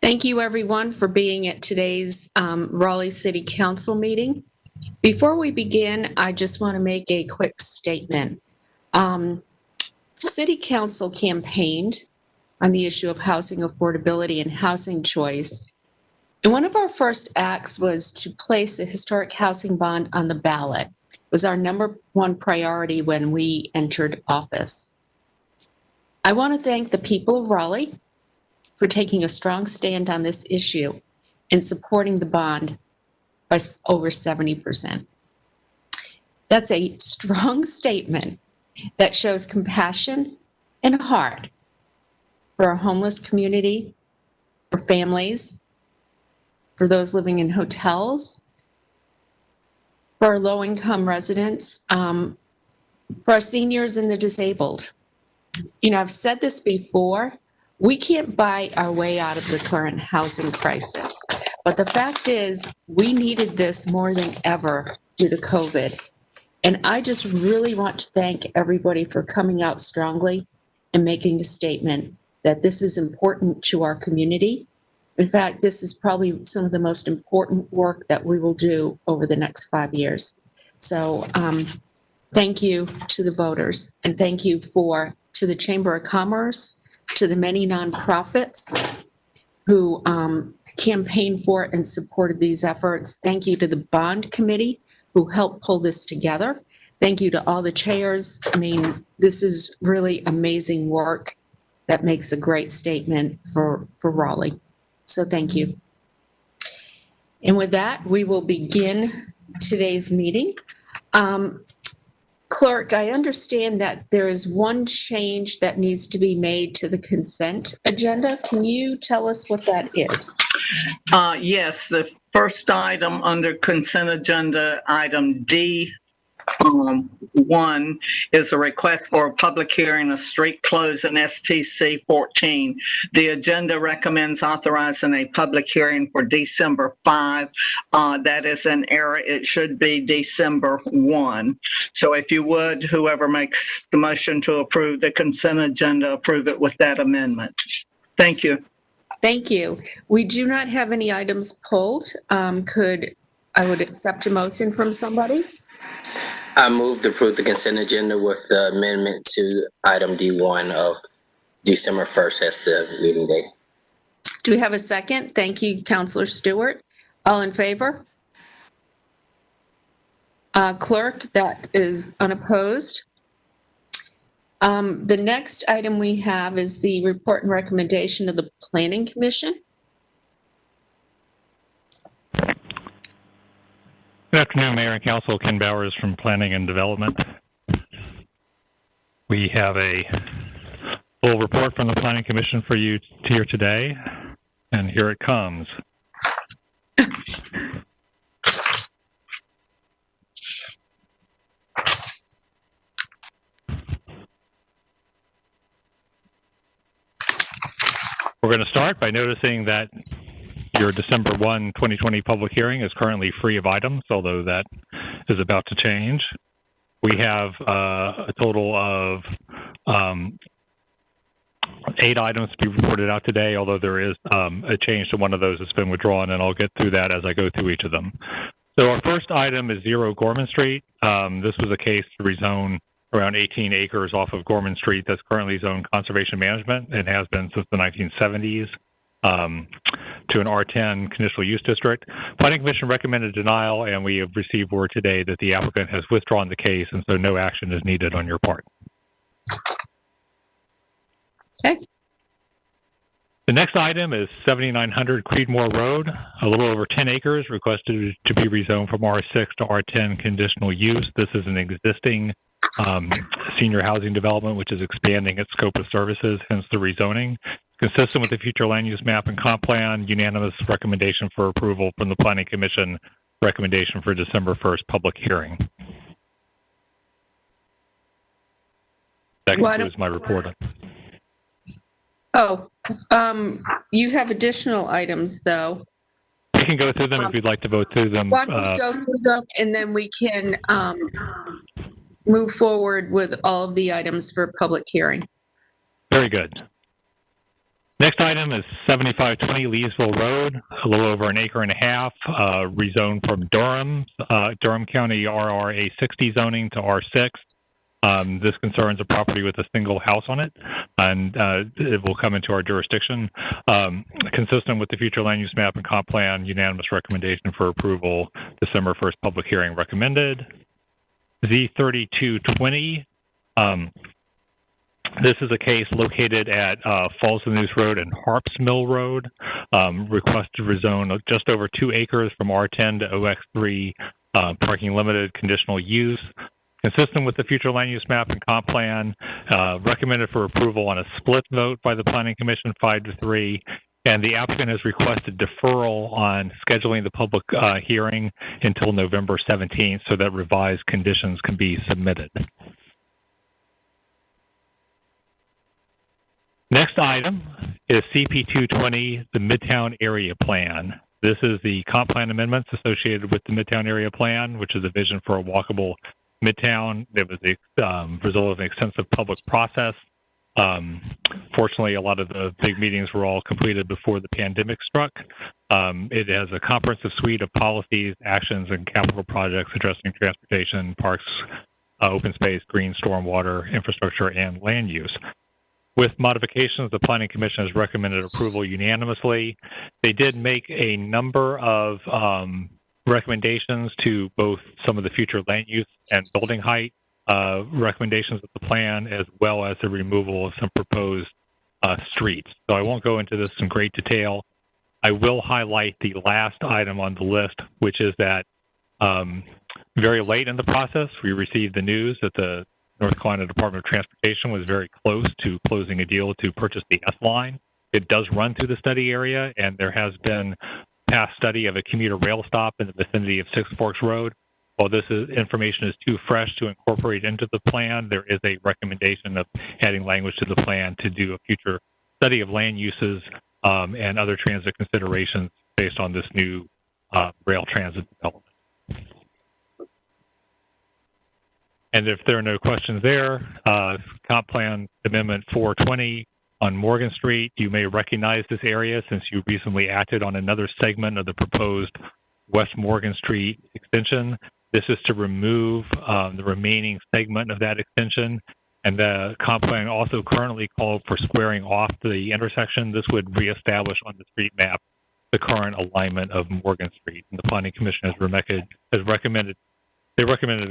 Thank you, everyone, for being at today's Raleigh City Council meeting. Before we begin, I just want to make a quick statement. City Council campaigned on the issue of housing affordability and housing choice. And one of our first acts was to place a historic housing bond on the ballot. It was our number one priority when we entered office. I want to thank the people of Raleigh for taking a strong stand on this issue and supporting the bond by over 70%. That's a strong statement that shows compassion and heart for our homeless community, for families, for those living in hotels, for our low-income residents, for our seniors and the disabled. You know, I've said this before, we can't buy our way out of the current housing crisis. But the fact is, we needed this more than ever due to COVID. And I just really want to thank everybody for coming out strongly and making a statement that this is important to our community. In fact, this is probably some of the most important work that we will do over the next 5 years. So thank you to the voters, and thank you to the Chamber of Commerce, to the many nonprofits who campaigned for and supported these efforts. Thank you to the Bond Committee who helped pull this together. Thank you to all the chairs. I mean, this is really amazing work that makes a great statement for Raleigh. So thank you. And with that, we will begin today's meeting. Clerk, I understand that there is one change that needs to be made to the consent agenda. Can you tell us what that is? Yes, the first item under consent agenda, item D. 1 is a request for a public hearing of street close in STC 14. The agenda recommends authorizing a public hearing for December 5. That is an error. It should be December 1. So if you would, whoever makes the motion to approve the consent agenda, approve it with that amendment. Thank you. Thank you. We do not have any items pulled. I would accept a motion from somebody? I move to approve the consent agenda with the amendment to item D1 of December 1st as the meeting date. Do we have a second? Thank you, Councilor Stewart. All in favor? Clerk, that is unopposed. The next item we have is the report and recommendation of the Planning Commission. Good afternoon, Mayor and Council. Ken Bowers from Planning and Development. We have a full report from the Planning Commission for you here today, and here it comes. We're going to start by noticing that your December 1, 2020 public hearing is currently free of items, although that is about to change. We have a total of 8 items to be reported out today, although there is a change to one of those that's been withdrawn, and I'll get through that as I go through each of them. So our first item is 0 Gorman Street. This was a case to rezone around 18 acres off of Gorman Street that's currently zoned conservation management and has been since the 1970s. To an R10 conditional use district. Planning Commission recommended denial, and we have received word today that the applicant has withdrawn the case, and so no action is needed on your part. Okay. The next item is 7900 Creedmoor Road, a little over 10 acres, requested to be rezoned from R6 to R10 conditional use. This is an existing senior housing development, which is expanding its scope of services, hence the rezoning. Consistent with the future land use map and comp plan, unanimous recommendation for approval from the Planning Commission, recommendation for December 1st public hearing. That concludes my report. Oh, you have additional items, though. We can go through them if you'd like to vote through them. Why don't we go through them, and then we can move forward with all of the items for public hearing. Very good. Next item is 7520 Leesville Road, a little over an acre and a half, rezoned from Durham County RRA 60 zoning to R6. This concerns a property with a single house on it, and it will come into our jurisdiction. Consistent with the future land use map and comp plan, unanimous recommendation for approval, December 1st public hearing recommended. Z3220, this is a case located at Falls of the Neuse Road and Harps Mill Road. Request to rezone just over 2 acres from R10 to OX3, parking limited, conditional use. Consistent with the future land use map and comp plan, recommended for approval on a split vote by the Planning Commission 5-3, and the applicant has requested deferral on scheduling the public hearing until November 17th so that revised conditions can be submitted. Next item is CP220, the Midtown Area Plan. This is the comp plan amendments associated with the Midtown Area Plan, which is a vision for a walkable Midtown. It was the result of an extensive public process. Fortunately, a lot of the big meetings were all completed before the pandemic struck. It has a comprehensive suite of policies, actions, and capital projects addressing transportation, parks, open space, green, stormwater, infrastructure, and land use. With modifications, the Planning Commission has recommended approval unanimously. They did make a number of recommendations to both some of the future land use and building height recommendations of the plan, as well as the removal of some proposed streets. So I won't go into this in great detail. I will highlight the last item on the list, which is that very late in the process, we received the news that the North Carolina Department of Transportation was very close to closing a deal to purchase the S-line. It does run through the study area, and there has been past study of a commuter rail stop in the vicinity of Six Forks Road. While this information is too fresh to incorporate into the plan, there is a recommendation of adding language to the plan to do a future study of land uses and other transit considerations based on this new rail transit development. And if there are no questions there, Comp Plan Amendment 420 on Morgan Street, you may recognize this area since you recently acted on another segment of the proposed West Morgan Street extension. This is to remove the remaining segment of that extension. And the comp plan also currently called for squaring off the intersection. This would reestablish on the street map the current alignment of Morgan Street. And the Planning Commission has recommended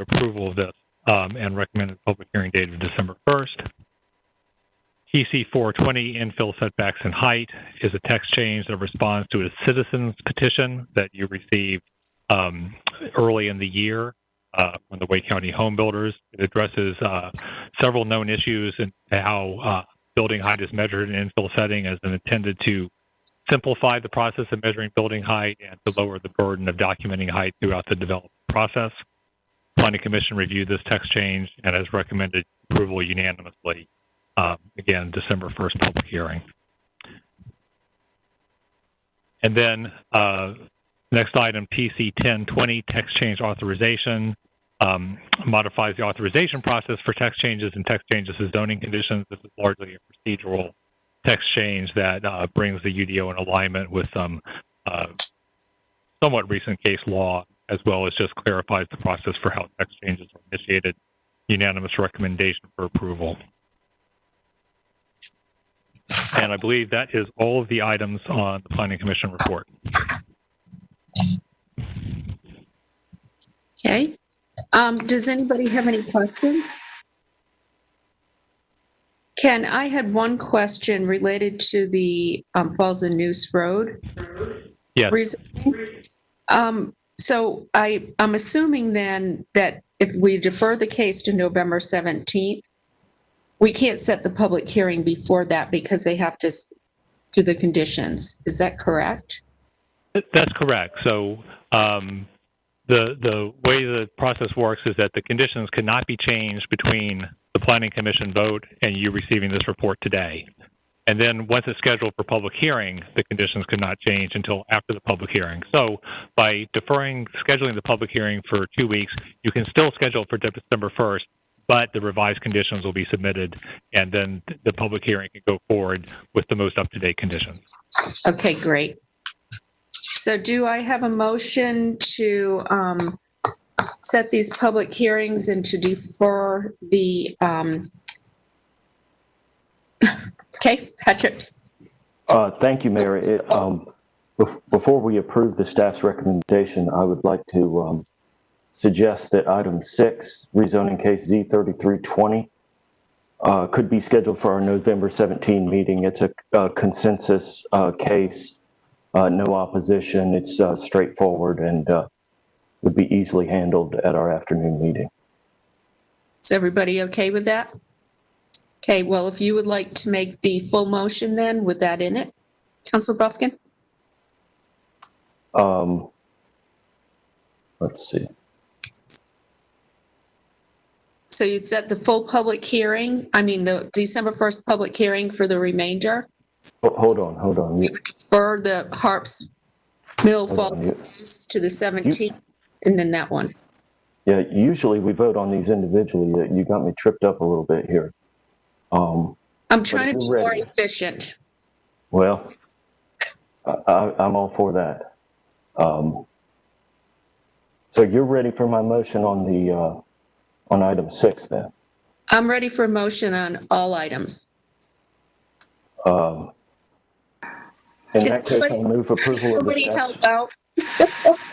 approval of this and recommended public hearing date of December 1st. TC 420, infill setbacks and height, is a text change that responds to a citizen's petition that you received early in the year from the Wake County home builders. It addresses several known issues and how building height is measured in infill setting as intended to simplify the process of measuring building height and to lower the burden of documenting height throughout the development process. Planning Commission reviewed this text change and has recommended approval unanimously. Again, December 1st public hearing. And then next item, PC 1020, text change authorization, modifies the authorization process for text changes and text changes to zoning conditions. This is largely a procedural text change that brings the UDO in alignment with some somewhat recent case law, as well as just clarifies the process for how text changes are initiated. Unanimous recommendation for approval. And I believe that is all of the items on the Planning Commission report. Okay. Does anybody have any questions? Ken, I had one question related to the Falls and Neuse Road. Yes. So I'm assuming then that if we defer the case to November 17th, we can't set the public hearing before that because they have to do the conditions. Is that correct? That's correct. So the way the process works is that the conditions cannot be changed between the Planning Commission vote and you receiving this report today. And then once it's scheduled for public hearing, the conditions cannot change until after the public hearing. So by scheduling the public hearing for 2 weeks, you can still schedule for December 1st, but the revised conditions will be submitted, and then the public hearing can go forward with the most up-to-date conditions. Okay, great. So do I have a motion to set these public hearings and to defer the, okay, Patrick? Thank you, Mayor. Before we approve the staff's recommendation, I would like to suggest that item 6, rezoning case Z3320, could be scheduled for our November 17 meeting. It's a consensus case, no opposition. It's straightforward and would be easily handled at our afternoon meeting. Is everybody okay with that? Okay, well, if you would like to make the full motion then with that in it, Councilor Buffkin? Let's see. So you set the full public hearing, the December 1st public hearing for the remainder? Hold on. We would defer the Harps Mill Falls use to the 17th, and then that one. Yeah, usually we vote on these individually. You got me tripped up a little bit here. I'm trying to be more efficient. Well, I'm all for that. So you're ready for my motion on the on item 6 then? I'm ready for a motion on all items. In that case, I move approval of the Somebody staff's. help out.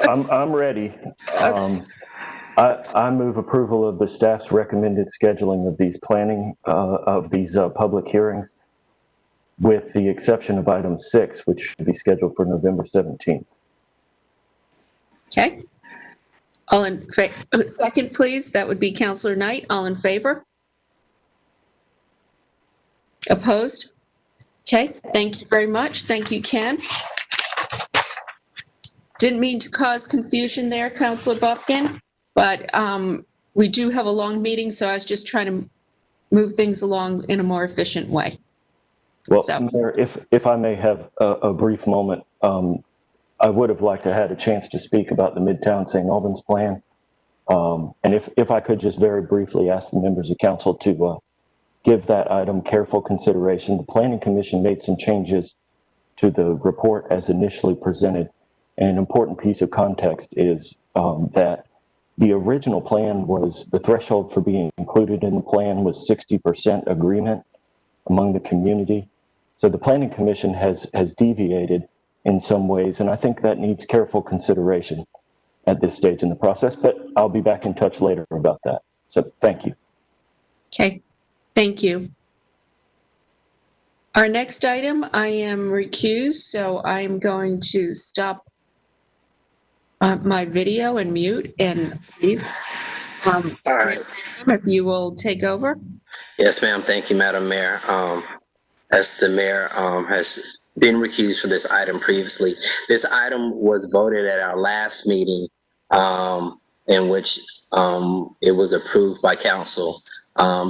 I'm ready. I move approval of the staff's recommended scheduling of these public hearings, with the exception of item 6, which should be scheduled for November 17th. Okay. All in second, please. That would be Councilor Knight. All in favor? Opposed? Okay. Thank you very much. Thank you, Ken. Didn't mean to cause confusion there, Councilor Buffkin, but we do have a long meeting, so I was just trying to move things along in a more efficient way. Well, So. Mayor, if I may have a brief moment, I would have liked to have had a chance to speak about the Midtown St. Albans plan. And if I could just very briefly ask the members of council to give that item careful consideration. The Planning Commission made some changes to the report as initially presented. And an important piece of context is that the original plan was, the threshold for being included in the plan was 60% agreement among the community. So the Planning Commission has deviated in some ways, and I think that needs careful consideration at this stage in the process, but I'll be back in touch later about that. So thank you. Okay, thank you. Our next item, I am recused, so I'm going to stop my video and mute and leave. All right. If you will take over. Yes, ma'am. Thank you, Madam Mayor. As the mayor has been recused for this item previously, this item was voted at our last meeting, in which it was approved by council.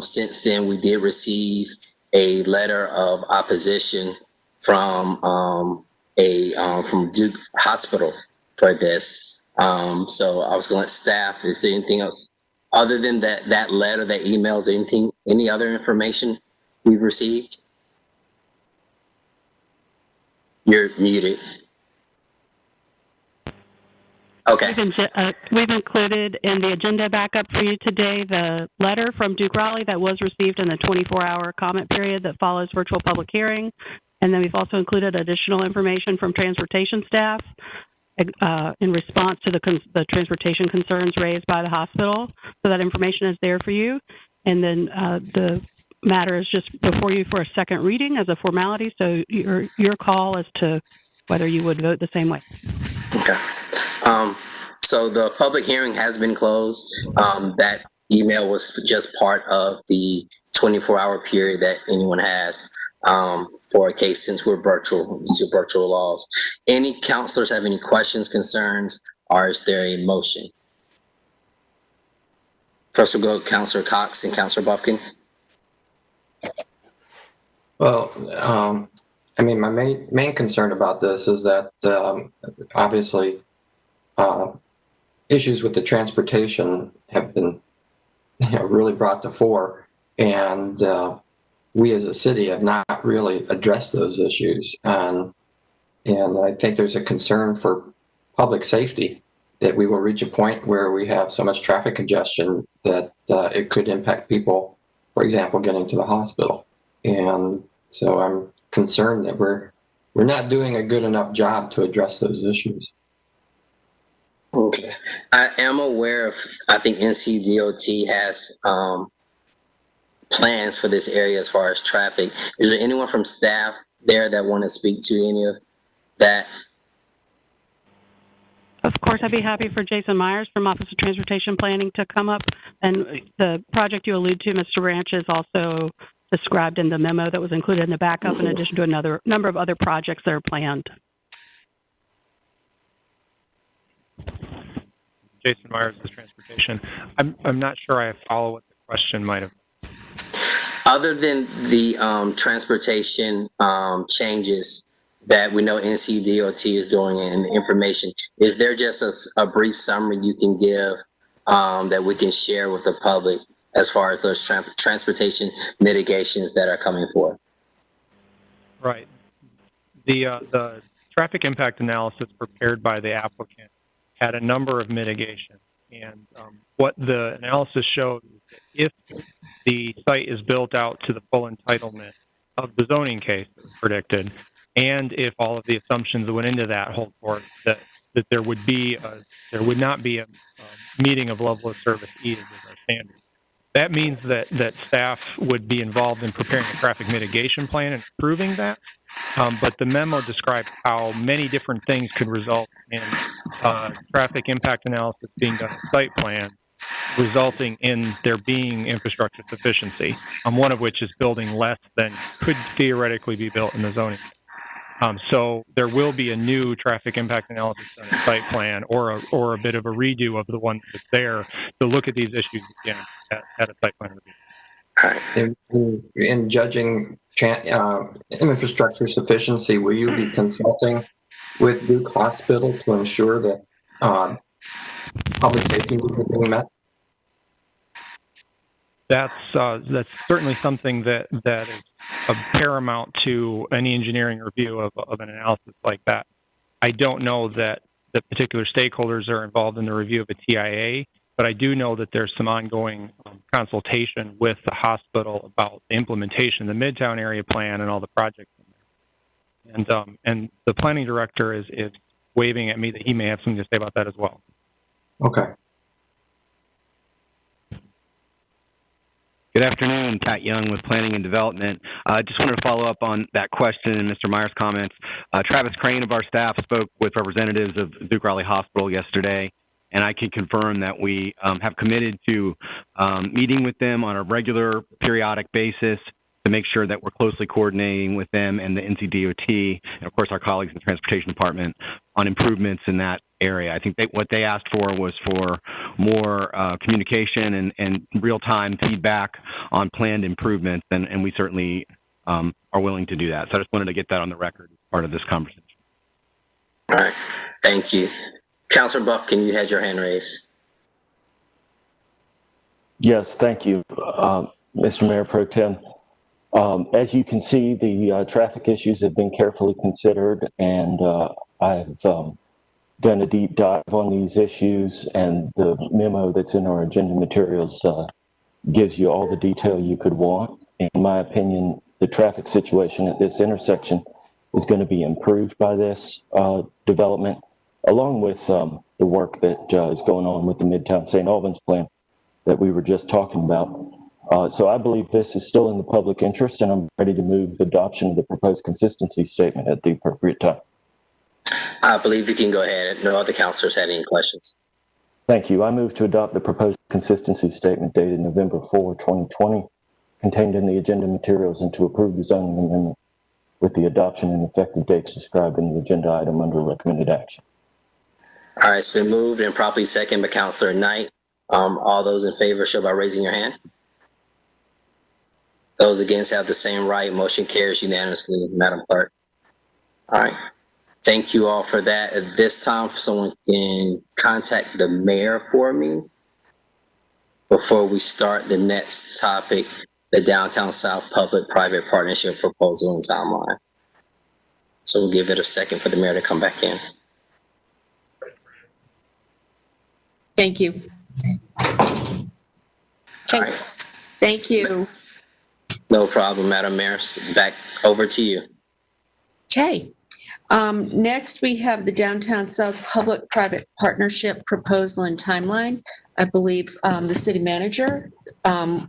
Since then, we did receive a letter of opposition from Duke Hospital for this. So I was going to let staff, is there anything else other than that letter, that emails, any other information we've received? You're muted. Okay. We've included in the agenda backup for you today the letter from Duke Raleigh that was received in the 24-hour comment period that follows virtual public hearing. And then we've also included additional information from transportation staff in response to the transportation concerns raised by the hospital. So that information is there for you. And then the matter is just before you for a second reading as a formality. So your call as to whether you would vote the same way. Okay. So the public hearing has been closed. That email was just part of the 24-hour period that anyone has for a case, since we're virtual laws. Any counselors have any questions, concerns, or is there a motion? First we'll go Councilor Cox and Councilor Buffkin. Well, I mean, my main concern about this is that obviously issues with the transportation have been really brought to fore, and we as a city have not really addressed those issues. And I think there's a concern for public safety that we will reach a point where we have so much traffic congestion that it could impact people, for example, getting to the hospital. And so I'm concerned that we're not doing a good enough job to address those issues. Okay. I am aware of, I think NCDOT has plans for this area as far as traffic. Is there anyone from staff there that want to speak to any of that? Of course, I'd be happy for Jason Myers from Office of Transportation Planning to come up. And the project you allude to, Mr. Branch, is also described in the memo that was included in the backup, in addition to another number of other projects that are planned. Jason Myers with Transportation. I'm not sure I follow what the question might have. Other than the transportation changes that we know NCDOT is doing and information, is there just a brief summary you can give that we can share with the public as far as those transportation mitigations that are coming forth? Right. The traffic impact analysis prepared by the applicant had a number of mitigations. And what the analysis showed is that if the site is built out to the full entitlement of the zoning case that was predicted, and if all of the assumptions that went into that hold forth, that there would not be a meeting of level of service E as our standard. That means that staff would be involved in preparing a traffic mitigation plan and approving that. But the memo described how many different things could result in traffic impact analysis being done in site plan, resulting in there being infrastructure sufficiency, one of which is building less than could theoretically be built in the zoning. So there will be a new traffic impact analysis done in site plan, or a bit of a redo of the one that's there to look at these issues again at a site plan review. In judging infrastructure sufficiency, will you be consulting with Duke Hospital to ensure that public safety needs are being met? That's certainly something that is paramount to any engineering review of an analysis like that. I don't know that the particular stakeholders are involved in the review of a TIA, but I do know that there's some ongoing consultation with the hospital about the implementation of the Midtown area plan and all the projects in there. And the planning director is waving at me that he may have something to say about that as well. Okay. Good afternoon, Pat Young with Planning and Development. I just wanted to follow up on that question and Mr. Myers' comments. Travis Crane of our staff spoke with representatives of Duke Raleigh Hospital yesterday, and I can confirm that we have committed to meeting with them on a regular, periodic basis to make sure that we're closely coordinating with them and the NCDOT, and of course our colleagues in the Transportation Department, on improvements in that area. I think what they asked for was for more communication and real-time feedback on planned improvements, and we certainly are willing to do that. So I just wanted to get that on the record as part of this conversation. All right. Thank you. Councilor Buff, can you have your hand raised? Yes, thank you, Mr. Mayor Pro Tem. As you can see, the traffic issues have been carefully considered, and I've done a deep dive on these issues, and the memo that's in our agenda materials gives you all the detail you could want. In my opinion, the traffic situation at this intersection is going to be improved by this development, along with the work that is going on with the Midtown St. Albans plan that we were just talking about. So I believe this is still in the public interest, and I'm ready to move the adoption of the proposed consistency statement at the appropriate time. I believe you can go ahead. No other councilors had any questions. Thank you. I move to adopt the proposed consistency statement dated November 4, 2020, contained in the agenda materials, and to approve the zoning amendment with the adoption and effective dates described in the agenda item under recommended action. All right, it's been moved and properly seconded by Councilor Knight. All those in favor show by raising your hand. Those against have the same right. Motion carries unanimously, Madam Clerk. All right. Thank you all for that. At this time, if someone can contact the mayor for me. before we start the next topic, the Downtown South Public-Private Partnership Proposal and Timeline. So we'll give it a second for the mayor to come back in. Thank you. All right. Thank you. No problem, Madam Mayor. Back over to you. Okay. Next, we have the Downtown South Public-Private Partnership Proposal and Timeline. I believe the city manager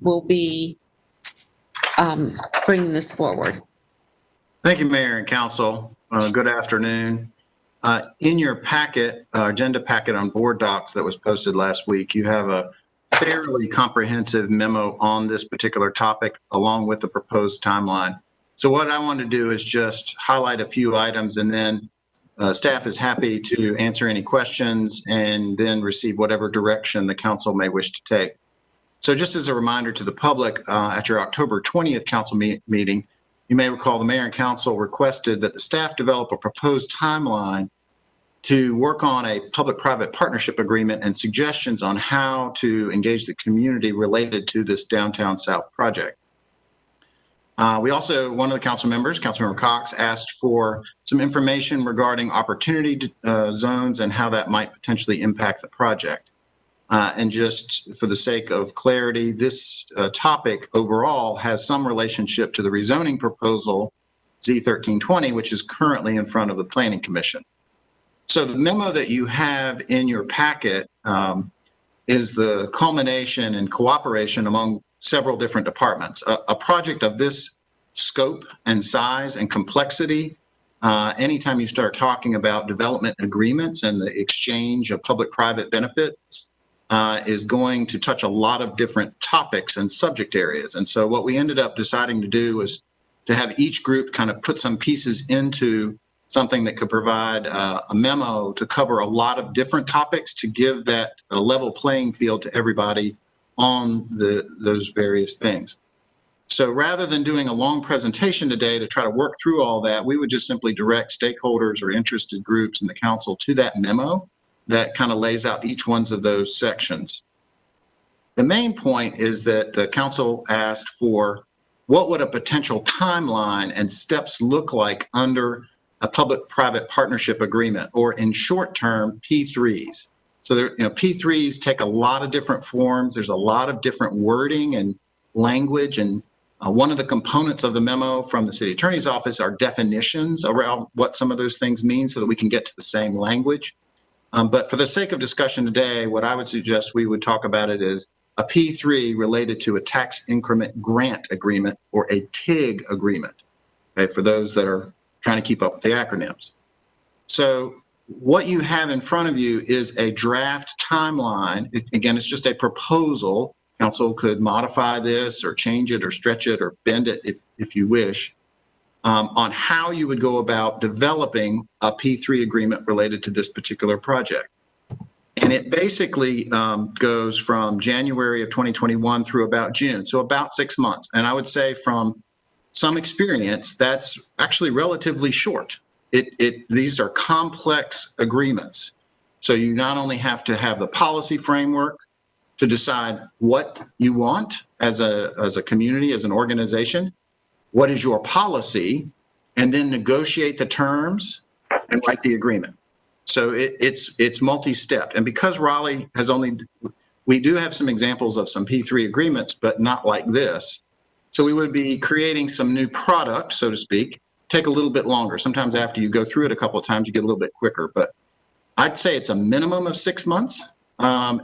will be bringing this forward. Thank you, Mayor and Council. Good afternoon. In your packet, agenda packet on board docs that was posted last week, you have a fairly comprehensive memo on this particular topic along with the proposed timeline. So what I want to do is just highlight a few items, and then staff is happy to answer any questions and then receive whatever direction the council may wish to take. So just as a reminder to the public, at your October 20th council meeting, you may recall the mayor and council requested that the staff develop a proposed timeline to work on a public-private partnership agreement and suggestions on how to engage the community related to this Downtown South project. We also, one of the council members, Councilmember Cox, asked for some information regarding opportunity zones and how that might potentially impact the project. And just for the sake of clarity, this topic overall has some relationship to the rezoning proposal Z1320, which is currently in front of the Planning Commission. So the memo that you have in your packet is the culmination and cooperation among several different departments. A project of this scope and size and complexity, anytime you start talking about development agreements and the exchange of public-private benefits, is going to touch a lot of different topics and subject areas. And so what we ended up deciding to do was to have each group kind of put some pieces into something that could provide a memo to cover a lot of different topics to give that a level playing field to everybody on those various things. So rather than doing a long presentation today to try to work through all that, we would just simply direct stakeholders or interested groups in the council to that memo that kind of lays out each one of those sections. The main point is that the council asked for what would a potential timeline and steps look like under a public-private partnership agreement, or in short term, P3s. So there, P3s take a lot of different forms. There's a lot of different wording and language, and one of the components of the memo from the city attorney's office are definitions around what some of those things mean so that we can get to the same language. But for the sake of discussion today, what I would suggest we would talk about it is a P3 related to a tax increment grant agreement, or a TIG agreement, okay, for those that are trying to keep up with the acronyms. So what you have in front of you is a draft timeline. Again, it's just a proposal. Council could modify this or change it or stretch it or bend it if you wish, on how you would go about developing a P3 agreement related to this particular project. And it basically goes from January of 2021 through about June, so about 6 months. And I would say from some experience, that's actually relatively short. These are complex agreements. So you not only have to have the policy framework to decide what you want as a community, as an organization, what is your policy, and then negotiate the terms and write the agreement. So it's multi-step. And because Raleigh has we do have some examples of some P3 agreements, but not like this. So we would be creating some new product, so to speak, take a little bit longer. Sometimes after you go through it a couple of times, you get a little bit quicker. But I'd say it's a minimum of 6 months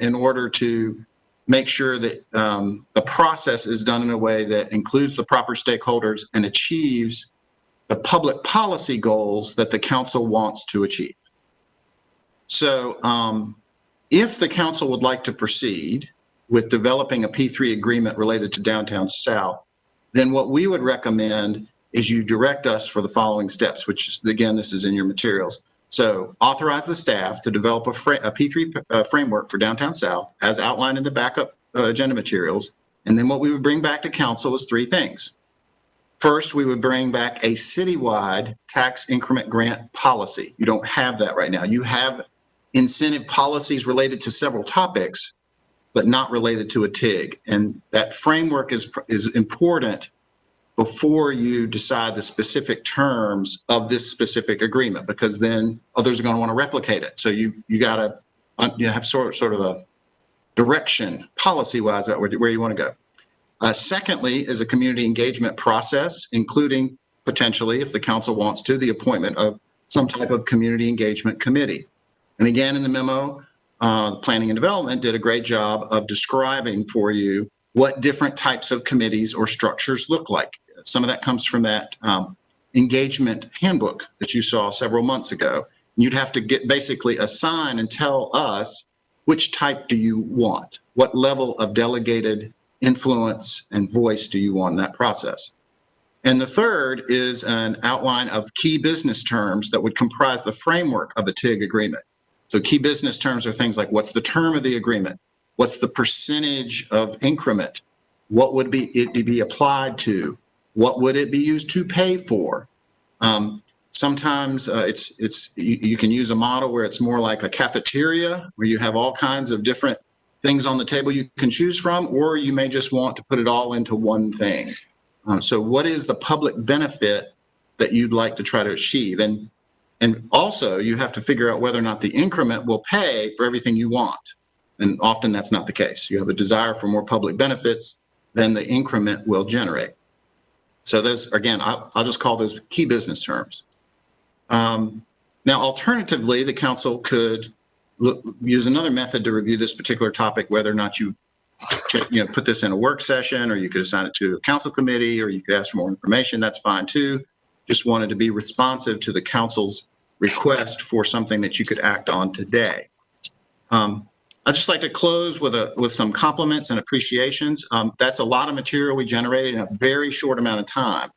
in order to make sure that the process is done in a way that includes the proper stakeholders and achieves the public policy goals that the council wants to achieve. So if the council would like to proceed with developing a P3 agreement related to Downtown South, then what we would recommend is you direct us for the following steps, which again, this is in your materials. So authorize the staff to develop a P3 framework for Downtown South as outlined in the backup agenda materials. And then what we would bring back to council is 3 things. First, we would bring back a citywide tax increment grant policy. You don't have that right now. You have incentive policies related to several topics, but not related to a TIG. And that framework is important before you decide the specific terms of this specific agreement, because then others are going to want to replicate it. So you got to have sort of a direction policy-wise about where you want to go. Secondly is a community engagement process, including potentially, if the council wants to, the appointment of some type of community engagement committee. And again, in the memo, Planning and Development did a great job of describing for you what different types of committees or structures look like. Some of that comes from that engagement handbook that you saw several months ago. You'd have to basically assign and tell us which type do you want? What level of delegated influence and voice do you want in that process? And the third is an outline of key business terms that would comprise the framework of a TIG agreement. So key business terms are things like, what's the term of the agreement? What's the percentage of increment? What would it be applied to? What would it be used to pay for? Sometimes you can use a model where it's more like a cafeteria, where you have all kinds of different things on the table you can choose from, or you may just want to put it all into one thing. So what is the public benefit that you'd like to try to achieve? And also you have to figure out whether or not the increment will pay for everything you want. And often that's not the case. You have a desire for more public benefits than the increment will generate. So those, again, I'll just call those key business terms. Now, alternatively, the council could use another method to review this particular topic, whether or not you put this in a work session, or you could assign it to a council committee, or you could ask for more information. That's fine too. Just wanted to be responsive to the council's request for something that you could act on today. I'd just like to close with some compliments and appreciations. That's a lot of material we generated in a very short amount of time.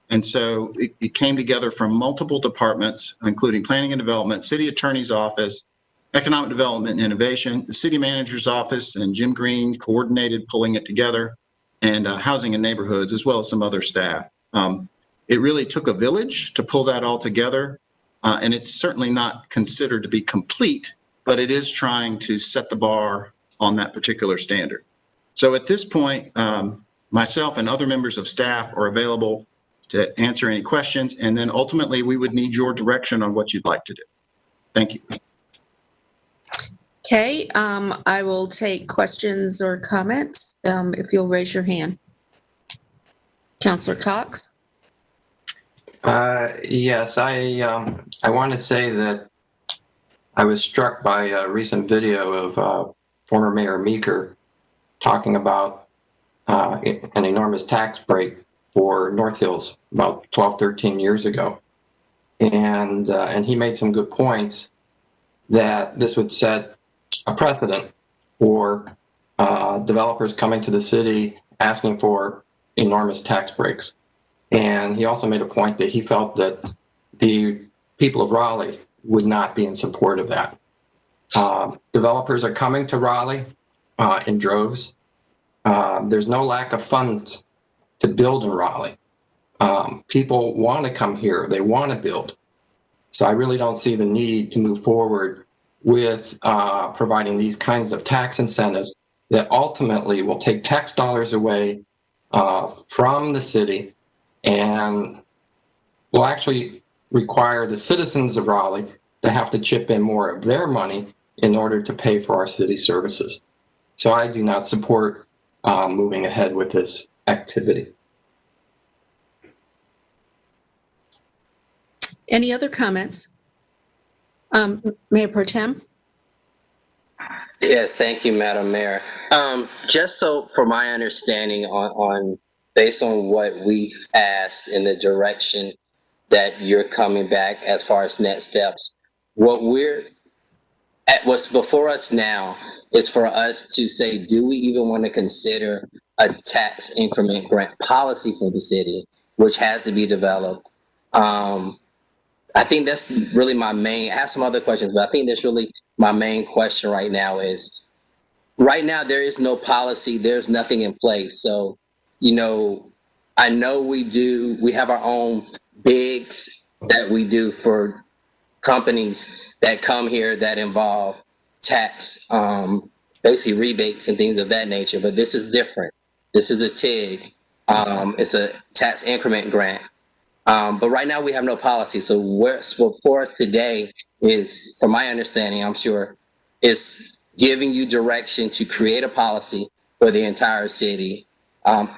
And so it came together from multiple departments, including Planning and Development, City Attorney's Office, Economic Development and Innovation, the City Manager's Office, and Jim Green coordinated pulling it together, and Housing and Neighborhoods, as well as some other staff. It really took a village to pull that all together, and it's certainly not considered to be complete, but it is trying to set the bar on that particular standard. So at this point, myself and other members of staff are available to answer any questions, and then ultimately we would need your direction on what you'd like to do. Thank you. Okay, I will take questions or comments if you'll raise your hand. Councilor Cox? Yes, I want to say that I was struck by a recent video of former Mayor Meeker talking about an enormous tax break for North Hills about 12, 13 years ago. And he made some good points that this would set a precedent for developers coming to the city asking for enormous tax breaks. And he also made a point that he felt that the people of Raleigh would not be in support of that. Developers are coming to Raleigh in droves. There's no lack of funds to build in Raleigh. People want to come here. They want to build. So I really don't see the need to move forward with providing these kinds of tax incentives that ultimately will take tax dollars away from the city and will actually require the citizens of Raleigh to have to chip in more of their money in order to pay for our city services. So I do not support moving ahead with this activity. Any other comments? Mayor Pro Tem? Yes, thank you, Madam Mayor. Just so for my understanding on based on what we've asked in the direction that you're coming back as far as next steps, what's before us now is for us to say, do we even want to consider a tax increment grant policy for the city, which has to be developed? I think that's really my main, I have some other questions, but I think that's really my main question right now is, right now there is no policy, there's nothing in place. So, I know we have our own bigs that we do for companies that come here that involve tax basically rebates and things of that nature. But this is different. This is a TIG. It's a tax increment grant. But right now we have no policy. So what's for us today is, from my understanding, I'm sure, is giving you direction to create a policy for the entire city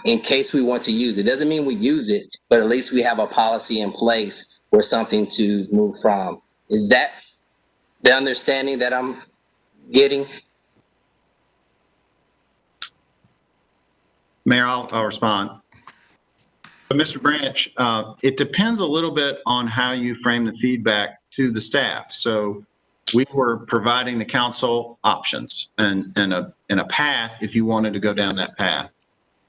in case we want to use it. Doesn't mean we use it, but at least we have a policy in place or something to move from. Is that the understanding that I'm getting? Mayor, I'll respond. But Mr. Branch, it depends a little bit on how you frame the feedback to the staff. So we were providing the council options and a path if you wanted to go down that path.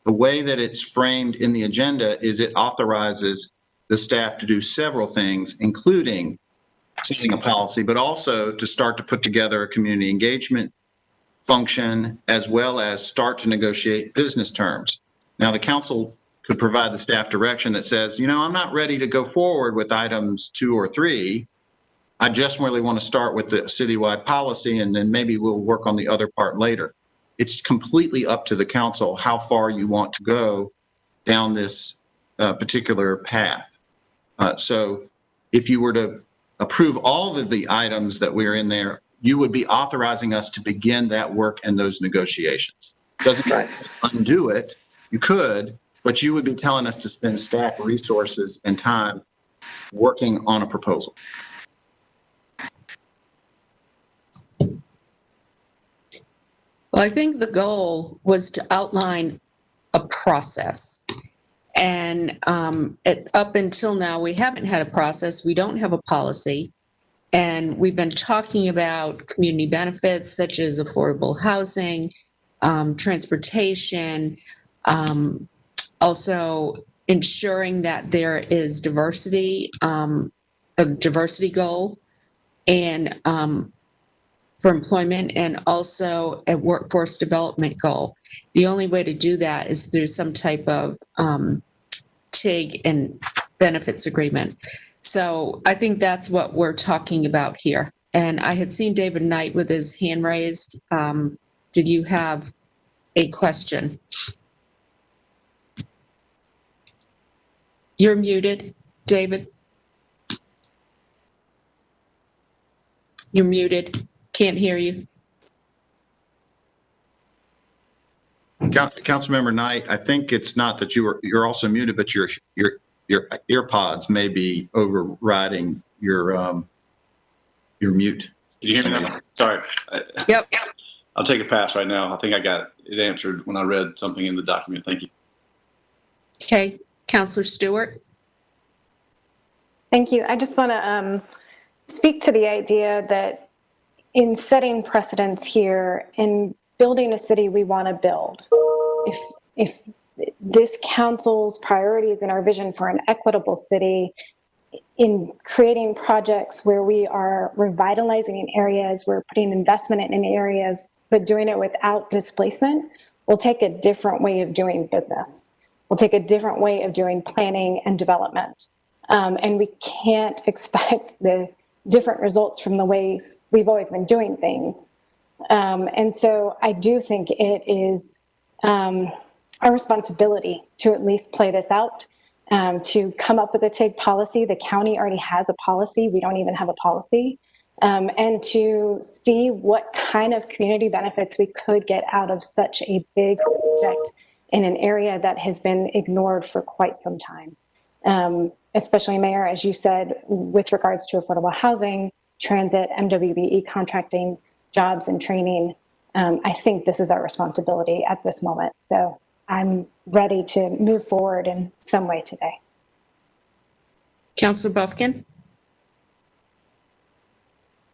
The way that it's framed in the agenda is it authorizes the staff to do several things, including setting a policy, but also to start to put together a community engagement function, as well as start to negotiate business terms. Now, the council could provide the staff direction that says, you know, I'm not ready to go forward with items 2 or 3. I just really want to start with the citywide policy, and then maybe we'll work on the other part later. It's completely up to the council how far you want to go down this particular path. So if you were to approve all of the items that we're in there, you would be authorizing us to begin that work and those negotiations. Doesn't undo it. You could, but you would be telling us to spend staff resources and time working on a proposal. Well, I think the goal was to outline a process. And up until now, we haven't had a process. We don't have a policy. And we've been talking about community benefits such as affordable housing, transportation, also ensuring that there is diversity, a diversity goal, and for employment, and also a workforce development goal. The only way to do that is through some type of TIG and benefits agreement. So I think that's what we're talking about here. And I had seen David Knight with his hand raised. Did you have a question? You're muted, David. You're muted. Can't hear you. Councilmember Knight, I think it's not that you're also muted, but your earpods may be overriding your mute. Can you hear me now? Sorry. Yep. I'll take a pass right now. I think I got it answered when I read something in the document. Thank you. Okay. Councilor Stewart. Thank you. I just want to speak to the idea that in setting precedents here, in building a city we want to build, if this council's priorities and our vision for an equitable city, in creating projects where we are revitalizing in areas, we're putting investment in areas, but doing it without displacement, we'll take a different way of doing business. We'll take a different way of doing planning and development. And we can't expect the different results from the ways we've always been doing things. And so I do think it is our responsibility to at least play this out, to come up with a TIG policy. The county already has a policy. We don't even have a policy. And to see what kind of community benefits we could get out of such a big project in an area that has been ignored for quite some time. Especially, Mayor, as you said, with regards to affordable housing, transit, MWBE contracting, jobs and training. I think this is our responsibility at this moment. So I'm ready to move forward in some way today. Councilor Buffkin.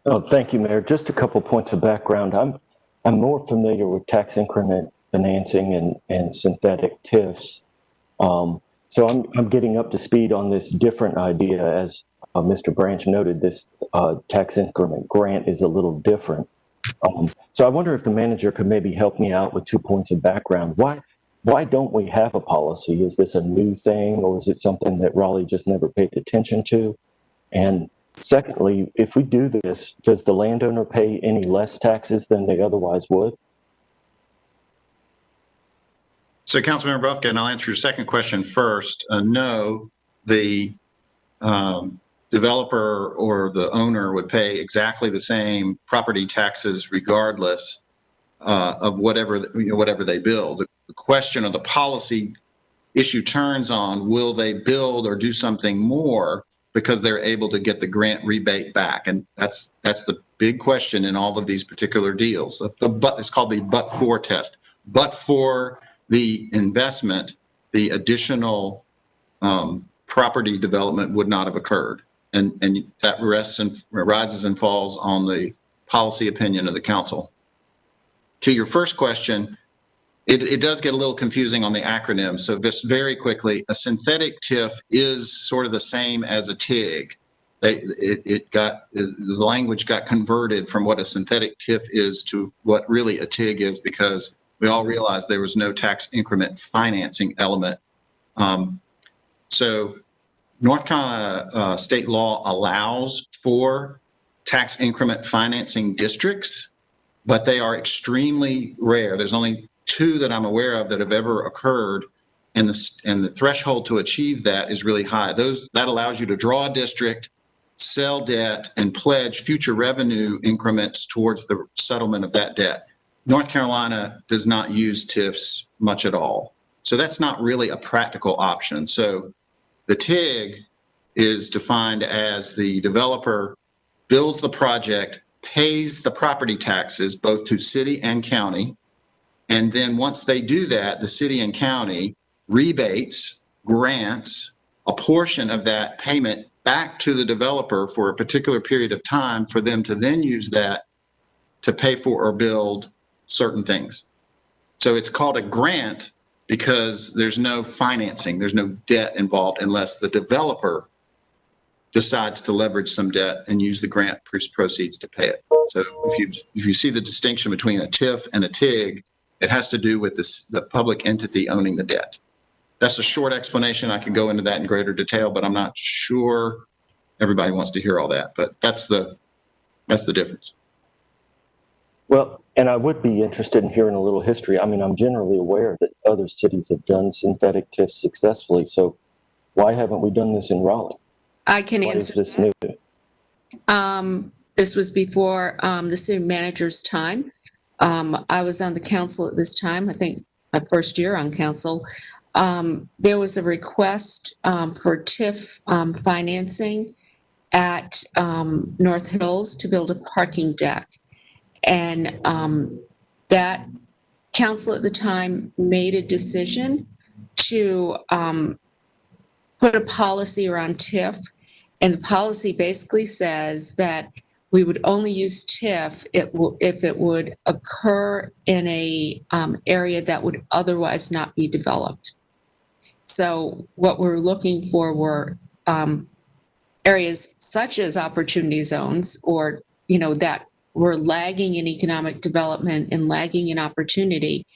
Oh, thank you, Mayor. Just a couple points of background. I'm more familiar with tax increment financing and synthetic TIFs. So I'm getting up to speed on this different idea. As Mr. Branch noted, this tax increment grant is a little different. So I wonder if the manager could maybe help me out with 2 points of background. Why don't we have a policy? Is this a new thing, or is it something that Raleigh just never paid attention to? And secondly, if we do this, does the landowner pay any less taxes than they otherwise would? So Councilmember Buffkin, I'll answer your second question first. No, the developer or the owner would pay exactly the same property taxes regardless of whatever they build. The question of the policy issue turns on, will they build or do something more because they're able to get the grant rebate back? And that's the big question in all of these particular deals. It's called the but-for test. But for the investment, the additional property development would not have occurred. And that rises and falls on the policy opinion of the council. To your first question, it does get a little confusing on the acronym. So just very quickly, a synthetic TIF is sort of the same as a TIG. The language got converted from what a synthetic TIF is to what really a TIG is, because we all realized there was no tax increment financing element. So North Carolina state law allows for tax increment financing districts, but they are extremely rare. There's only 2 that I'm aware of that have ever occurred, and the threshold to achieve that is really high. That allows you to draw a district, sell debt, and pledge future revenue increments towards the settlement of that debt. North Carolina does not use TIFs much at all. So that's not really a practical option. So the TIG is defined as the developer builds the project, pays the property taxes both to city and county, and then once they do that, the city and county rebates, grants a portion of that payment back to the developer for a particular period of time for them to then use that to pay for or build certain things. So it's called a grant because there's no financing, there's no debt involved unless the developer decides to leverage some debt and use the grant proceeds to pay it. So if you see the distinction between a TIF and a TIG, it has to do with the public entity owning the debt. That's a short explanation. I can go into that in greater detail, but I'm not sure everybody wants to hear all that. But that's the difference. Well, and I would be interested in hearing a little history. I mean, I'm generally aware that other cities have done synthetic TIFs successfully. So why haven't we done this in Raleigh? I can Why answer. is this new? This was before the city manager's time. I was on the council at this time, I think my first year on council. There was a request for TIF financing at North Hills to build a parking deck. And that council at the time made a decision to put a policy around TIF. And the policy basically says that we would only use TIF if it would occur in a area that would otherwise not be developed. So what we're looking for were areas such as opportunity zones, or that were lagging in economic development and lagging in opportunity.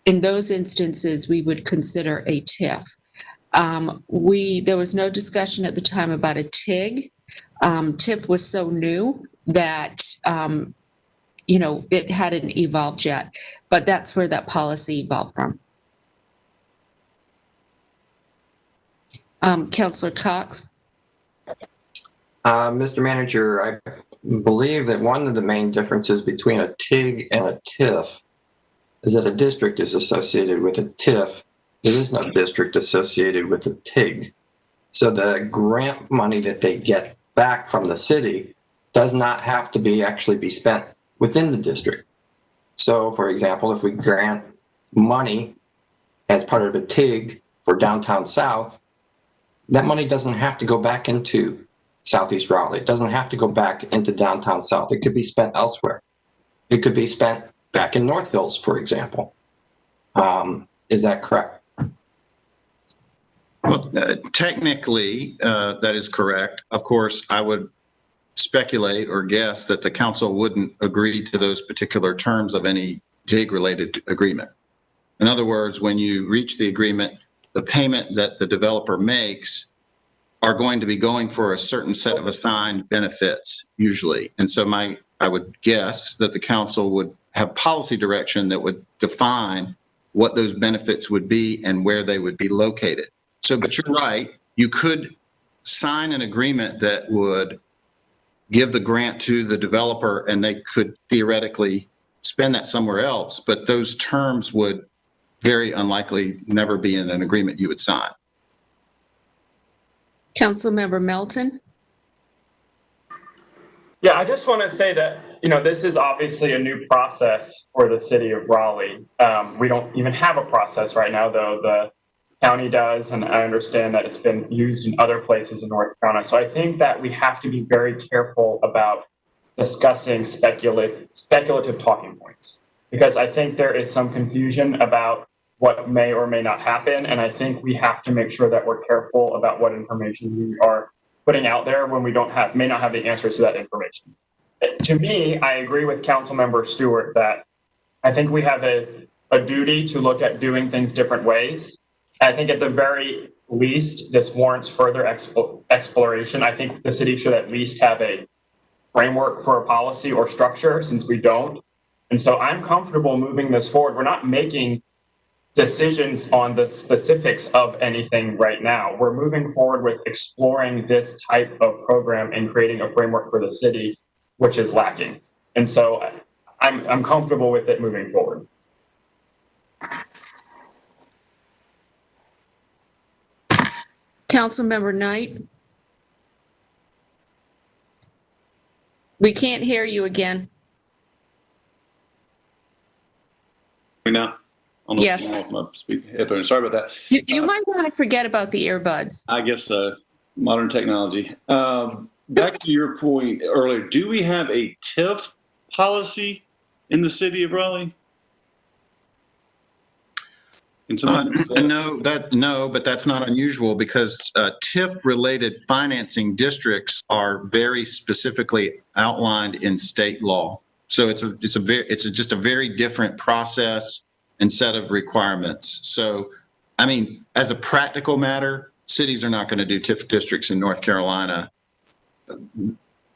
In those instances, we would consider a TIF. There was no discussion at the time about a TIG. TIF was so new that it hadn't evolved yet, but that's where that policy evolved from. Councilor Cox. Mr. Manager, I believe that one of the main differences between a TIG and a TIF is that a district is associated with a TIF. There is no district associated with a TIG. So the grant money that they get back from the city does not have to actually be spent within the district. So, for example, if we grant money as part of a TIG for downtown South, that money doesn't have to go back into Southeast Raleigh. It doesn't have to go back into downtown South. It could be spent elsewhere. It could be spent back in North Hills, for example. Is that correct? Well, technically, that is correct. Of course, I would speculate or guess that the council wouldn't agree to those particular terms of any TIG-related agreement. In other words, when you reach the agreement, the payment that the developer makes are going to be going for a certain set of assigned benefits, usually. And so I would guess that the council would have policy direction that would define what those benefits would be and where they would be located. So, but you're right, you could sign an agreement that would give the grant to the developer and they could theoretically spend that somewhere else, but those terms would very unlikely never be in an agreement you would sign. Councilmember Melton? Yeah, I just want to say that, this is obviously a new process for the city of Raleigh. We don't even have a process right now, though the county does, and I understand that it's been used in other places in North Carolina. So I think that we have to be very careful about discussing speculative talking points, because I think there is some confusion about what may or may not happen, and I think we have to make sure that we're careful about what information we are putting out there when we may not have the answers to that information. To me, I agree with Councilmember Stewart that I think we have a duty to look at doing things different ways. I think at the very least, this warrants further exploration. I think the city should at least have a framework for a policy or structure, since we don't. And so I'm comfortable moving this forward. We're not making decisions on the specifics of anything right now. We're moving forward with exploring this type of program and creating a framework for the city, which is lacking. And so I'm comfortable with it moving forward. Councilmember Knight? We can't hear you again. Now? Yes. Sorry about that. You might want to forget about the earbuds. I guess modern technology. Back to your point earlier, do we have a TIF policy in the city of Raleigh? No, but that's not unusual, because TIF-related financing districts are very specifically outlined in state law. So it's just a very different process and set of requirements. So, I mean, as a practical matter, cities are not going to do TIF districts in North Carolina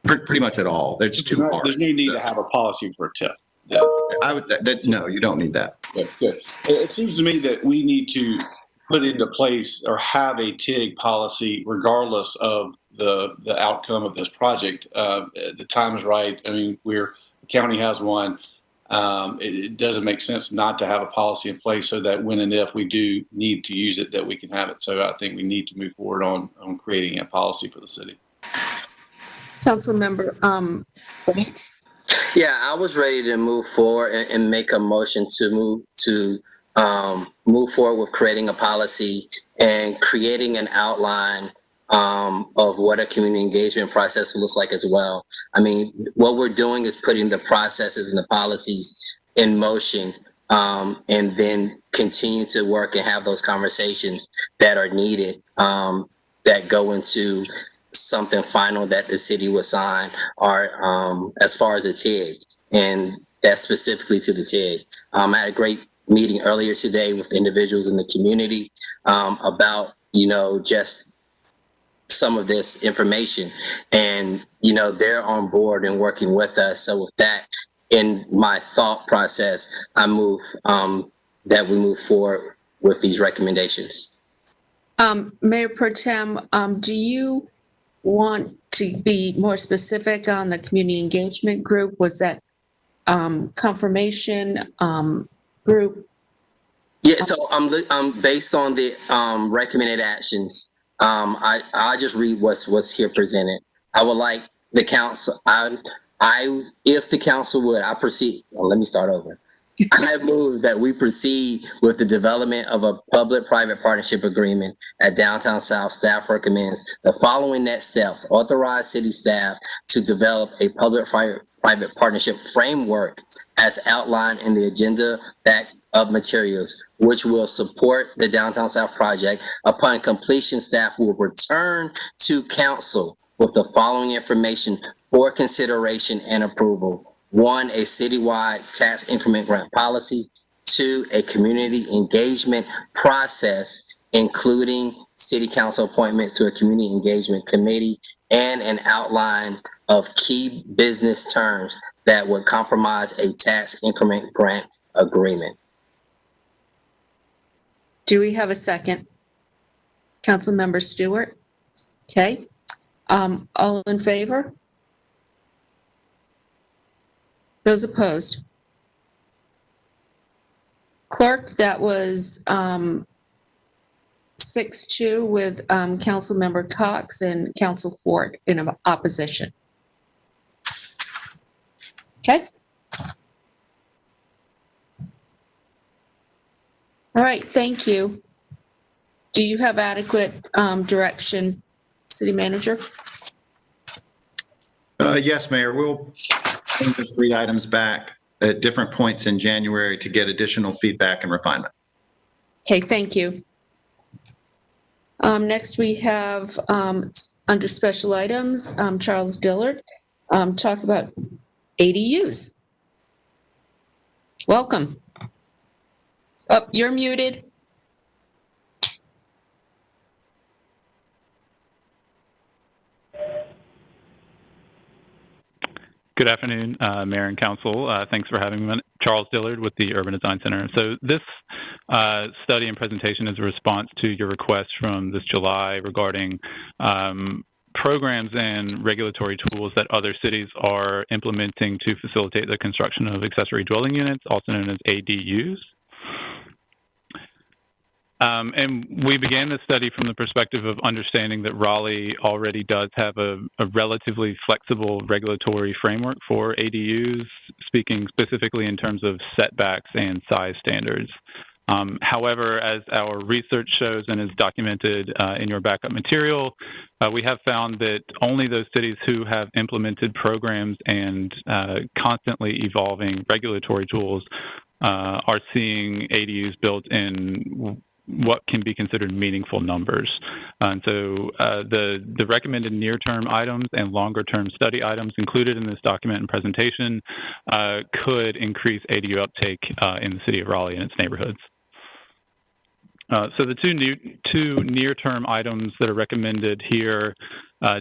pretty much at all. They're just too hard. There's no need to have a policy for a TIF. No, you don't need that. Good. It seems to me that we need to put into place or have a TIG policy regardless of the outcome of this project. The time is right. I mean, the county has one. It doesn't make sense not to have a policy in place so that when and if we do need to use it, that we can have it. So I think we need to move forward on creating a policy for the city. Councilmember, Yeah, I was ready to move forward and make a motion to move forward with creating a policy and creating an outline of what a community engagement process looks like as well. I mean, what we're doing is putting the processes and the policies in motion, and then continue to work and have those conversations that are needed, that go into something final that the city will sign, or as far as the TIG, and that's specifically to the TIG. I had a great meeting earlier today with individuals in the community about, just some of this information, and, they're on board and working with us. So with that in my thought process, I move that we move forward with these recommendations. Mayor Pro Tem, do you want to be more specific on the community engagement group? Was that confirmation group? Yeah, so I'm based on the recommended actions. I just read what's here presented. I would like the council. If the council would, I proceed. Well, let me start over. I move that we proceed with the development of a public-private partnership agreement at Downtown South. Staff recommends the following next steps: authorize city staff to develop a public-private partnership framework as outlined in the agenda back of materials, which will support the Downtown South project. Upon completion, staff will return to council with the following information for consideration and approval. 1, a citywide tax increment grant policy. 2, a community engagement process, including city council appointments to a community engagement committee, and an outline of key business terms that would compromise a tax increment grant agreement. Do we have a second? Councilmember Stewart? Okay. All in favor? Those opposed? Clerk, that was 6-2 with Councilmember Cox and Council Ford in opposition. Okay. All right, thank you. Do you have adequate direction, City Manager? Yes, Mayor, we'll bring those 3 items back at different points in January to get additional feedback and refinement. Okay, thank you. Next, we have under special items, Charles Dillard, talk about ADUs. Welcome. Oh, you're muted. Good afternoon, Mayor and Council. Thanks for having me. Charles Dillard with the Urban Design Center. So this study and presentation is a response to your request from this July regarding programs and regulatory tools that other cities are implementing to facilitate the construction of accessory dwelling units, also known as ADUs. And we began this study from the perspective of understanding that Raleigh already does have a relatively flexible regulatory framework for ADUs, speaking specifically in terms of setbacks and size standards. However, as our research shows and is documented in your backup material, we have found that only those cities who have implemented programs and constantly evolving regulatory tools are seeing ADUs built in what can be considered meaningful numbers. And so the recommended near-term items and longer-term study items included in this document and presentation could increase ADU uptake in the city of Raleigh and its neighborhoods. So the two near-term items that are recommended here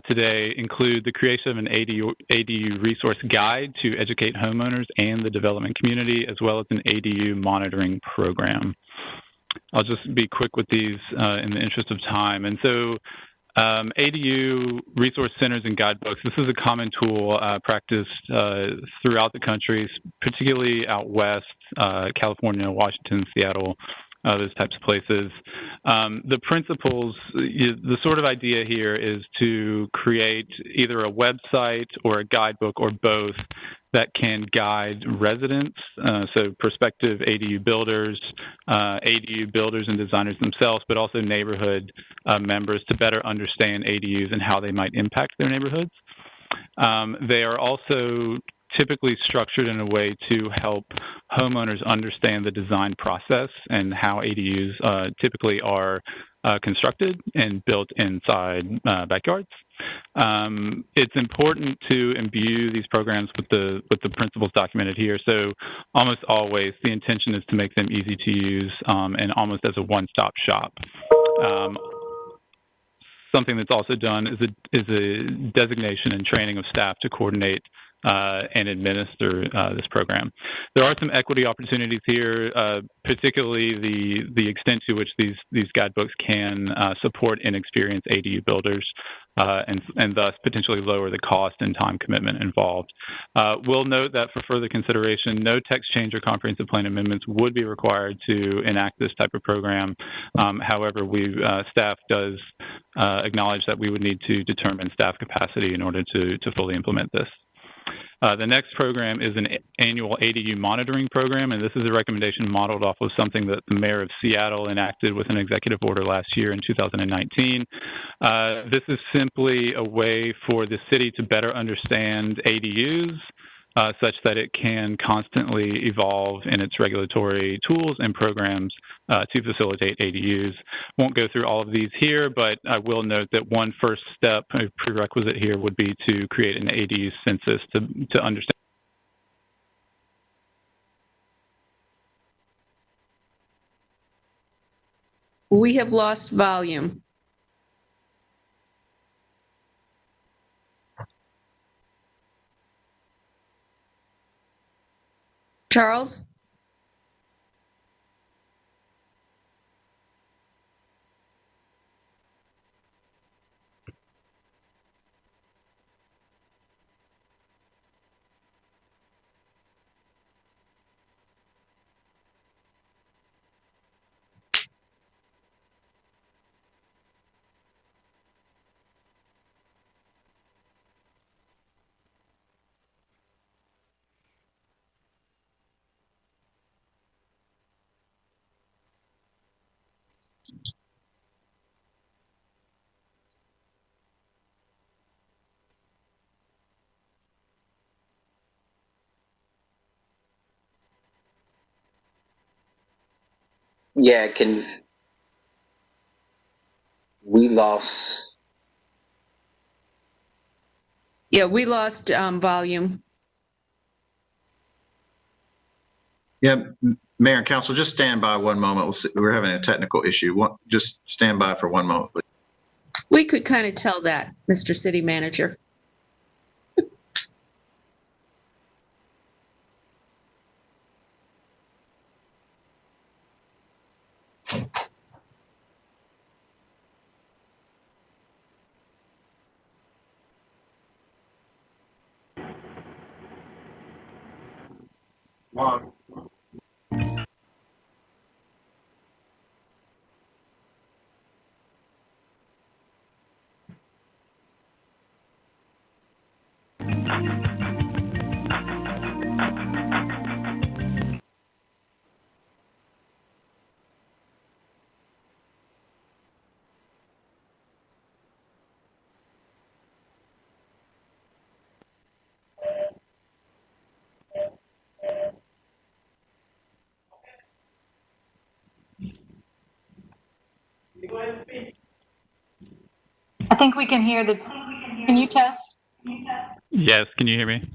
today include the creation of an ADU resource guide to educate homeowners and the development community, as well as an ADU monitoring program. I'll just be quick with these in the interest of time. And so ADU resource centers and guidebooks, this is a common tool practiced throughout the country, particularly out west, California, Washington, Seattle, those types of places. The principles, the sort of idea here is to create either a website or a guidebook or both that can guide residents, so prospective ADU builders and designers themselves, but also neighborhood members to better understand ADUs and how they might impact their neighborhoods. They are also typically structured in a way to help homeowners understand the design process and how ADUs typically are constructed and built inside backyards. It's important to imbue these programs with the principles documented here. So almost always the intention is to make them easy to use and almost as a one-stop shop. Something that's also done is a designation and training of staff to coordinate and administer this program. There are some equity opportunities here, particularly the extent to which these guidebooks can support inexperienced ADU builders and thus potentially lower the cost and time commitment involved. We'll note that for further consideration, no text change or comprehensive plan amendments would be required to enact this type of program. However, staff does acknowledge that we would need to determine staff capacity in order to fully implement this. The next program is an annual ADU monitoring program, and this is a recommendation modeled off of something that the mayor of Seattle enacted with an executive order last year in 2019. This is simply a way for the city to better understand ADUs, such that it can constantly evolve in its regulatory tools and programs to facilitate ADUs. Won't go through all of these here, but I will note that one first step, a prerequisite here, would be to create an ADU census to understand. We have lost volume. Charles? Yeah, we lost. Yeah, we lost volume. Yeah, Mayor and Council, just stand by one moment. We're having a technical issue. Just stand by for one moment, please. We could kind of tell that, Mr. City Manager. I think we can hear can you test? Yes, can you hear me?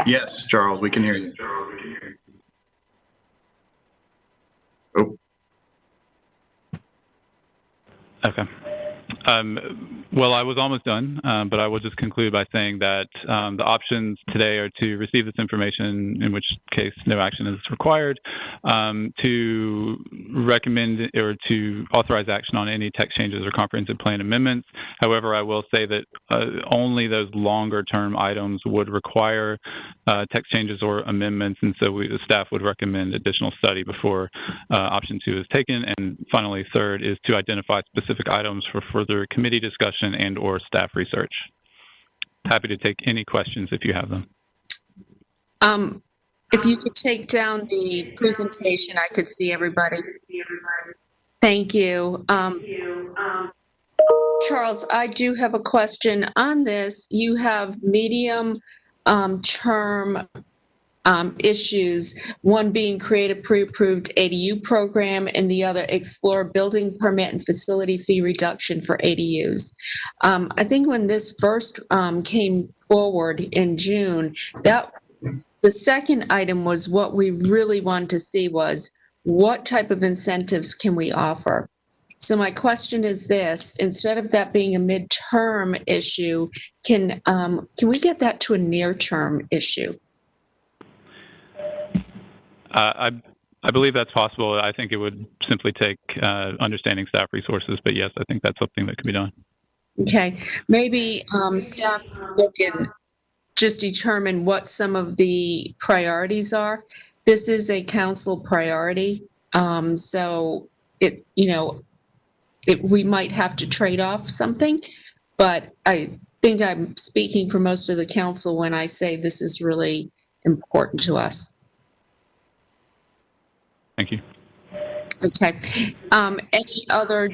Yes, Charles, we can hear you. Oh. Okay. Well, I was almost done, but I will just conclude by saying that the options today are to receive this information, in which case no action is required, to recommend or to authorize action on any text changes or comprehensive plan amendments. However, I will say that only those longer term items would require text changes or amendments, and so the staff would recommend additional study before option 2 is taken. And finally, third is to identify specific items for further committee discussion and or staff research. Happy to take any questions if you have them. If you could take down the presentation, I could see everybody. Thank you. Charles, I do have a question on this. You have medium term issues, one being create a pre-approved ADU program and the other explore building permit and facility fee reduction for ADUs. I think when this first came forward in June, the second item was what we really wanted to see was what type of incentives can we offer? So my question is this: instead of that being a midterm issue, can we get that to a near-term issue? I believe that's possible. I think it would simply take understanding staff resources, but yes, I think that's something that could be done. Okay, maybe staff can look and just determine what some of the priorities are. This is a council priority, so we might have to trade off something, but I think I'm speaking for most of the council when I say this is really important to us. Thank you. Okay. Any other?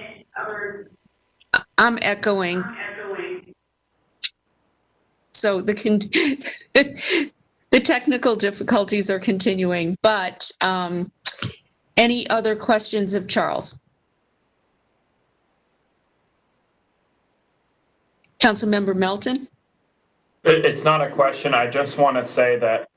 I'm echoing. So the technical difficulties are continuing, but any other questions of Charles? Councilmember Melton? It's not a question. I just want to say that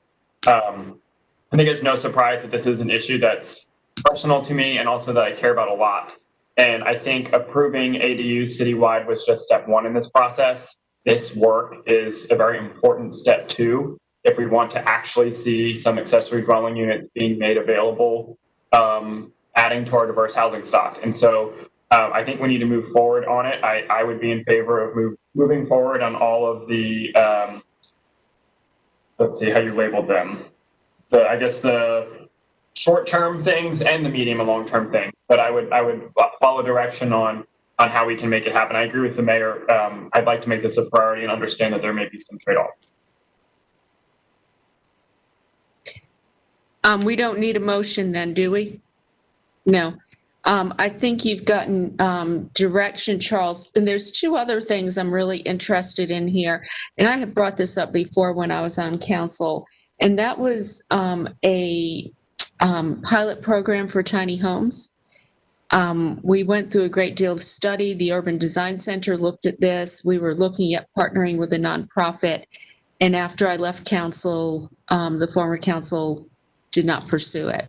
I think it's no surprise that this is an issue that's personal to me and also that I care about a lot. And I think approving ADUs citywide was just step one in this process. This work is a very important step two if we want to actually see some accessory dwelling units being made available, adding to our diverse housing stock. And so I think we need to move forward on it. I would be in favor of moving forward on all of the, let's see how you labeled them. I guess the short-term things and the medium and long-term things. But I would follow direction on how we can make it happen. I agree with the mayor. I'd like to make this a priority and understand that there may be some trade-off. We don't need a motion then, do we? No. I think you've gotten direction, Charles. And there's two other things I'm really interested in here. And I have brought this up before when I was on council. And that was pilot program for tiny homes. We went through a great deal of study. The Urban Design Center looked at this. We were looking at partnering with a nonprofit. And after I left council, the former council did not pursue it.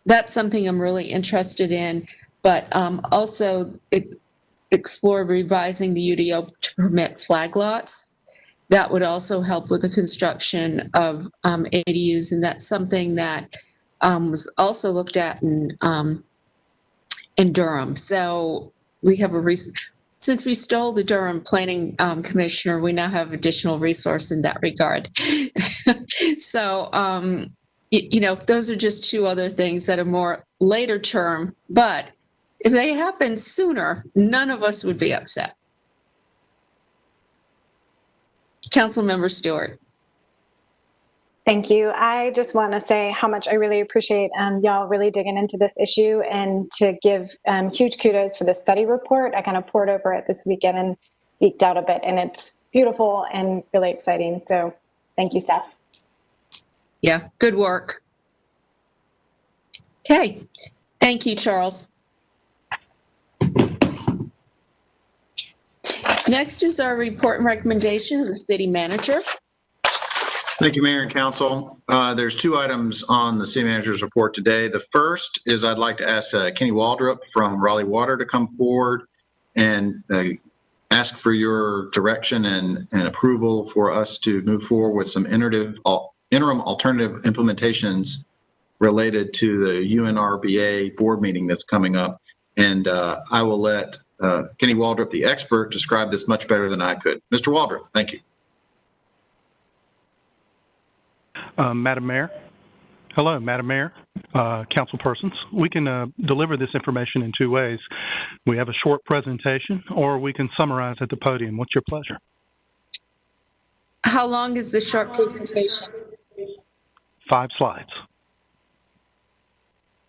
That's something I'm really interested in, but also explore revising the UDO to permit flag lots. That would also help with the construction of ADUs, and that's something that was also looked at in Durham. So we have since we stole the Durham planning commissioner, we now have additional resource in that regard. So, those are just two other things that are more later term, but if they happen sooner, none of us would be upset. Councilmember Stewart. Thank you. I just want to say how much I really appreciate y'all really digging into this issue, and to give huge kudos for the study report. I kind of poured over it this weekend and geeked out a bit, and it's beautiful and really exciting. So thank you, staff. Yeah, good work. Okay. Thank you, Charles. Next is our report and recommendation of the city manager. Thank you, Mayor and Council. There's two items on the city manager's report today. The first is I'd like to ask Kenny Waldrop from Raleigh Water to come forward and ask for your direction and approval for us to move forward with some interim alternative implementations related to the UNRBA board meeting that's coming up. And I will let Kenny Waldrop, the expert, describe this much better than I could. Mr. Waldrop, thank you. Madam Mayor. Hello, Madam Mayor, council persons. We can deliver this information in two ways. We have a short presentation, or we can summarize at the podium. What's your pleasure? How long is this short presentation? 5 slides.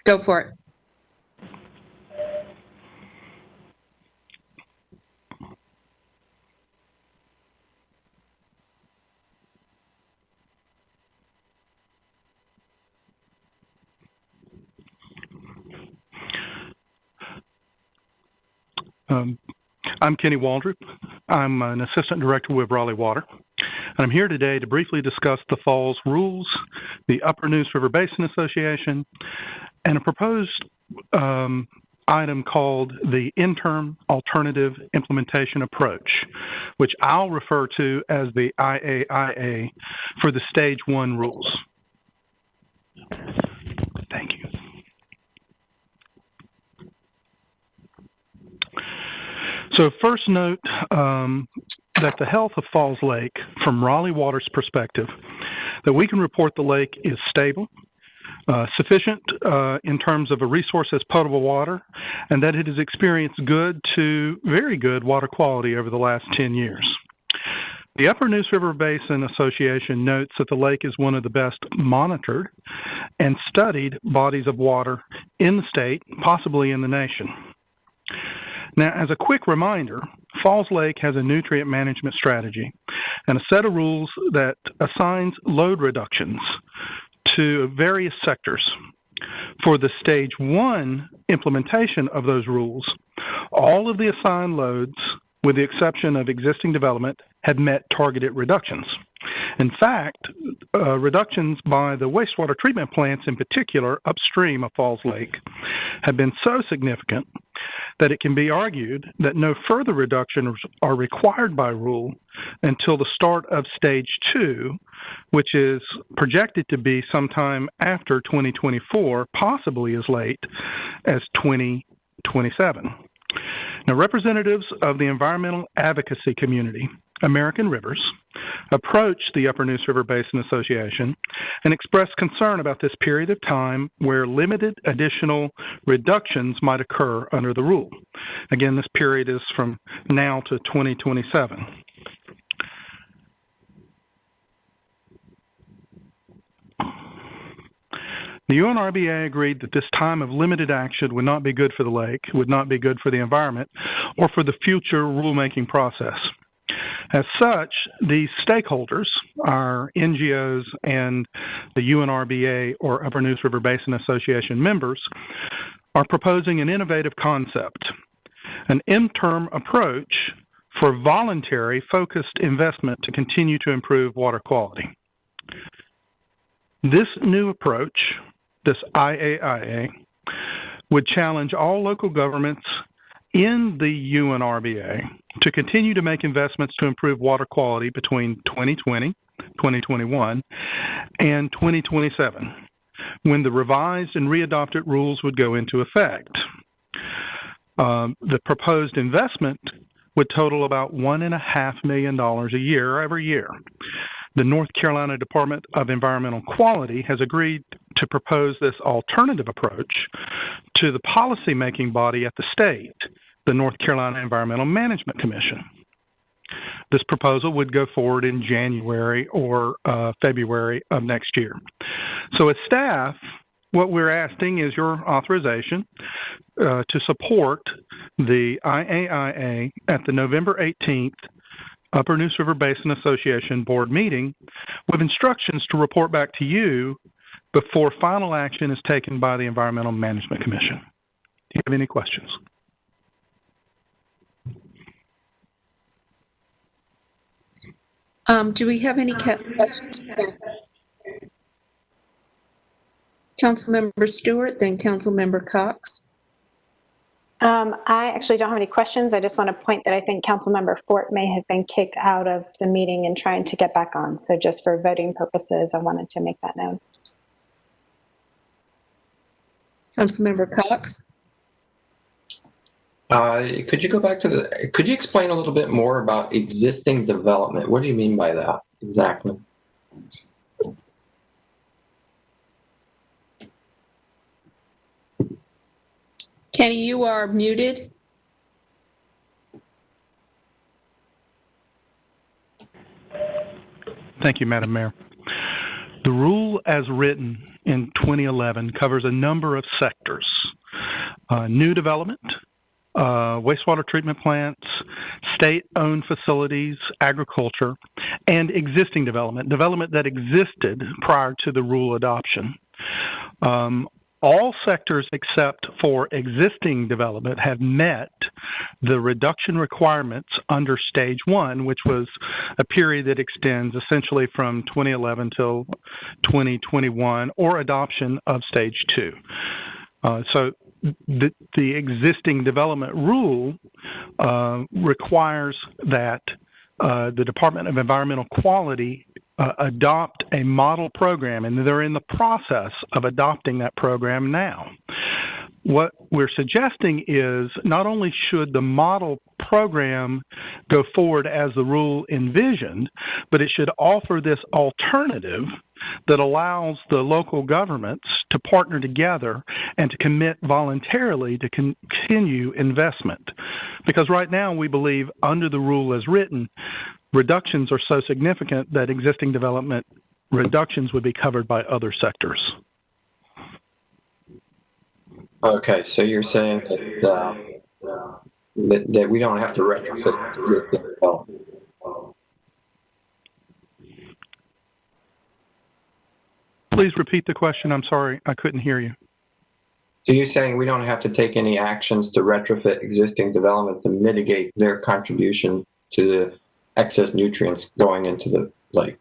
Go for it. I'm Kenny Waldrop. I'm an assistant director with Raleigh Water. And I'm here today to briefly discuss the Falls rules, the Upper Neuse River Basin Association, and a proposed item called the Interim Alternative Implementation Approach, which I'll refer to as the IAIA for the Stage 1 rules. Thank you. So first note that the health of Falls Lake, from Raleigh Water's perspective, that we can report the lake is stable, sufficient in terms of a resource as potable water, and that it has experienced good to very good water quality over the last 10 years. The Upper Neuse River Basin Association notes that the lake is one of the best monitored and studied bodies of water in the state, possibly in the nation. Now, as a quick reminder, Falls Lake has a nutrient management strategy and a set of rules that assigns load reductions to various sectors. For the Stage 1 implementation of those rules, all of the assigned loads, with the exception of existing development, have met targeted reductions. In fact, reductions by the wastewater treatment plants in particular upstream of Falls Lake have been so significant that it can be argued that no further reductions are required by rule until the start of Stage 2, which is projected to be sometime after 2024, possibly as late as 2027. Now, representatives of the environmental advocacy community, American Rivers, approached the Upper Neuse River Basin Association and expressed concern about this period of time where limited additional reductions might occur under the rule. Again, this period is from now to 2027. The UNRBA agreed that this time of limited action would not be good for the lake, would not be good for the environment, or for the future rulemaking process. As such, these stakeholders, our NGOs and the UNRBA or Upper Neuse River Basin Association members, are proposing an innovative concept, an interim approach for voluntary focused investment to continue to improve water quality. This new approach, this IAIA, would challenge all local governments in the UNRBA to continue to make investments to improve water quality between 2020, 2021, and 2027, when the revised and readopted rules would go into effect. The proposed investment would total about $1.5 million a year every year. The North Carolina Department of Environmental Quality has agreed to propose this alternative approach to the policymaking body at the state, the North Carolina Environmental Management Commission. This proposal would go forward in January or February of next year. So as staff, what we're asking is your authorization to support the IAIA at the November 18th Upper Neuse River Basin Association board meeting with instructions to report back to you before final action is taken by the Environmental Management Commission. Do you have any questions? Do we have any questions? Councilmember Stewart, then Councilmember Cox. I actually don't have any questions. I just want to point that I think Councilmember Fort may have been kicked out of the meeting and trying to get back on. So just for voting purposes, I wanted to make that known. Councilmember Cox. Could you go back to could you explain a little bit more about existing development? What do you mean by that exactly? Kenny, you are muted. Thank you, Madam Mayor. The rule as written in 2011 covers a number of sectors: new development, wastewater treatment plants, state-owned facilities, agriculture, and existing development that existed prior to the rule adoption. All sectors except for existing development have met the reduction requirements under Stage 1, which was a period that extends essentially from 2011 till 2021, or adoption of Stage 2. So the existing development rule requires that the Department of Environmental Quality adopt a model program, and they're in the process of adopting that program now. What we're suggesting is not only should the model program go forward as the rule envisioned, but it should offer this alternative that allows the local governments to partner together and to commit voluntarily to continue investment. Because right now we believe under the rule as written, reductions are so significant that existing development reductions would be covered by other sectors. Okay, so you're saying that that we don't have to retrofit existing development. Please repeat the question. I'm sorry, I couldn't hear you. So you're saying we don't have to take any actions to retrofit existing development to mitigate their contribution to the excess nutrients going into the lake?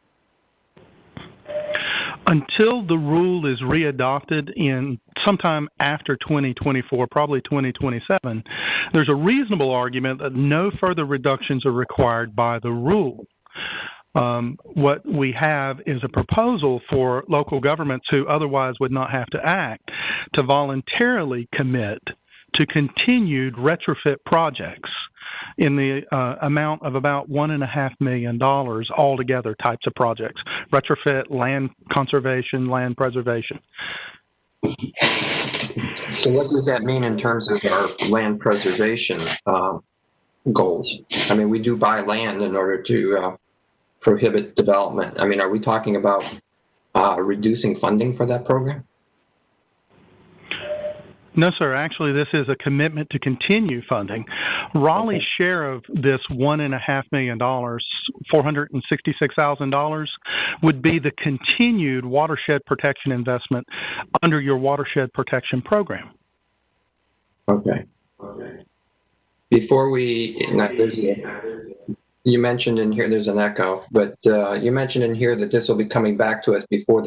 Until the rule is readopted in sometime after 2024, probably 2027, there's a reasonable argument that no further reductions are required by the rule. What we have is a proposal for local governments who otherwise would not have to act to voluntarily commit to continued retrofit projects in the amount of about $1.5 million altogether, types of projects: retrofit, land conservation, land preservation. So what does that mean in terms of our land preservation goals? I mean, we do buy land in order to prohibit development. I mean, are we talking about reducing funding for that program? No, sir. Actually, this is a commitment to continue funding. Raleigh's share of this $1.5 million, $466,000, would be the continued watershed protection investment under your watershed protection program. Okay. Before we, you mentioned in here, there's an echo, but you mentioned in here that this will be coming back to us before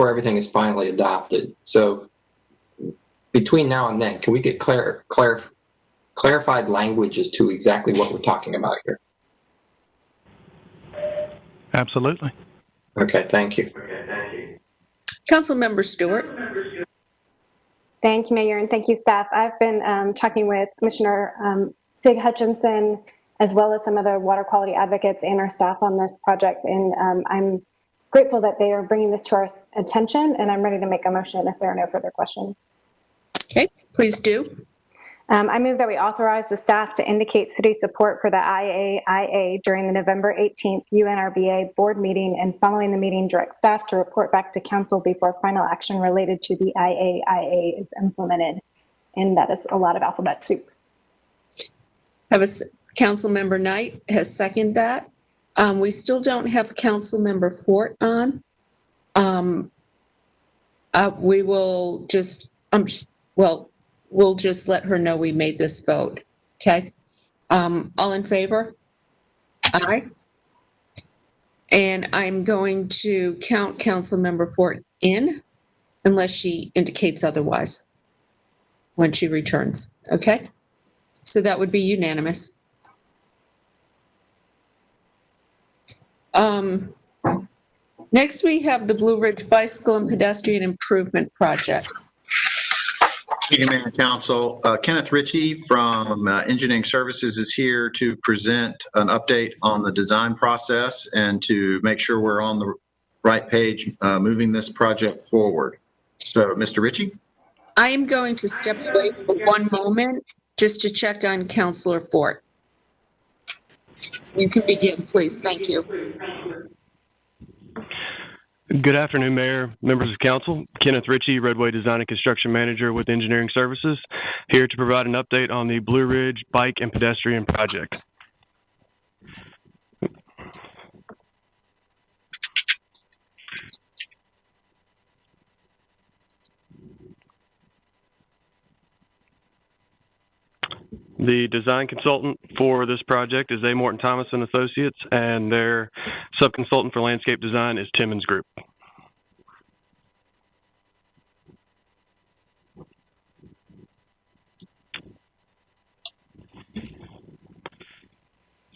everything is finally adopted. So between now and then, can we get clarified language as to exactly what we're talking about here? Absolutely. Okay, thank you. Councilmember Stewart. Thank you, Mayor, and thank you, staff. I've been talking with Commissioner Sig Hutchinson, as well as some other water quality advocates and our staff on this project, and I'm grateful that they are bringing this to our attention, and I'm ready to make a motion if there are no further questions. Okay, please do. I move that we authorize the staff to indicate city support for the IAIA during the November 18th UNRBA board meeting, and following the meeting, direct staff to report back to council before final action related to the IAIA is implemented. And that is a lot of alphabet soup. Have a Councilmember Knight has seconded that. We still don't have Councilmember Fort on. We will just, we'll just let her know we made this vote. Okay. All in favor? Aye. And I'm going to count Councilmember Fort in unless she indicates otherwise when she returns. Okay. So that would be unanimous. Next, we have the Blue Ridge Bicycle and Pedestrian Improvement Project. Thank you, Mayor and Council. Kenneth Ritchie from Engineering Services is here to present an update on the design process and to make sure we're on the right page moving this project forward. So, Mr. Ritchie? I am going to step away for one moment just to check on Councilor Fort. You can begin, please. Thank you. Good afternoon, Mayor, members of council. Kenneth Ritchie, Redway Design and Construction Manager with Engineering Services, here to provide an update on the Blue Ridge Bike and Pedestrian Project. The design consultant for this project is A. Morton Thomas and Associates, and their subconsultant for landscape design is Timmons Group.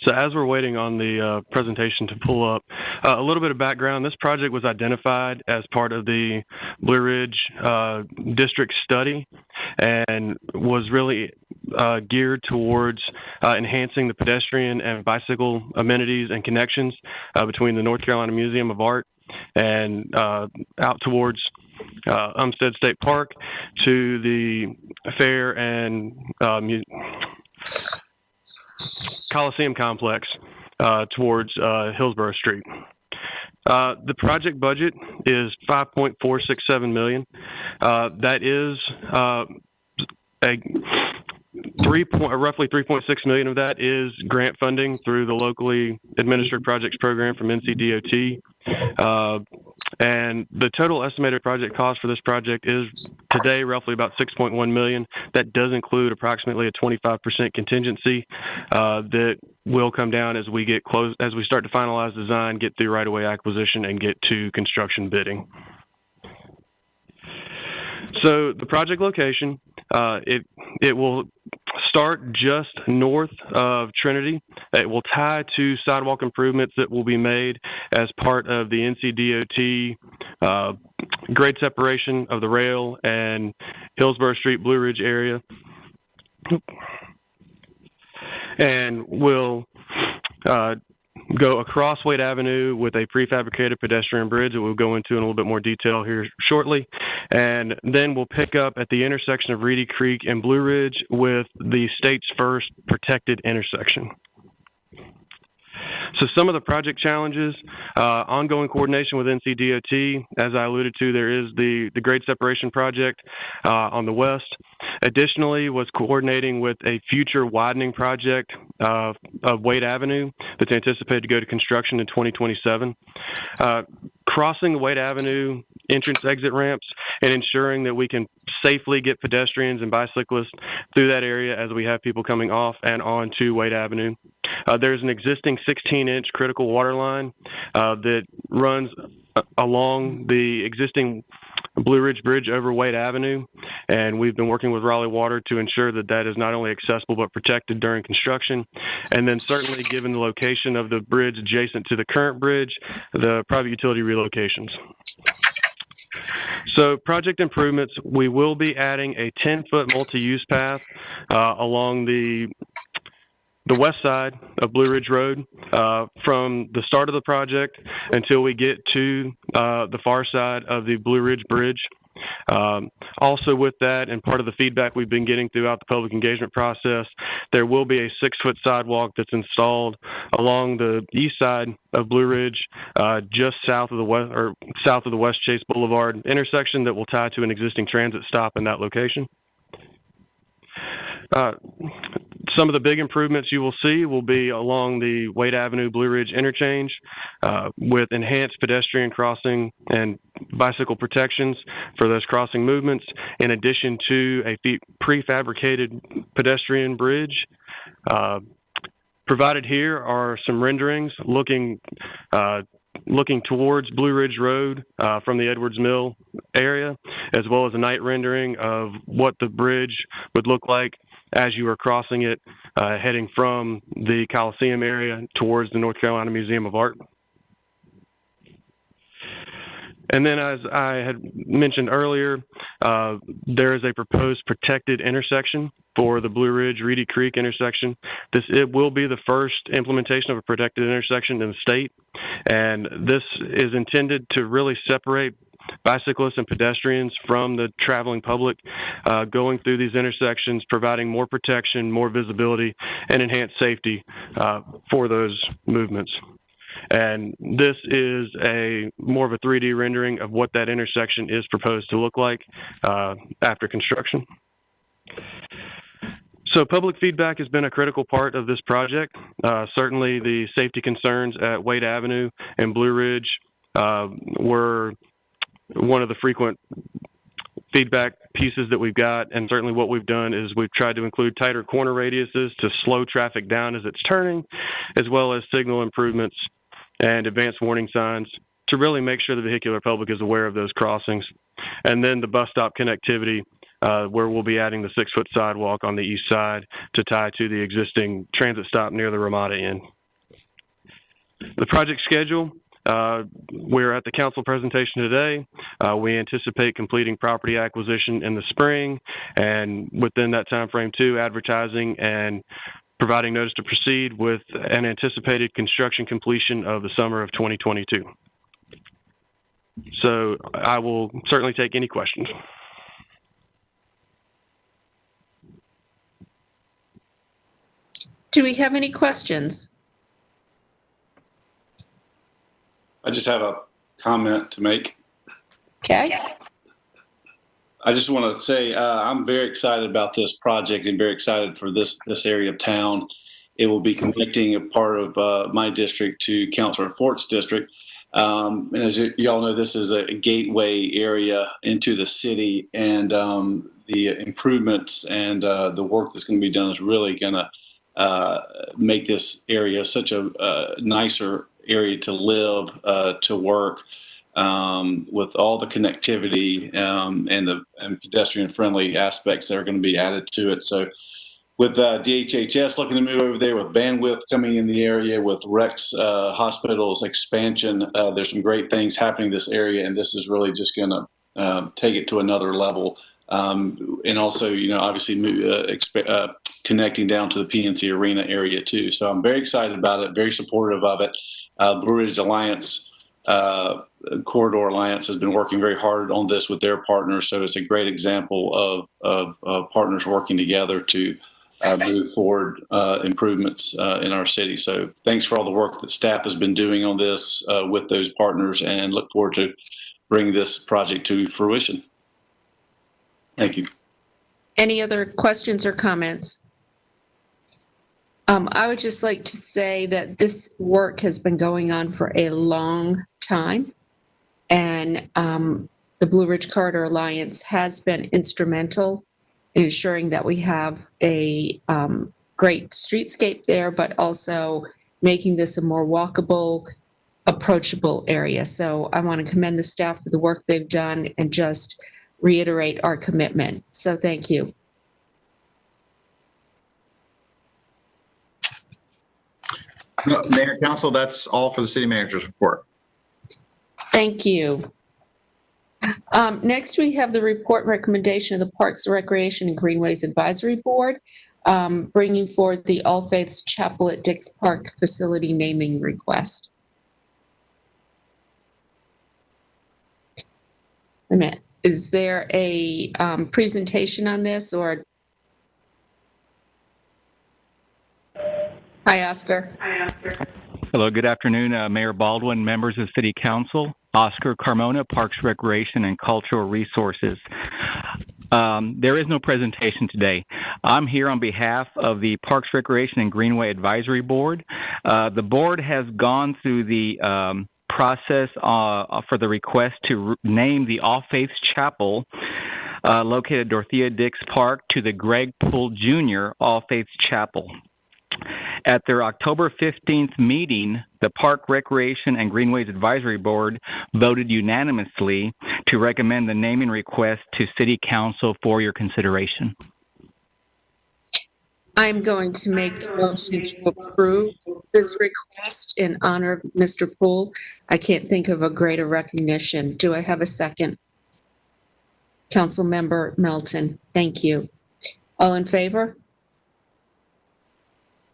So as we're waiting on the presentation to pull up, a little bit of background. This project was identified as part of the Blue Ridge district study and was really geared towards enhancing the pedestrian and bicycle amenities and connections between the North Carolina Museum of Art and out towards Umstead State Park to the fair and Coliseum complex towards Hillsborough Street. The project budget is $5.467 million. That is roughly $3.6 million of that is grant funding through the locally administered projects program from NCDOT. And the total estimated project cost for this project is today roughly about $6.1 million. That does include approximately a 25% contingency that will come down as we get close, as we start to finalize design, get through right-of-way acquisition, and get to construction bidding. So the project location, it will start just north of Trinity. It will tie to sidewalk improvements that will be made as part of the NCDOT grade separation of the rail and Hillsborough Street, Blue Ridge area. And will go across Wade Avenue with a prefabricated pedestrian bridge that we'll go into in a little bit more detail here shortly. And then we'll pick up at the intersection of Reedy Creek and Blue Ridge with the state's first protected intersection. So some of the project challenges, ongoing coordination with NCDOT. As I alluded to, there is the grade separation project on the west. Additionally, was coordinating with a future widening project of Wade Avenue that's anticipated to go to construction in 2027. Crossing Wade Avenue entrance exit ramps and ensuring that we can safely get pedestrians and bicyclists through that area as we have people coming off and on to Wade Avenue. There's an existing 16-inch critical water line that runs along the existing Blue Ridge Bridge over Wade Avenue, and we've been working with Raleigh Water to ensure that that is not only accessible but protected during construction. And then certainly, given the location of the bridge adjacent to the current bridge, the private utility relocations. So project improvements, we will be adding a 10-foot multi-use path along the west side of Blue Ridge Road from the start of the project until we get to the far side of the Blue Ridge Bridge. Also with that, and part of the feedback we've been getting throughout the public engagement process, there will be a 6-foot sidewalk that's installed along the east side of Blue Ridge, just south of the West Chase Boulevard intersection that will tie to an existing transit stop in that location. Some of the big improvements you will see will be along the Wade Avenue Blue Ridge interchange with enhanced pedestrian crossing and bicycle protections for those crossing movements, in addition to a prefabricated pedestrian bridge. Provided here are some renderings looking towards Blue Ridge Road from the Edwards Mill area, as well as a night rendering of what the bridge would look like as you are crossing it, heading from the Coliseum area towards the North Carolina Museum of Art. And then, as I had mentioned earlier, there is a proposed protected intersection for the Blue Ridge Reedy Creek intersection. It will be the first implementation of a protected intersection in the state, and this is intended to really separate bicyclists and pedestrians from the traveling public going through these intersections, providing more protection, more visibility, and enhanced safety for those movements. And this is more of a 3D rendering of what that intersection is proposed to look like after construction. So public feedback has been a critical part of this project. Certainly the safety concerns at Wade Avenue and Blue Ridge were one of the frequent feedback pieces that we've got, and certainly what we've done is we've tried to include tighter corner radiuses to slow traffic down as it's turning, as well as signal improvements and advanced warning signs to really make sure the vehicular public is aware of those crossings. And then the bus stop connectivity, where we'll be adding the 6-foot sidewalk on the east side to tie to the existing transit stop near the Ramada Inn. The project schedule, we're at the council presentation today. We anticipate completing property acquisition in the spring, and within that time frame too, advertising and providing notice to proceed with an anticipated construction completion of the summer of 2022. So I will certainly take any questions. Do we have any questions? I just have a comment to make. Okay. I just want to say I'm very excited about this project and very excited for this area of town. It will be connecting a part of my district to Councilor Fort's district. And as you all know, this is a gateway area into the city, and the improvements and the work that's going to be done is really going to make this area such a nicer area to live, to work, with all the connectivity and pedestrian-friendly aspects that are going to be added to it. So with DHHS looking to move over there, with bandwidth coming in the area, with Rex Hospital's expansion, there's some great things happening in this area, and this is really just going to take it to another level. And also, obviously connecting down to the PNC Arena area too. So I'm very excited about it, very supportive of it. Blue Ridge Alliance, Corridor Alliance has been working very hard on this with their partners. So it's a great example of partners working together to move forward improvements in our city. So thanks for all the work that staff has been doing on this with those partners, and look forward to bringing this project to fruition. Thank you. Any other questions or comments? I would just like to say that this work has been going on for a long time, and the Blue Ridge Corridor Alliance has been instrumental in ensuring that we have a great streetscape there, but also making this a more walkable, approachable area. So I want to commend the staff for the work they've done and just reiterate our commitment. So thank you. Mayor, Council, that's all for the city manager's report. Thank you. Next, we have the report and recommendation of the Parks, Recreation, and Greenways Advisory Board, bringing forward the All Faiths Chapel at Dix Park facility naming request. Wait a minute. Is there a presentation on this, or? Hi, Oscar. Hello, good afternoon, Mayor Baldwin, members of City Council. Oscar Carmona, Parks, Recreation, and Cultural Resources. There is no presentation today. I'm here on behalf of the Parks, Recreation, and Greenway Advisory Board. The board has gone through the process for the request to name the All Faiths Chapel located at Dorothea Dix Park to the Greg Poole Jr. All Faiths Chapel. At their October 15th meeting, the Park, Recreation, and Greenways Advisory Board voted unanimously to recommend the naming request to City Council for your consideration. I'm going to make the motion to approve this request in honor of Mr. Poole. I can't think of a greater recognition. Do I have a second? Councilmember Melton, thank you. All in favor?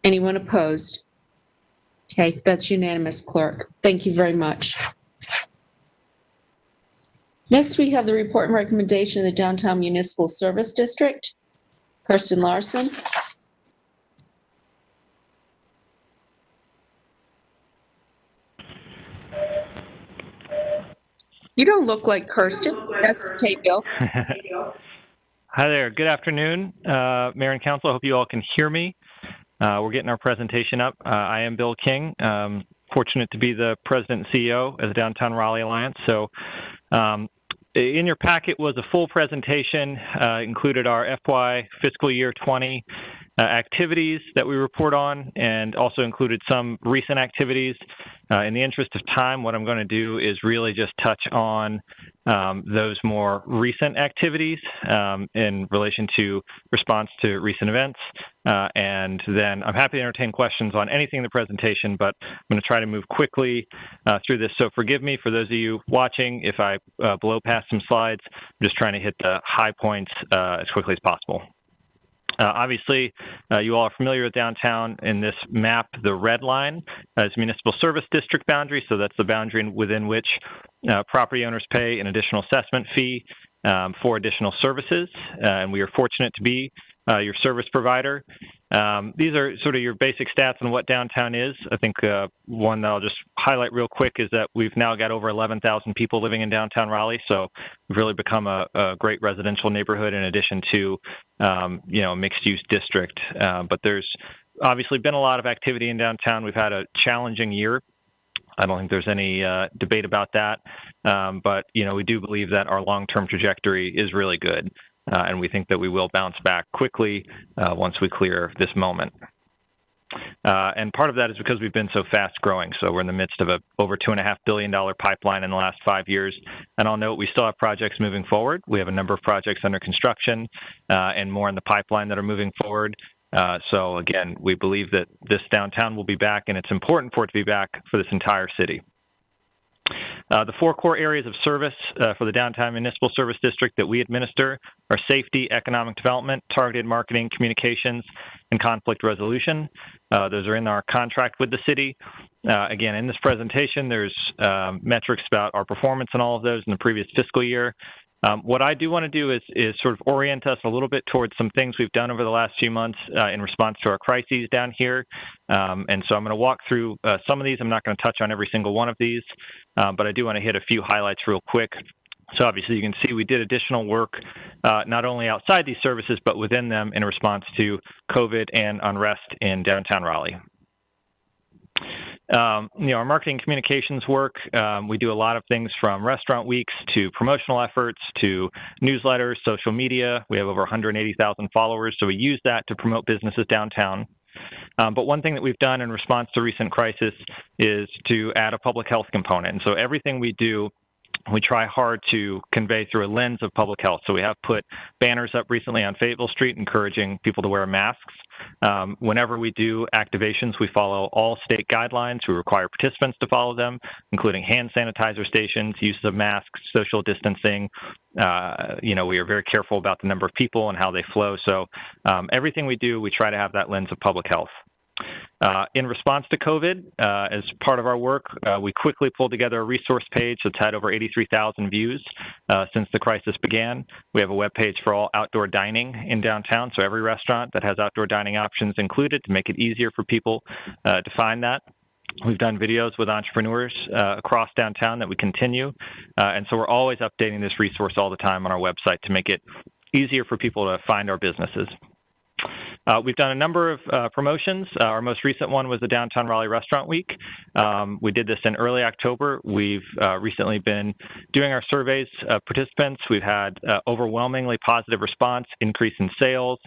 Anyone opposed? Okay, that's unanimous, clerk. Thank you very much. Next, we have the report and recommendation of the Downtown Municipal Service District. Kirsten Larson. You don't look like Kirsten. That's okay, Bill. Hi there. Good afternoon, Mayor and Council. I hope you all can hear me. We're getting our presentation up. I am Bill King, fortunate to be the president and CEO of the Downtown Raleigh Alliance. So in your packet was a full presentation, included our FY fiscal year 20 activities that we report on, and also included some recent activities. In the interest of time, what I'm going to do is really just touch on those more recent activities in relation to response to recent events. And then I'm happy to entertain questions on anything in the presentation, but I'm going to try to move quickly through this. So forgive me for those of you watching if I blow past some slides. I'm just trying to hit the high points as quickly as possible. Obviously, you all are familiar with downtown. In this map, the red line is municipal service district boundary, so that's the boundary within which property owners pay an additional assessment fee for additional services, and we are fortunate to be your service provider. These are sort of your basic stats on what downtown is. I think one that I'll just highlight real quick is that we've now got over 11,000 people living in downtown Raleigh, so we've really become a great residential neighborhood in addition to a mixed-use district. But there's obviously been a lot of activity in downtown. We've had a challenging year. I don't think there's any debate about that. But we do believe that our long-term trajectory is really good. And we think that we will bounce back quickly once we clear this moment. And part of that is because we've been so fast growing. So we're in the midst of a over $2.5 billion pipeline in the last 5 years. And I'll note we still have projects moving forward. We have a number of projects under construction and more in the pipeline that are moving forward. So again, we believe that this downtown will be back, and it's important for it to be back for this entire city. The 4 core areas of service for the Downtown Municipal Service District that we administer are safety, economic development, targeted marketing, communications, and conflict resolution. Those are in our contract with the city. Again, in this presentation, there's metrics about our performance in all of those in the previous fiscal year. What I do want to do is sort of orient us a little bit towards some things we've done over the last few months in response to our crises down here. And so I'm going to walk through some of these. I'm not going to touch on every single one of these, but I do want to hit a few highlights real quick. So obviously you can see we did additional work not only outside these services, but within them in response to COVID and unrest in downtown Raleigh. Our marketing communications work, we do a lot of things from restaurant weeks to promotional efforts to newsletters, social media. We have over 180,000 followers, so we use that to promote businesses downtown. But one thing that we've done in response to recent crisis is to add a public health component. And so everything we do, we try hard to convey through a lens of public health. So we have put banners up recently on Fayetteville Street encouraging people to wear masks. Whenever we do activations, we follow all state guidelines. We require participants to follow them, including hand sanitizer stations, use of masks, social distancing. We are very careful about the number of people and how they flow. So everything we do, we try to have that lens of public health. In response to COVID, as part of our work, we quickly pulled together a resource page that's had over 83,000 views since the crisis began. We have a web page for all outdoor dining in downtown, so every restaurant that has outdoor dining options included to make it easier for people to find that. We've done videos with entrepreneurs across downtown that we continue, and so we're always updating this resource all the time on our website to make it easier for people to find our businesses. We've done a number of promotions. Our most recent one was the Downtown Raleigh Restaurant Week. We did this in early October. We've recently been doing our surveys of participants. We've had overwhelmingly positive response, increase in sales,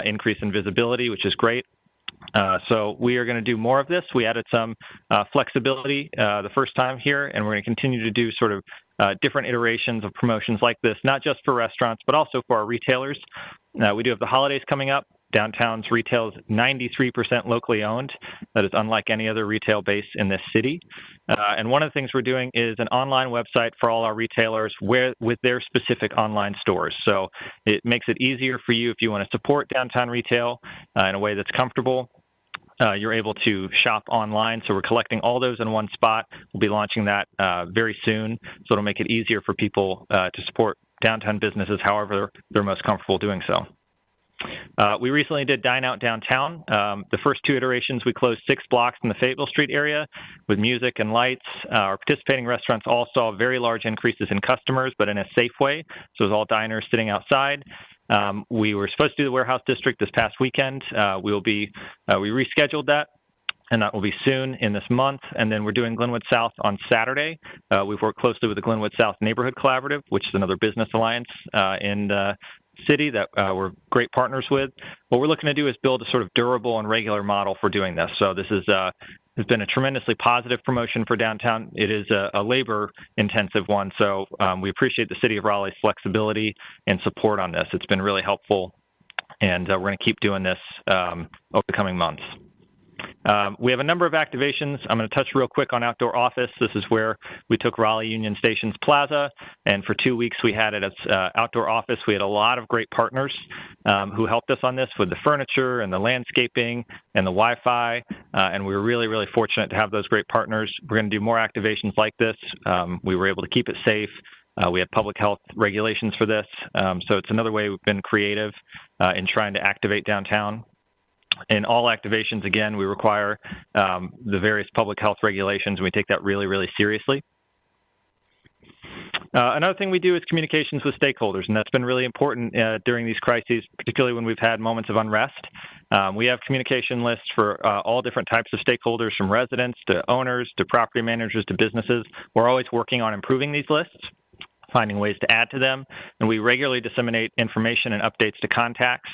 increase in visibility, which is great. So we are going to do more of this. We added some flexibility the first time here, and we're going to continue to do sort of different iterations of promotions like this, not just for restaurants, but also for our retailers. We do have the holidays coming up. Downtown's retail is 93% locally owned. That is unlike any other retail base in this city. And one of the things we're doing is an online website for all our retailers with their specific online stores. So it makes it easier for you if you want to support downtown retail in a way that's comfortable. You're able to shop online. So we're collecting all those in one spot. We'll be launching that very soon. So it'll make it easier for people to support downtown businesses however they're most comfortable doing so. We recently did Dine Out Downtown. The first two iterations, we closed 6 blocks in the Fayetteville Street area with music and lights. Our participating restaurants all saw very large increases in customers, but in a safe way. So it was all diners sitting outside. We were supposed to do the Warehouse District this past weekend. We rescheduled that, and that will be soon in this month. And then we're doing Glenwood South on Saturday. We've worked closely with the Glenwood South Neighborhood Collaborative, which is another business alliance in the city that we're great partners with. What we're looking to do is build a sort of durable and regular model for doing this. So this is has been a tremendously positive promotion for downtown. It is a labor-intensive one, so we appreciate the City of Raleigh's flexibility and support on this. It's been really helpful, and we're going to keep doing this over the coming months. We have a number of activations. I'm going to touch real quick on outdoor office. This is where we took Raleigh Union Station's Plaza, and for 2 weeks we had it as outdoor office. We had a lot of great partners who helped us on this with the furniture and the landscaping and the Wi-Fi, and we were really, really fortunate to have those great partners. We're going to do more activations like this. We were able to keep it safe. We have public health regulations for this, so it's another way we've been creative in trying to activate downtown. In all activations, again, we require the various public health regulations, and we take that really, really seriously. Another thing we do is communications with stakeholders, and that's been really important during these crises, particularly when we've had moments of unrest. We have communication lists for all different types of stakeholders, from residents to owners to property managers to businesses. We're always working on improving these lists, finding ways to add to them, and we regularly disseminate information and updates to contacts.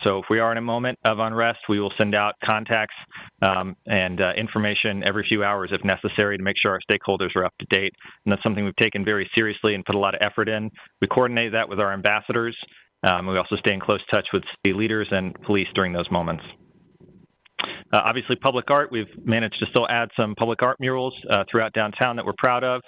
So if we are in a moment of unrest, we will send out contacts and information every few hours if necessary to make sure our stakeholders are up to date. And that's something we've taken very seriously and put a lot of effort in. We coordinate that with our ambassadors. We also stay in close touch with city leaders and police during those moments. Obviously, public art. We've managed to still add some public art murals throughout downtown that we're proud of.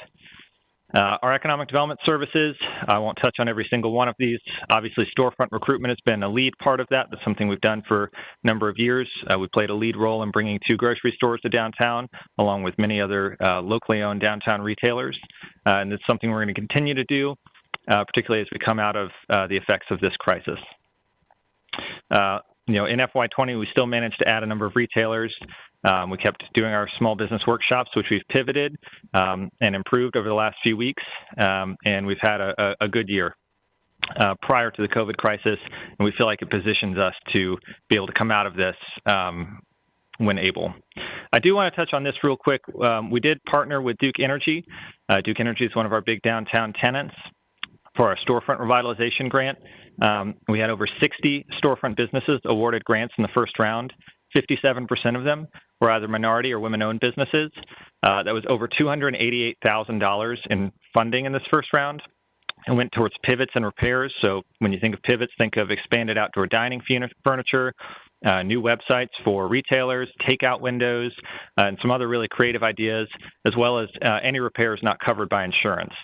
Our economic development services, I won't touch on every single one of these. Obviously, storefront recruitment has been a lead part of that. That's something we've done for a number of years. We played a lead role in bringing 2 grocery stores to downtown, along with many other locally owned downtown retailers. And it's something we're going to continue to do. particularly as we come out of the effects of this crisis. In FY20, we still managed to add a number of retailers. We kept doing our small business workshops, which we've pivoted and improved over the last few weeks, and we've had a good year prior to the COVID crisis, and we feel like it positions us to be able to come out of this when able. I do want to touch on this real quick. We did partner with Duke Energy. Duke Energy is one of our big downtown tenants for our storefront revitalization grant. We had over 60 storefront businesses awarded grants in the first round. 57% of them were either minority or women-owned businesses. That was over $288,000 in funding in this first round. It went towards pivots and repairs. So when you think of pivots, think of expanded outdoor dining furniture, new websites for retailers, takeout windows, and some other really creative ideas, as well as any repairs not covered by insurance.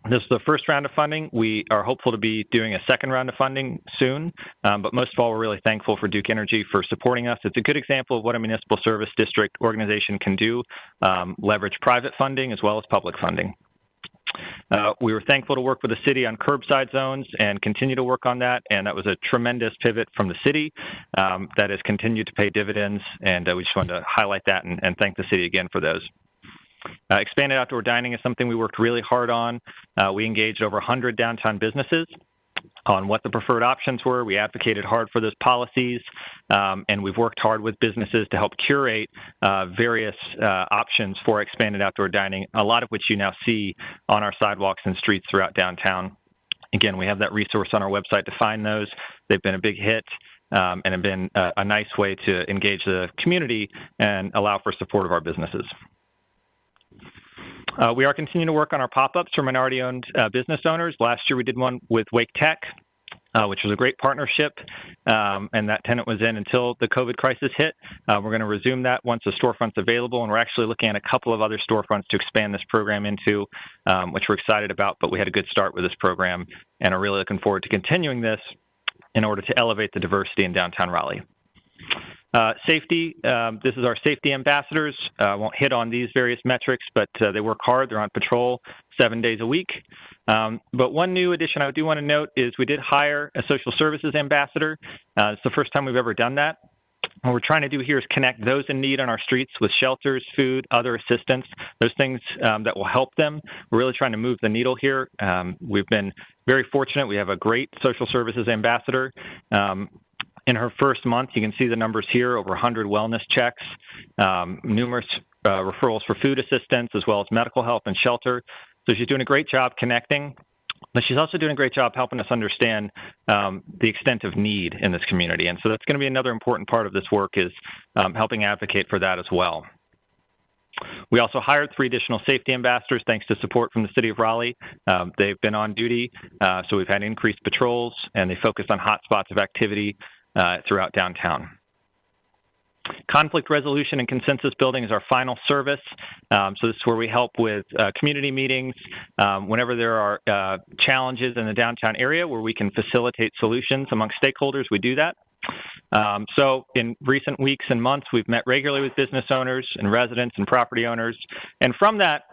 This is the first round of funding. We are hopeful to be doing a second round of funding soon, but most of all, we're really thankful for Duke Energy for supporting us. It's a good example of what a municipal service district organization can do, leverage private funding as well as public funding. We were thankful to work with the city on curbside zones and continue to work on that, and that was a tremendous pivot from the city that has continued to pay dividends, and we just wanted to highlight that and thank the city again for those. Expanded outdoor dining is something we worked really hard on. We engaged over 100 downtown businesses on what the preferred options were. We advocated hard for those policies, and we've worked hard with businesses to help curate various options for expanded outdoor dining, a lot of which you now see on our sidewalks and streets throughout downtown. Again, we have that resource on our website to find those. They've been a big hit and have been a nice way to engage the community and allow for support of our businesses. We are continuing to work on our pop-ups for minority-owned business owners. Last year we did one with Wake Tech, which was a great partnership, and that tenant was in until the COVID crisis hit. We're going to resume that once the storefront's available, and we're actually looking at a couple of other storefronts to expand this program into, which we're excited about, but we had a good start with this program and are really looking forward to continuing this in order to elevate the diversity in downtown Raleigh. Safety, this is our safety ambassadors. I won't hit on these various metrics, but they work hard. They're on patrol 7 days a week. But one new addition I do want to note is we did hire a social services ambassador. It's the first time we've ever done that. What we're trying to do here is connect those in need on our streets with shelters, food, other assistance, those things that will help them. We're really trying to move the needle here. We've been very fortunate. We have a great social services ambassador. In her first month, you can see the numbers here, over 100 wellness checks, numerous referrals for food assistance, as well as medical help and shelter. So she's doing a great job connecting, but she's also doing a great job helping us understand the extent of need in this community. And so that's going to be another important part of this work is helping advocate for that as well. We also hired 3 additional safety ambassadors thanks to support from the City of Raleigh. They've been on duty, so we've had increased patrols, and they focused on hotspots of activity throughout downtown. Conflict resolution and consensus building is our final service. So this is where we help with community meetings. Whenever there are challenges in the downtown area where we can facilitate solutions amongst stakeholders, we do that. So in recent weeks and months, we've met regularly with business owners and residents and property owners. And from that,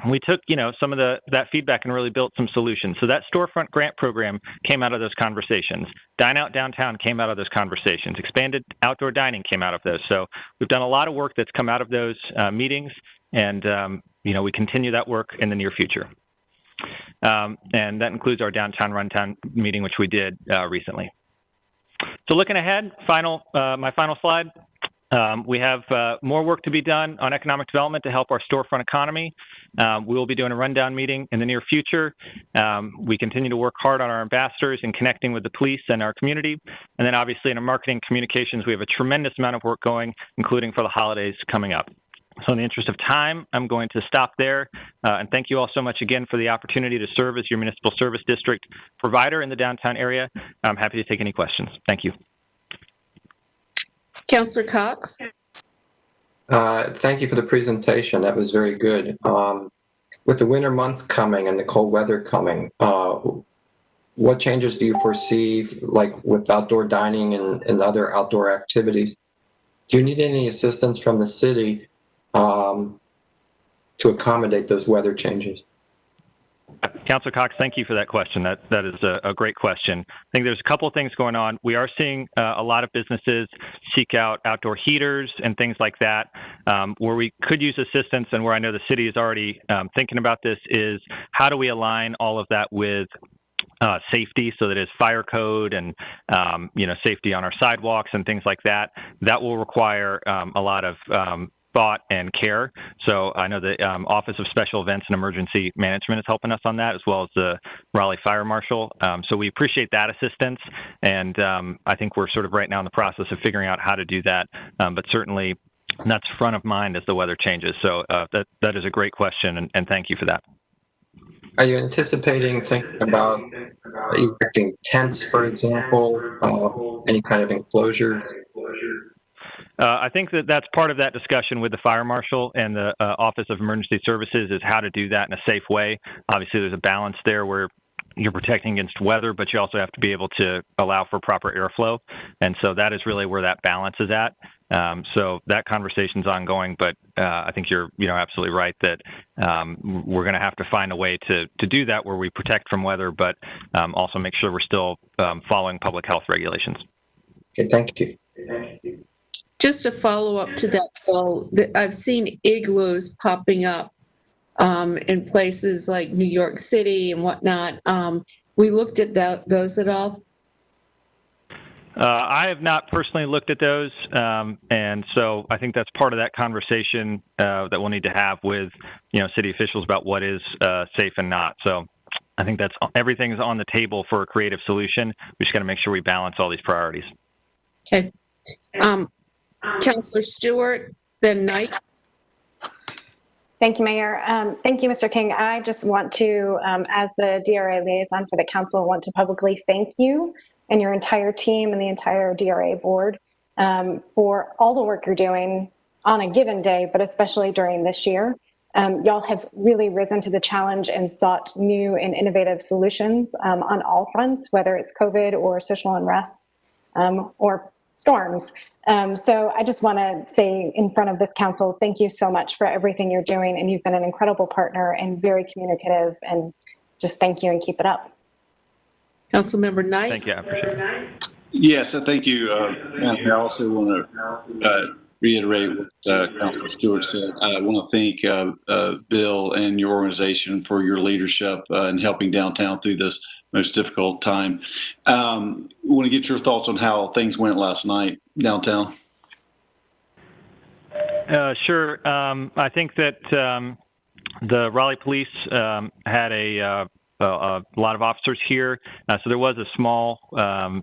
we took, some of that feedback and really built some solutions. So that storefront grant program came out of those conversations. Dine Out Downtown came out of those conversations. Expanded outdoor dining came out of those. So we've done a lot of work that's come out of those meetings, and we continue that work in the near future. And that includes our downtown rundown meeting, which we did recently. So looking ahead, my final slide. We have more work to be done on economic development to help our storefront economy. We will be doing a rundown meeting in the near future. We continue to work hard on our ambassadors and connecting with the police and our community. And then obviously in our marketing communications, we have a tremendous amount of work going, including for the holidays coming up. So in the interest of time, I'm going to stop there. And thank you all so much again for the opportunity to serve as your municipal service district provider in the downtown area. I'm happy to take any questions. Thank you. Councillor Cox. Thank you for the presentation. That was very good. With the winter months coming and the cold weather coming, what changes do you foresee, like with outdoor dining and other outdoor activities? Do you need any assistance from the city to accommodate those weather changes? Councilor Cox, thank you for that question. That is a great question. I think there's a couple of things going on. We are seeing a lot of businesses seek out outdoor heaters and things like that. Where we could use assistance, and where I know the city is already thinking about this, is how do we align all of that with safety, so that is fire code and safety on our sidewalks and things like that. That will require a lot of thought and care. So I know the Office of Special Events and Emergency Management is helping us on that, as well as the Raleigh Fire Marshal. So we appreciate that assistance, and I think we're sort of right now in the process of figuring out how to do that. But certainly that's front of mind as the weather changes. So that is a great question, and thank you for that. Are you anticipating thinking about erecting tents, for example, any kind of enclosure? I think that's part of that discussion with the fire marshal and the Office of Emergency Services, is how to do that in a safe way. Obviously, there's a balance there where you're protecting against weather, but you also have to be able to allow for proper airflow. And so that is really where that balance is at. So that conversation's ongoing, but I think you're absolutely right that we're going to have to find a way to do that where we protect from weather, but also make sure we're still following public health regulations. Okay, thank you. Just a follow-up to that, Bill, I've seen igloos popping up in places like New York City and whatnot. We looked at those at all? I have not personally looked at those, and so I think that's part of that conversation that we'll need to have with city officials about what is safe and not. So I think everything's on the table for a creative solution. We just got to make sure we balance all these priorities. Okay. Councilor Stewart, then Knight. Thank you, Mayor. Thank you, Mr. King. I just want to, as the DRA liaison for the council, want to publicly thank you and your entire team and the entire DRA board for all the work you're doing on a given day, but especially during this year. Y'all have really risen to the challenge and sought new and innovative solutions on all fronts, whether it's COVID or social unrest or storms. So I just want to say in front of this council, thank you so much for everything you're doing. And you've been an incredible partner and very communicative, and just thank you and keep it up. Councilmember Knight. Thank you. I appreciate it. Yes, thank you. And I also want to reiterate what Councilor Stewart said. I want to thank Bill and your organization for your leadership in helping downtown through this most difficult time. I want to get your thoughts on how things went last night downtown. Sure. I think that the Raleigh Police had a lot of officers here, so there was a small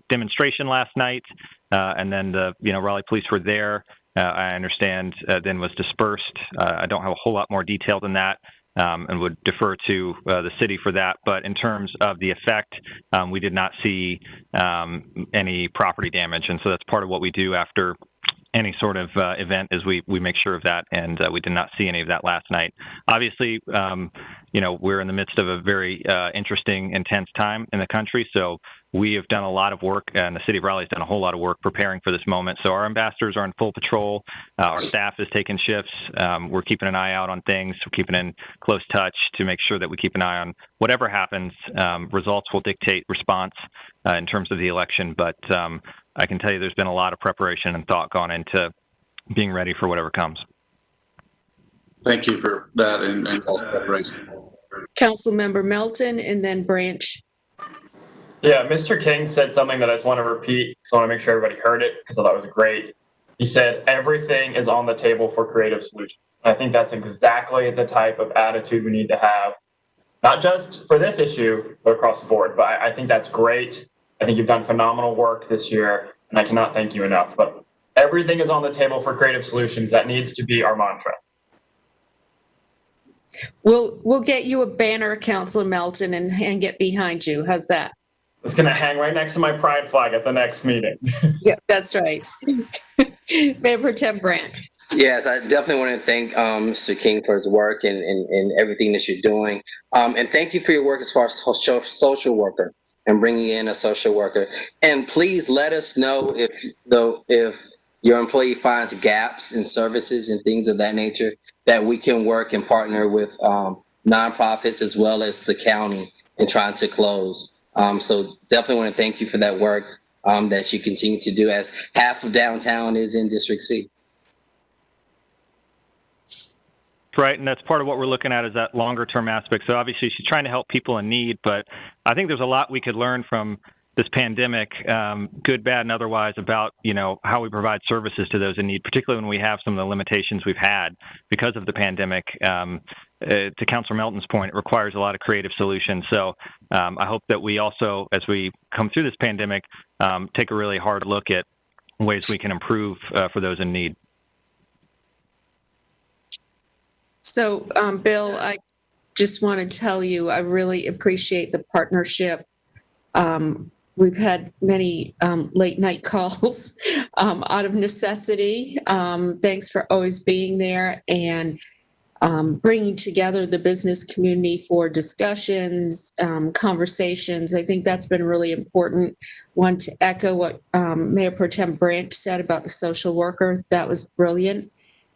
demonstration last night, and then the Raleigh Police were there. I understand then was dispersed. I don't have a whole lot more detail than that, and would defer to the city for that. But in terms of the effect, we did not see any property damage, and so that's part of what we do after any sort of event is we make sure of that, and we did not see any of that last night. Obviously, we're in the midst of a very interesting, intense time in the country, so we have done a lot of work, and the city of Raleigh has done a whole lot of work preparing for this moment. So our ambassadors are in full patrol. Our staff is taking shifts. We're keeping an eye out on things. We're keeping in close touch to make sure that we keep an eye on whatever happens. Results will dictate response in terms of the election, but I can tell you there's been a lot of preparation and thought gone into being ready for whatever comes. Thank you for that and also preparation. Councilmember Melton and then Branch. Yeah, Mr. King said something that I just want to repeat because I want to make sure everybody heard it because I thought it was great. He said, everything is on the table for creative solutions. And I think that's exactly the type of attitude we need to have, not just for this issue, but across the board. But I think that's great. I think you've done phenomenal work this year, and I cannot thank you enough. But everything is on the table for creative solutions. That needs to be our mantra. We'll get you a banner, Councilor Melton, and get behind you. How's that? It's going to hang right next to my pride flag at the next meeting. Yeah, that's right. Mayor Pro Tem Branch. Yes, I definitely want to thank Mr. King for his work and everything that you're doing. And thank you for your work as far as social worker and bringing in a social worker. And please let us know if your employee finds gaps in services and things of that nature that we can work and partner with nonprofits as well as the county in trying to close. So definitely want to thank you for that work that you continue to do, as half of downtown is in District C. Right, and that's part of what we're looking at is that longer term aspect. So obviously she's trying to help people in need, but I think there's a lot we could learn from this pandemic, good, bad, and otherwise, about, you know, how we provide services to those in need, particularly when we have some of the limitations we've had because of the pandemic. To Councilor Melton's point, it requires a lot of creative solutions. So I hope that we also, as we come through this pandemic, take a really hard look at ways we can improve for those in need. So, Bill, I just want to tell you, I really appreciate the partnership. We've had many late night calls out of necessity. Thanks for always being there and bringing together the business community for discussions, conversations. I think that's been really important. Want to echo what Mayor Pro Tem Branch said about the social worker. That was brilliant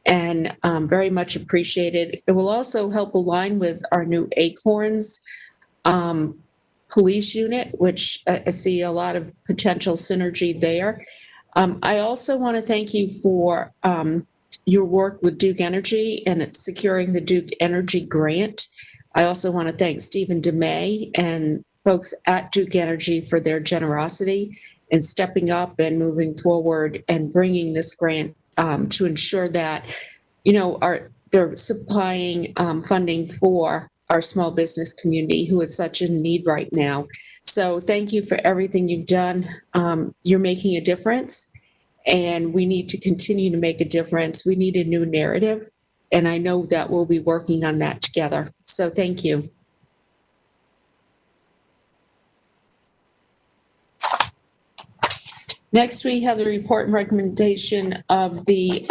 and very much appreciated. It will also help align with our new Acorns police unit, which I see a lot of potential synergy there. I also want to thank you for your work with Duke Energy and securing the Duke Energy grant. I also want to thank Stephen DeMay and folks at Duke Energy for their generosity in stepping up and moving forward and bringing this grant to ensure that, you know, they're supplying funding for our small business community who is such in need right now. So thank you for everything you've done. You're making a difference, and we need to continue to make a difference. We need a new narrative, and I know that we'll be working on that together. So thank you. Next, we have the report and recommendation of the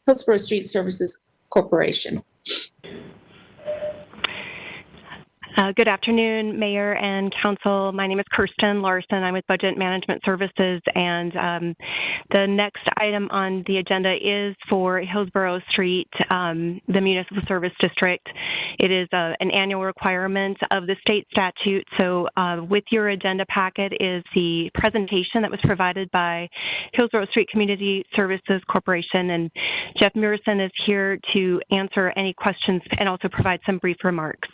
Hillsborough Street Services Corporation. Good afternoon, Mayor and Council. My name is Kirsten Larson. I'm with Budget Management Services, and the next item on the agenda is for Hillsborough Street, the Municipal Service District. It is an annual requirement of the state statute. So with your agenda packet is the presentation that was provided by Hillsborough Street Community Services Corporation, and Jeff Murison is here to answer any questions and also provide some brief remarks.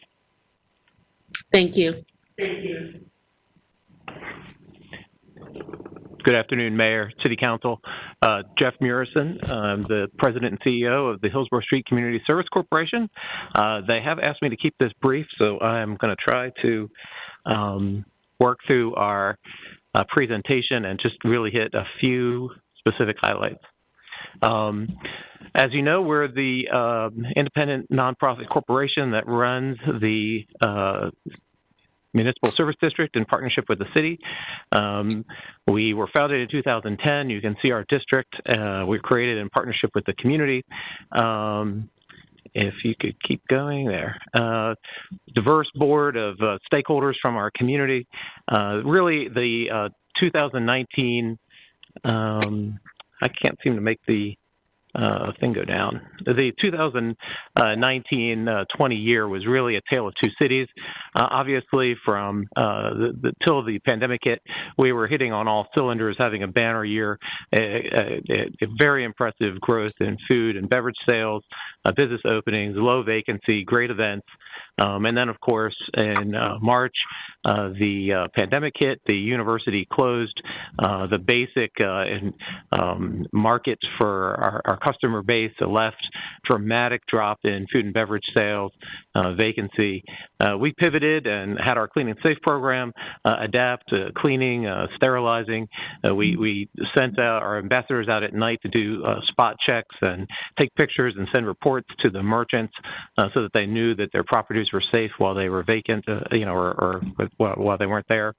Thank you. Good afternoon, Mayor, City Council. Jeff Murison, I'm the President and CEO of the Hillsborough Street Community Service Corporation. They have asked me to keep this brief, so I'm going to try to work through our presentation and just really hit a few specific highlights. As you know, we're the independent nonprofit corporation that runs the Municipal Service District in partnership with the city. We were founded in 2010. You can see our district. We're created in partnership with the community. If you could keep going there. Diverse board of stakeholders from our community. Really, the 2019, I can't seem to make the thing go down. The 2019-20 year was really a tale of two cities. Obviously, from till the pandemic hit, we were hitting on all cylinders, having a banner year, a very impressive growth in food and beverage sales, business openings, low vacancy, great events. And then, of course, in March, the pandemic hit, the university closed, the basic markets for our customer base left, dramatic drop in food and beverage sales, vacancy. We pivoted and had our Clean and Safe program, adapt, cleaning, sterilizing. We sent our ambassadors out at night to do spot checks and take pictures and send reports to the merchants so that they knew that their properties were safe while they were vacant, or while they weren't there.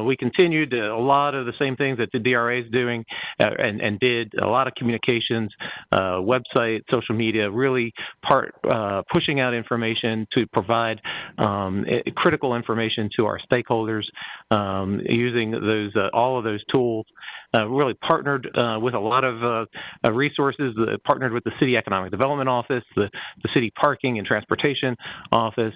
We continued a lot of the same things that the DRA is doing and did a lot of communications, website, social media, really pushing out information to provide critical information to our stakeholders, using those all of those tools. really partnered with a lot of resources, partnered with the City Economic Development Office, the City Parking and Transportation Office,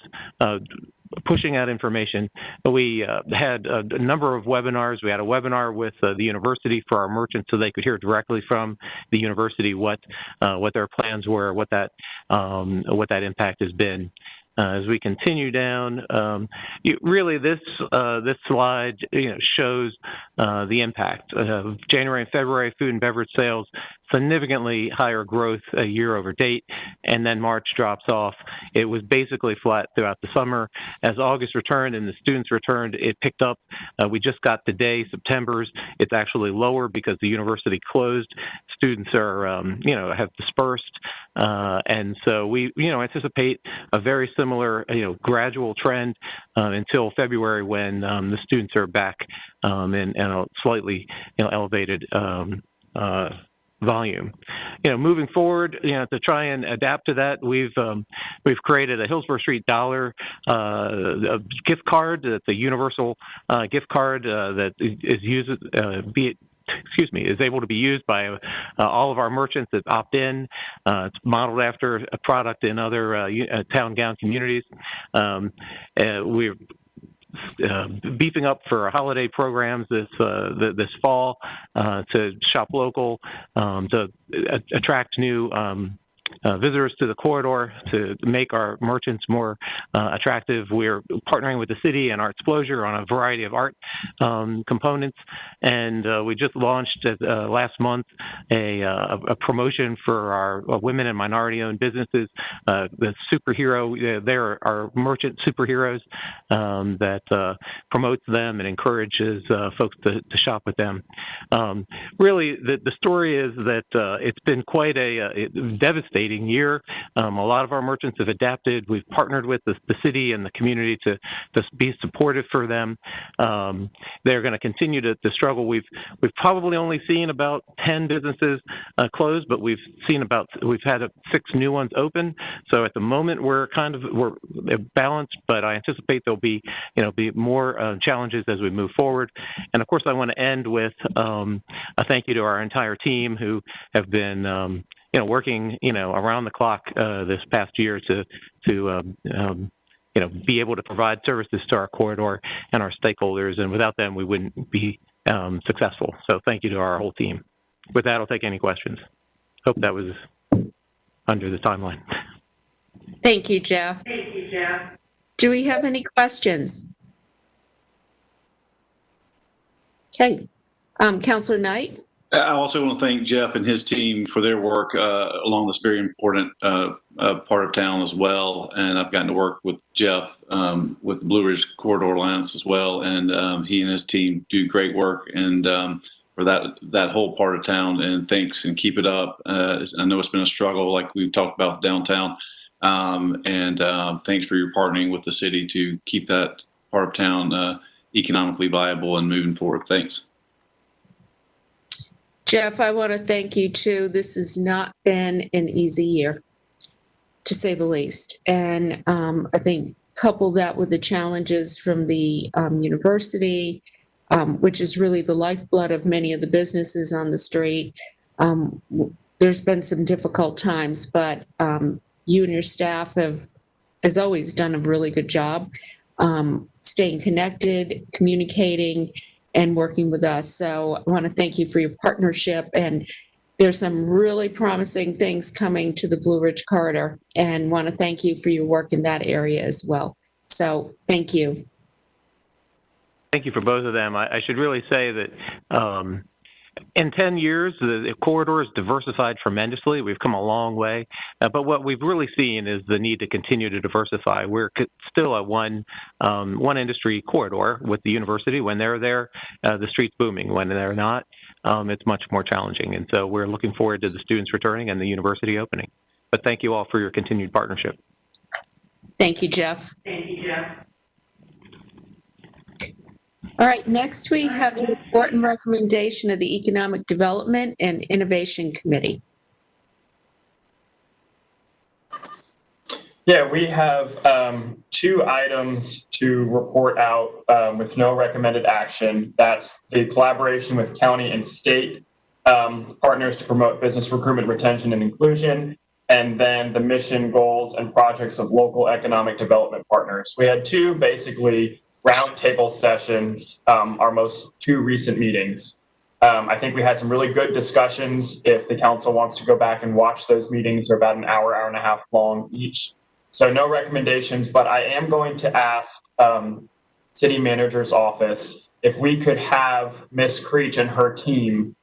pushing out information. We had a number of webinars. We had a webinar with the university for our merchants so they could hear directly from the university what their plans were, what that impact has been. As we continue down, really this slide shows the impact of January and February food and beverage sales, significantly higher growth year over date, and then March drops off. It was basically flat throughout the summer. As August returned and the students returned, it picked up. We just got today, September's. It's actually lower because the university closed. Students are, have dispersed, and so we, anticipate a very similar, gradual trend until February when the students are back in a slightly, elevated volume. Moving forward, to try and adapt to that, we've created a Hillsborough Street dollar gift card. That's a universal gift card that is able to be used by all of our merchants that opt in. It's modeled after a product in other town gown communities. We're beefing up for holiday programs this fall to shop local, to attract new visitors to the corridor, to make our merchants more attractive. We're partnering with the city and Art Explosion on a variety of art components, and we just launched last month a promotion for our women and minority-owned businesses. The superhero, they're our merchant superheroes that promotes them and encourages folks to shop with them. Really, the story is that it's been quite a devastating year. A lot of our merchants have adapted. We've partnered with the city and the community to be supportive for them. They're going to continue to struggle. We've probably only seen about 10 businesses close, but we've had 6 new ones open. So at the moment we're balanced, but I anticipate there'll be more challenges as we move forward. And of course, I want to end with a thank you to our entire team who have been working, around the clock this past year to be able to provide services to our corridor and our stakeholders. And without them, we wouldn't be successful. So thank you to our whole team. With that, I'll take any questions. Hope that was under the timeline. Thank you, Jeff. Do we have any questions? Okay. Councilor Knight? I also want to thank Jeff and his team for their work along this very important part of town as well. And I've gotten to work with Jeff with the Blue Ridge Corridor Alliance as well. And he and his team do great work and for that whole part of town. And thanks, and keep it up. I know it's been a struggle like we've talked about downtown. And thanks for your partnering with the city to keep that part of town economically viable and moving forward. Thanks. Jeff, I want to thank you too. This has not been an easy year, to say the least. And I think couple that with the challenges from the university, which is really the lifeblood of many of the businesses on the street. There's been some difficult times, but you and your staff have, as always, done a really good job staying connected, communicating, and working with us. So I want to thank you for your partnership. And there's some really promising things coming to the Blue Ridge Corridor, and want to thank you for your work in that area as well. So thank you. Thank you for both of them. I should really say that in 10 years, the corridor has diversified tremendously. We've come a long way. But what we've really seen is the need to continue to diversify. We're still a one industry corridor with the university. When they're there, the street's booming. When they're not, it's much more challenging. And so we're looking forward to the students returning and the university opening. But thank you all for your continued partnership. Thank you, Jeff. All right, next we have the report and recommendation of the Economic Development and Innovation Committee. Yeah, we have 2 items to report out with no recommended action. That's the collaboration with county and state partners to promote business recruitment, retention, and inclusion, and then the mission, goals, and projects of local economic development partners. We had 2 basically roundtable sessions, our most 2 recent meetings. I think we had some really good discussions. If the council wants to go back and watch those meetings, they're about an hour, hour and a half long each. So no recommendations, but I am going to ask city manager's office if we could have Ms. Creech and her team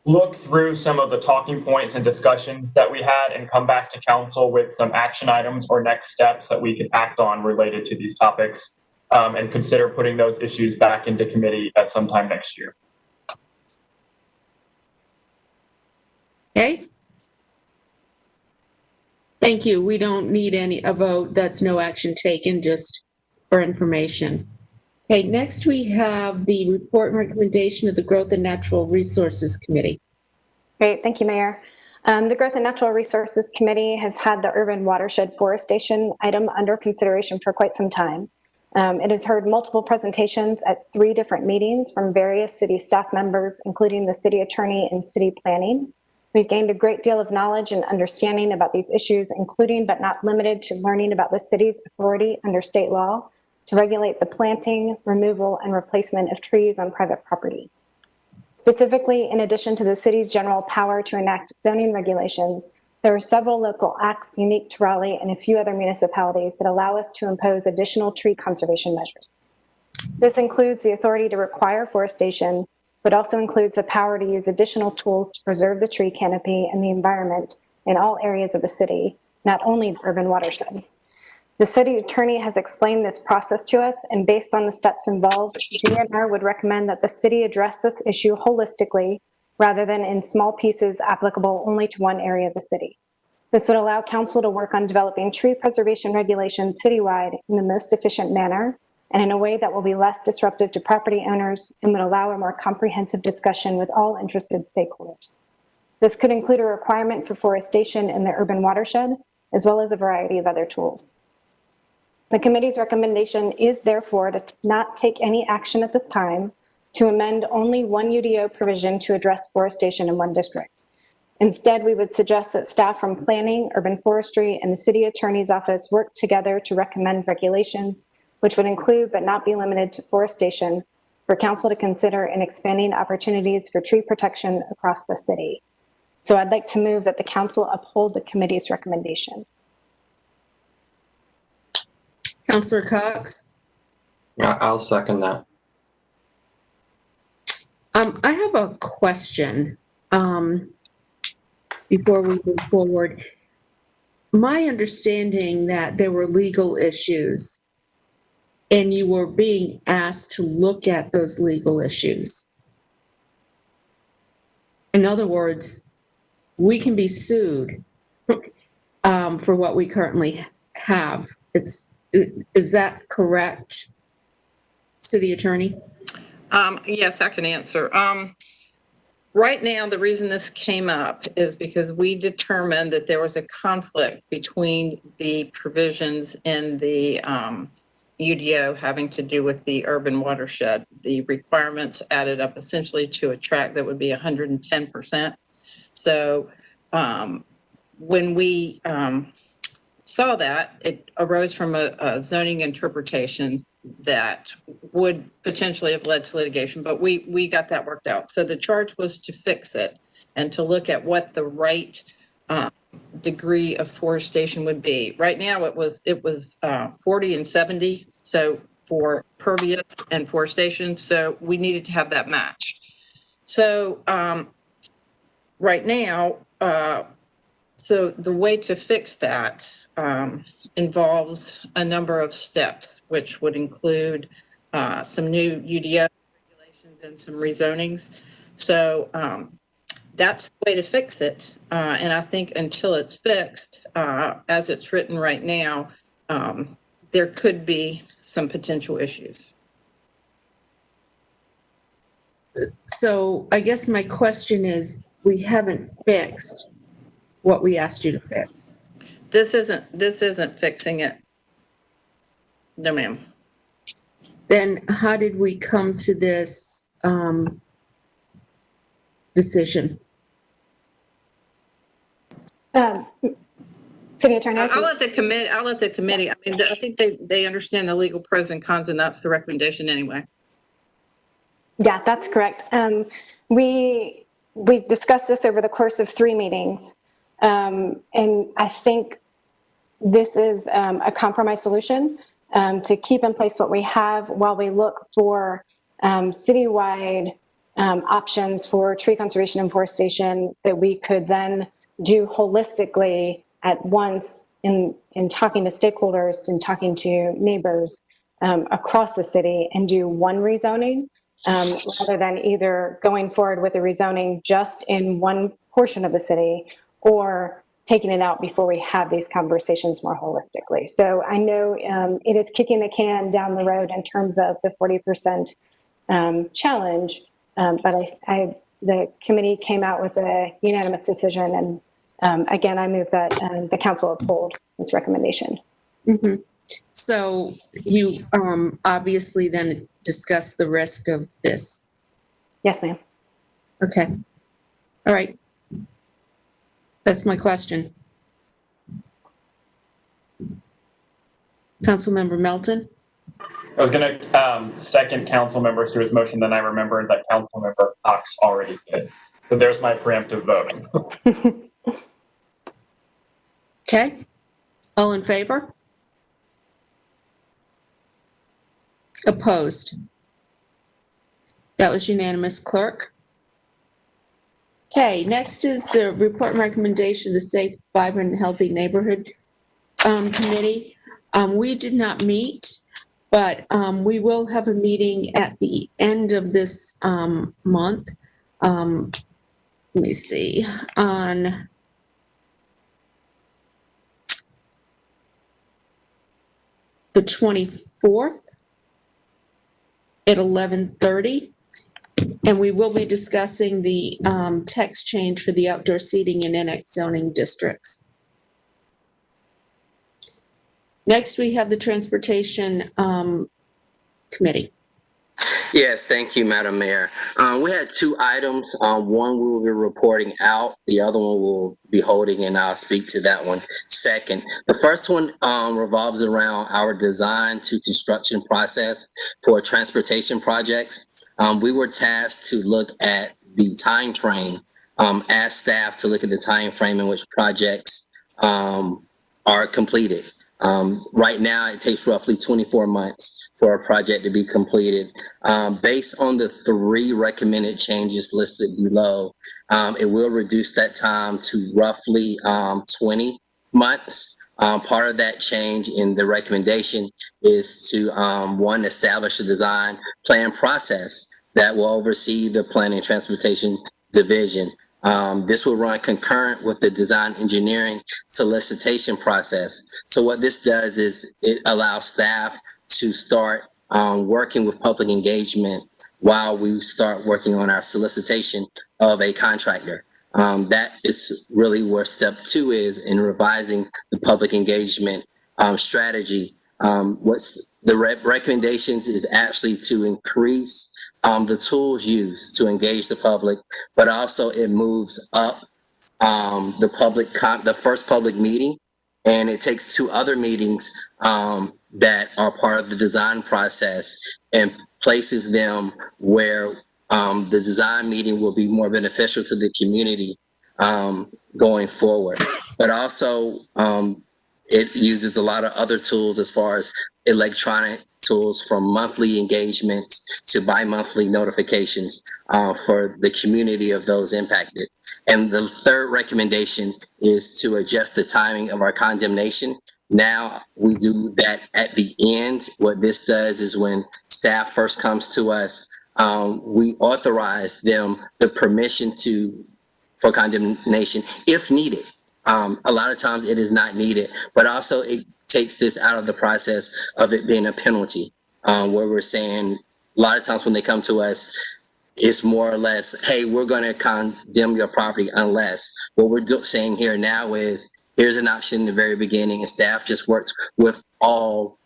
look through some of the talking points and discussions that we had and come back to council with some action items or next steps that we could act on related to these topics, and consider putting those issues back into committee at some time next year. Okay. Thank you. We don't need a vote. That's no action taken, just for information. Okay, next we have the report and recommendation of the Growth and Natural Resources Committee. Great, thank you, Mayor. The Growth and Natural Resources Committee has had the urban watershed forestation item under consideration for quite some time. It has heard multiple presentations at 3 different meetings from various city staff members, including the city attorney and city planning. We've gained a great deal of knowledge and understanding about these issues, including but not limited to learning about the city's authority under state law to regulate the planting, removal, and replacement of trees on private property. Specifically, in addition to the city's general power to enact zoning regulations, there are several local acts unique to Raleigh and a few other municipalities that allow us to impose additional tree conservation measures. This includes the authority to require forestation, but also includes the power to use additional tools to preserve the tree canopy and the environment in all areas of the city, not only the urban watershed. The city attorney has explained this process to us, and based on the steps involved, GNR would recommend that the city address this issue holistically rather than in small pieces applicable only to one area of the city. This would allow council to work on developing tree preservation regulations citywide in the most efficient manner and in a way that will be less disruptive to property owners and would allow a more comprehensive discussion with all interested stakeholders. This could include a requirement for forestation in the urban watershed, as well as a variety of other tools. The committee's recommendation is therefore to not take any action at this time, to amend only one UDO provision to address forestation in one district. Instead, we would suggest that staff from planning, urban forestry, and the city attorney's office work together to recommend regulations, which would include but not be limited to forestation, for council to consider in expanding opportunities for tree protection across the city. So I'd like to move that the council uphold the committee's recommendation. Councillor Cox? Yeah, I'll second that. I have a question before we move forward. My understanding that there were legal issues and you were being asked to look at those legal issues. In other words, we can be sued for what we currently have. Is that correct, City Attorney? Yes, I can answer. Right now, the reason this came up is because we determined that there was a conflict between the provisions in the UDO having to do with the urban watershed. The requirements added up essentially to a tract that would be 110%. So when we saw that, it arose from a zoning interpretation that would potentially have led to litigation, but we got that worked out. So the charge was to fix it and to look at what the right degree of forestation would be. Right now it was 40 and 70, so for pervious and forestation, so we needed to have that matched. So right now, so the way to fix that involves a number of steps, which would include some new UDO regulations and some rezonings. So that's the way to fix it. And I think until it's fixed, as it's written right now, there could be some potential issues. So I guess my question is, we haven't fixed what we asked you to fix. This isn't fixing it. No, ma'am. Then how did we come to this decision? City Attorney? I'll let the committee, I mean, I think they understand the legal pros and cons, and that's the recommendation anyway. Yeah, that's correct. We discussed this over the course of 3 meetings, and I think this is a compromise solution to keep in place what we have while we look for citywide options for tree conservation and forestation that we could then do holistically at once in talking to stakeholders and talking to neighbors across the city and do one rezoning rather than either going forward with a rezoning just in one portion of the city or taking it out before we have these conversations more holistically. So I know it is kicking the can down the road in terms of the 40% challenge, but the committee came out with a unanimous decision, and again, I move that the council uphold this recommendation. Mm-hmm. So you obviously then discussed the risk of this. Yes, ma'am. Okay. All right. That's my question. Councilmember Melton? I was going to second Councilmember Stewart's motion, then I remembered that Councilmember Cox already did. So there's my preemptive vote. Okay. All in favor? Opposed? That was unanimous, clerk. Okay, next is the report and recommendation of the Safe, Vibrant, and Healthy Neighborhood Committee. We did not meet, but we will have a meeting at the end of this month. Let me see, on the 24th at 11:30. And we will be discussing the text change for the outdoor seating and annex zoning districts. Next, we have the Transportation Committee. Yes, thank you, Madam Mayor. We had 2 items. One we will be reporting out. The other one we'll be holding, and I'll speak to that one second. The first one revolves around our design to construction process for transportation projects. We were tasked to look at the time frame, ask staff to look at the time frame in which projects are completed. Right now, it takes roughly 24 months for a project to be completed. Based on the 3 recommended changes listed below, it will reduce that time to roughly 20 months. Part of that change in the recommendation is to, 1, establish a design plan process that will oversee the Planning and Transportation Division. This will run concurrent with the design engineering solicitation process. So what this does is it allows staff to start working with public engagement while we start working on our solicitation of a contractor. That is really where step 2 is in revising the public engagement strategy. What's the recommendations is actually to increase the tools used to engage the public, but also it moves up the first public meeting, and it takes 2 other meetings that are part of the design process and places them where the design meeting will be more beneficial to the community going forward. But also it uses a lot of other tools as far as electronic tools, from monthly engagements to bi-monthly notifications for the community of those impacted. And the third recommendation is to adjust the timing of our condemnation. Now we do that at the end. What this does is when staff first comes to us, we authorize them the permission for condemnation if needed. A lot of times it is not needed, but also it takes this out of the process of it being a penalty, where we're saying a lot of times when they come to us, it's more or less, hey, we're going to condemn your property unless. What we're saying here now is here's an option in the very beginning, and staff just works with all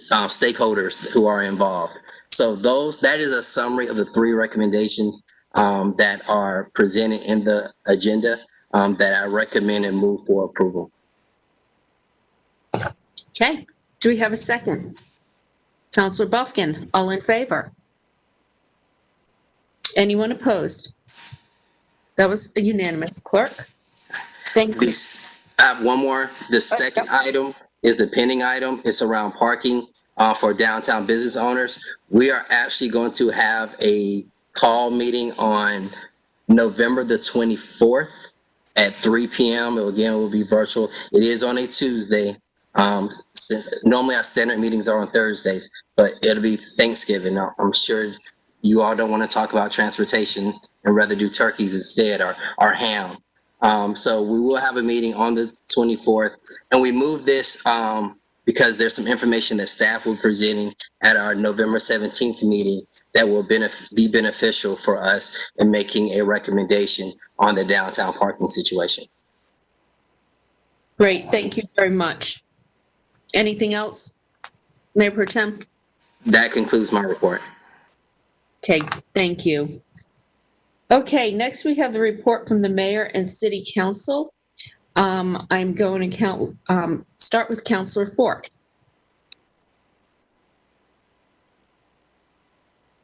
stakeholders who are involved. So that is a summary of the 3 recommendations that are presented in the agenda that I recommend and move for approval. Okay. Do we have a second? Councilor Buffkin, all in favor? Anyone opposed? That was a unanimous. Clerk? Thank you. I have one more. The second item is the pending item. It's around parking for downtown business owners. We are actually going to have a call meeting on November the 24th at 3 p.m. Again, it will be virtual. It is on a Tuesday. Since normally our standard meetings are on Thursdays, but it'll be Thanksgiving. Now, I'm sure you all don't want to talk about transportation and rather do turkeys instead or ham. So we will have a meeting on the 24th, and we moved this because there's some information that staff will be presenting at our November 17th meeting that will be beneficial for us in making a recommendation on the downtown parking situation. Great. Thank you very much. Anything else, Mayor Pro Tem? That concludes my report. Okay, thank you. Okay, next we have the report from the mayor and city council. I'm going to start with Councilor Fort.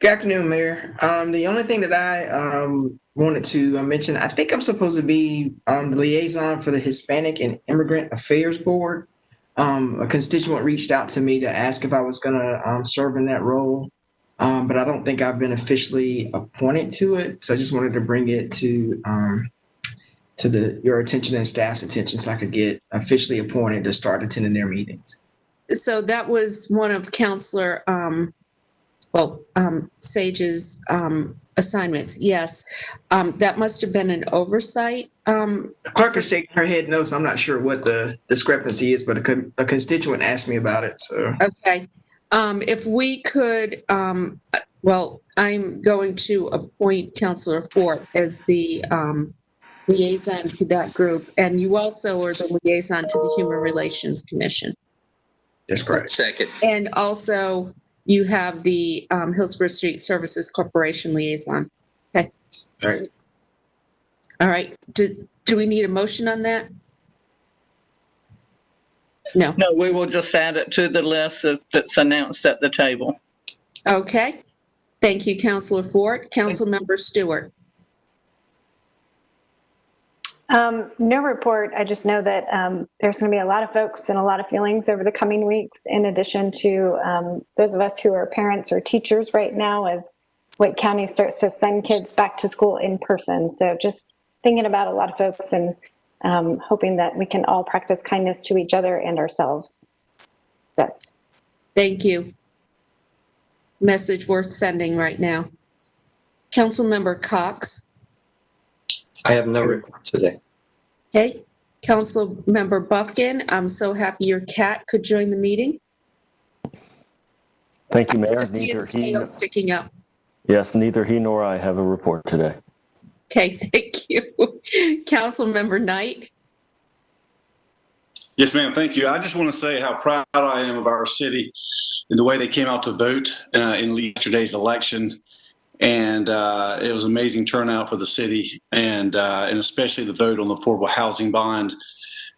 Good afternoon, Mayor. The only thing that I wanted to mention, I think I'm supposed to be the liaison for the Hispanic and Immigrant Affairs Board. A constituent reached out to me to ask if I was going to serve in that role, but I don't think I've been officially appointed to it. So I just wanted to bring it to your attention and staff's attention so I could get officially appointed to start attending their meetings. So that was one of Councilor Sage's assignments. Yes, that must have been an oversight. The clerk is shaking her head no, so I'm not sure what the discrepancy is, but a constituent asked me about it. So okay, if we could, I'm going to appoint Councilor Fort as the liaison to that group, and you also are the liaison to the Human Relations Commission. That's correct. Second. And also, you have the Hillsborough Street Services Corporation liaison. Okay. All right. All right. Do we need a motion on that? No. No, we will just add it to the list that's announced at the table. Okay. Thank you, Councilor Fort. Councilmember Stewart. No report. I just know that there's going to be a lot of folks and a lot of feelings over the coming weeks, in addition to those of us who are parents or teachers right now as Wake County starts to send kids back to school in person. So just thinking about a lot of folks and hoping that we can all practice kindness to each other and ourselves. So. Thank you. Message worth sending right now. Councilmember Cox. I have no report today. Okay. Councilmember Buffkin, I'm so happy your cat could join the meeting. Thank you, Mayor. I see his tail sticking up. Yes, neither he nor I have a report today. Okay, thank you. Councilmember Knight. Yes, ma'am. Thank you. I just want to say how proud I am of our city and the way they came out to vote in yesterday's election. And it was an amazing turnout for the city, and especially the vote on the affordable housing bond.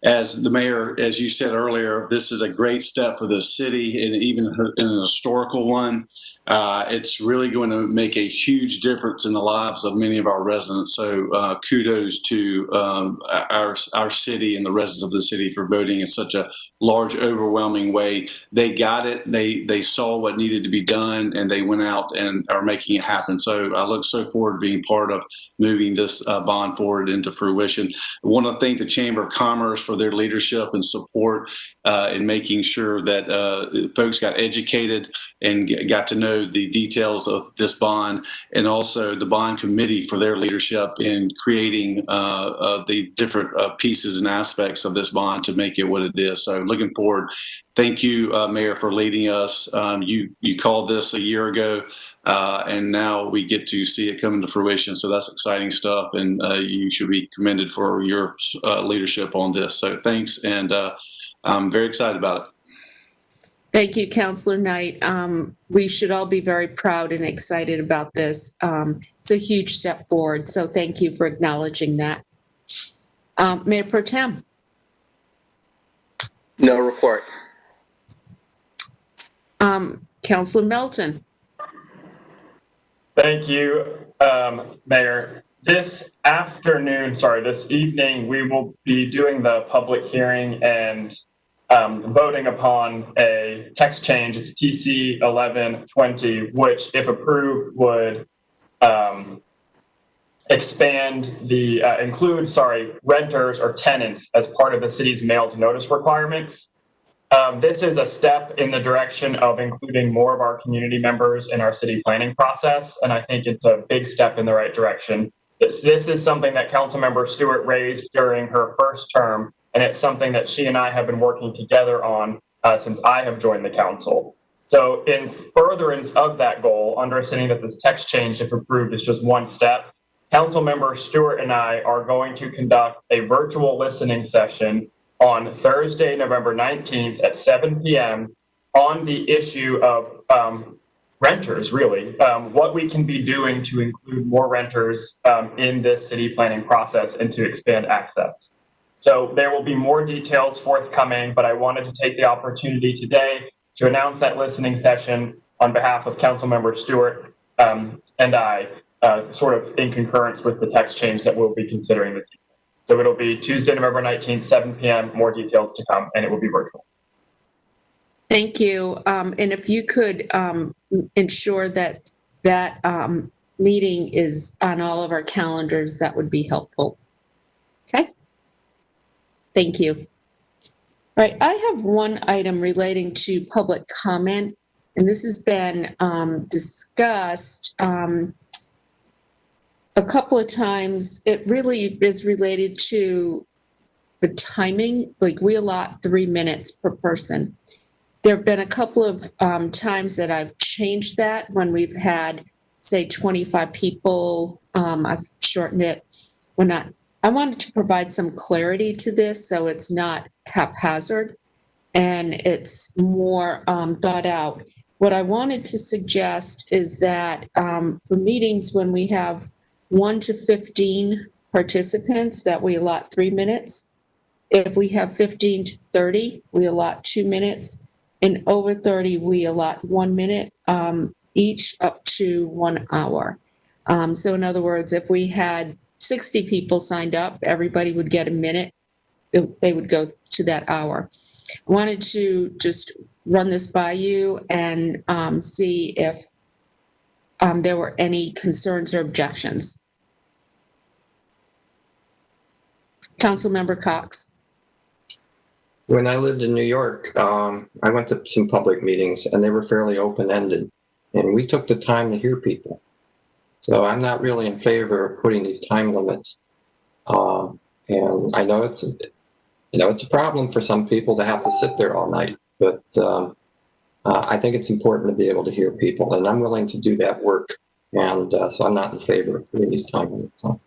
As the mayor, as you said earlier, this is a great step for the city, and even in an historical one. It's really going to make a huge difference in the lives of many of our residents. So kudos to our city and the residents of the city for voting in such a large, overwhelming way. They got it. They saw what needed to be done, and they went out and are making it happen. So I look so forward to being part of moving this bond forward into fruition. I want to thank the Chamber of Commerce for their leadership and support in making sure that folks got educated and got to know the details of this bond, and also the bond committee for their leadership in creating the different pieces and aspects of this bond to make it what it is. So looking forward. Thank you, Mayor, for leading us. You called this a year ago, and now we get to see it come into fruition. So that's exciting stuff, and you should be commended for your leadership on this. So thanks, and I'm very excited about it. Thank you, Councillor Knight. We should all be very proud and excited about this. It's a huge step forward, so thank you for acknowledging that. Mayor Pro Tem. No report. Councillor Melton. Thank you, Mayor. This evening, we will be doing the public hearing and voting upon a text change. It's TC 1120, which, if approved, would include renters or tenants as part of the city's mailed notice requirements. This is a step in the direction of including more of our community members in our city planning process, and I think it's a big step in the right direction. This is something that Councilmember Stewart raised during her first term, and it's something that she and I have been working together on since I have joined the council. So in furtherance of that goal, understanding that this text change, if approved, is just one step, Councilmember Stewart and I are going to conduct a virtual listening session on Thursday, November 19th at 7 p.m. on the issue of renters, really, what we can be doing to include more renters in this city planning process and to expand access. So there will be more details forthcoming, but I wanted to take the opportunity today to announce that listening session on behalf of Councilmember Stewart and I, sort of in concurrence with the text change that we'll be considering this evening. So it'll be Tuesday, November 19th, 7 p.m., more details to come, and it will be virtual. Thank you. And if you could ensure that meeting is on all of our calendars, that would be helpful. Okay? Thank you. All right, I have one item relating to public comment, and this has been discussed a couple of times. It really is related to the timing. Like, we allot 3 minutes per person. There have been a couple of times that I've changed that when we've had, say, 25 people. I've shortened it. I wanted to provide some clarity to this so it's not haphazard and it's more thought out. What I wanted to suggest is that for meetings when we have 1 to 15 participants, that we allot 3 minutes. If we have 15 to 30, we allot 2 minutes. And over 30, we allot 1 minute each, up to 1 hour. So in other words, if we had 60 people signed up, everybody would get a minute. They would go to that hour. I wanted to just run this by you and see if there were any concerns or objections. Councilmember Cox. When I lived in New York, I went to some public meetings and they were fairly open-ended, and we took the time to hear people. So I'm not really in favor of putting these time limits. And I know it's a problem for some people to have to sit there all night, but I think it's important to be able to hear people, and I'm willing to do that work. And so I'm not in favor of putting these time limits on.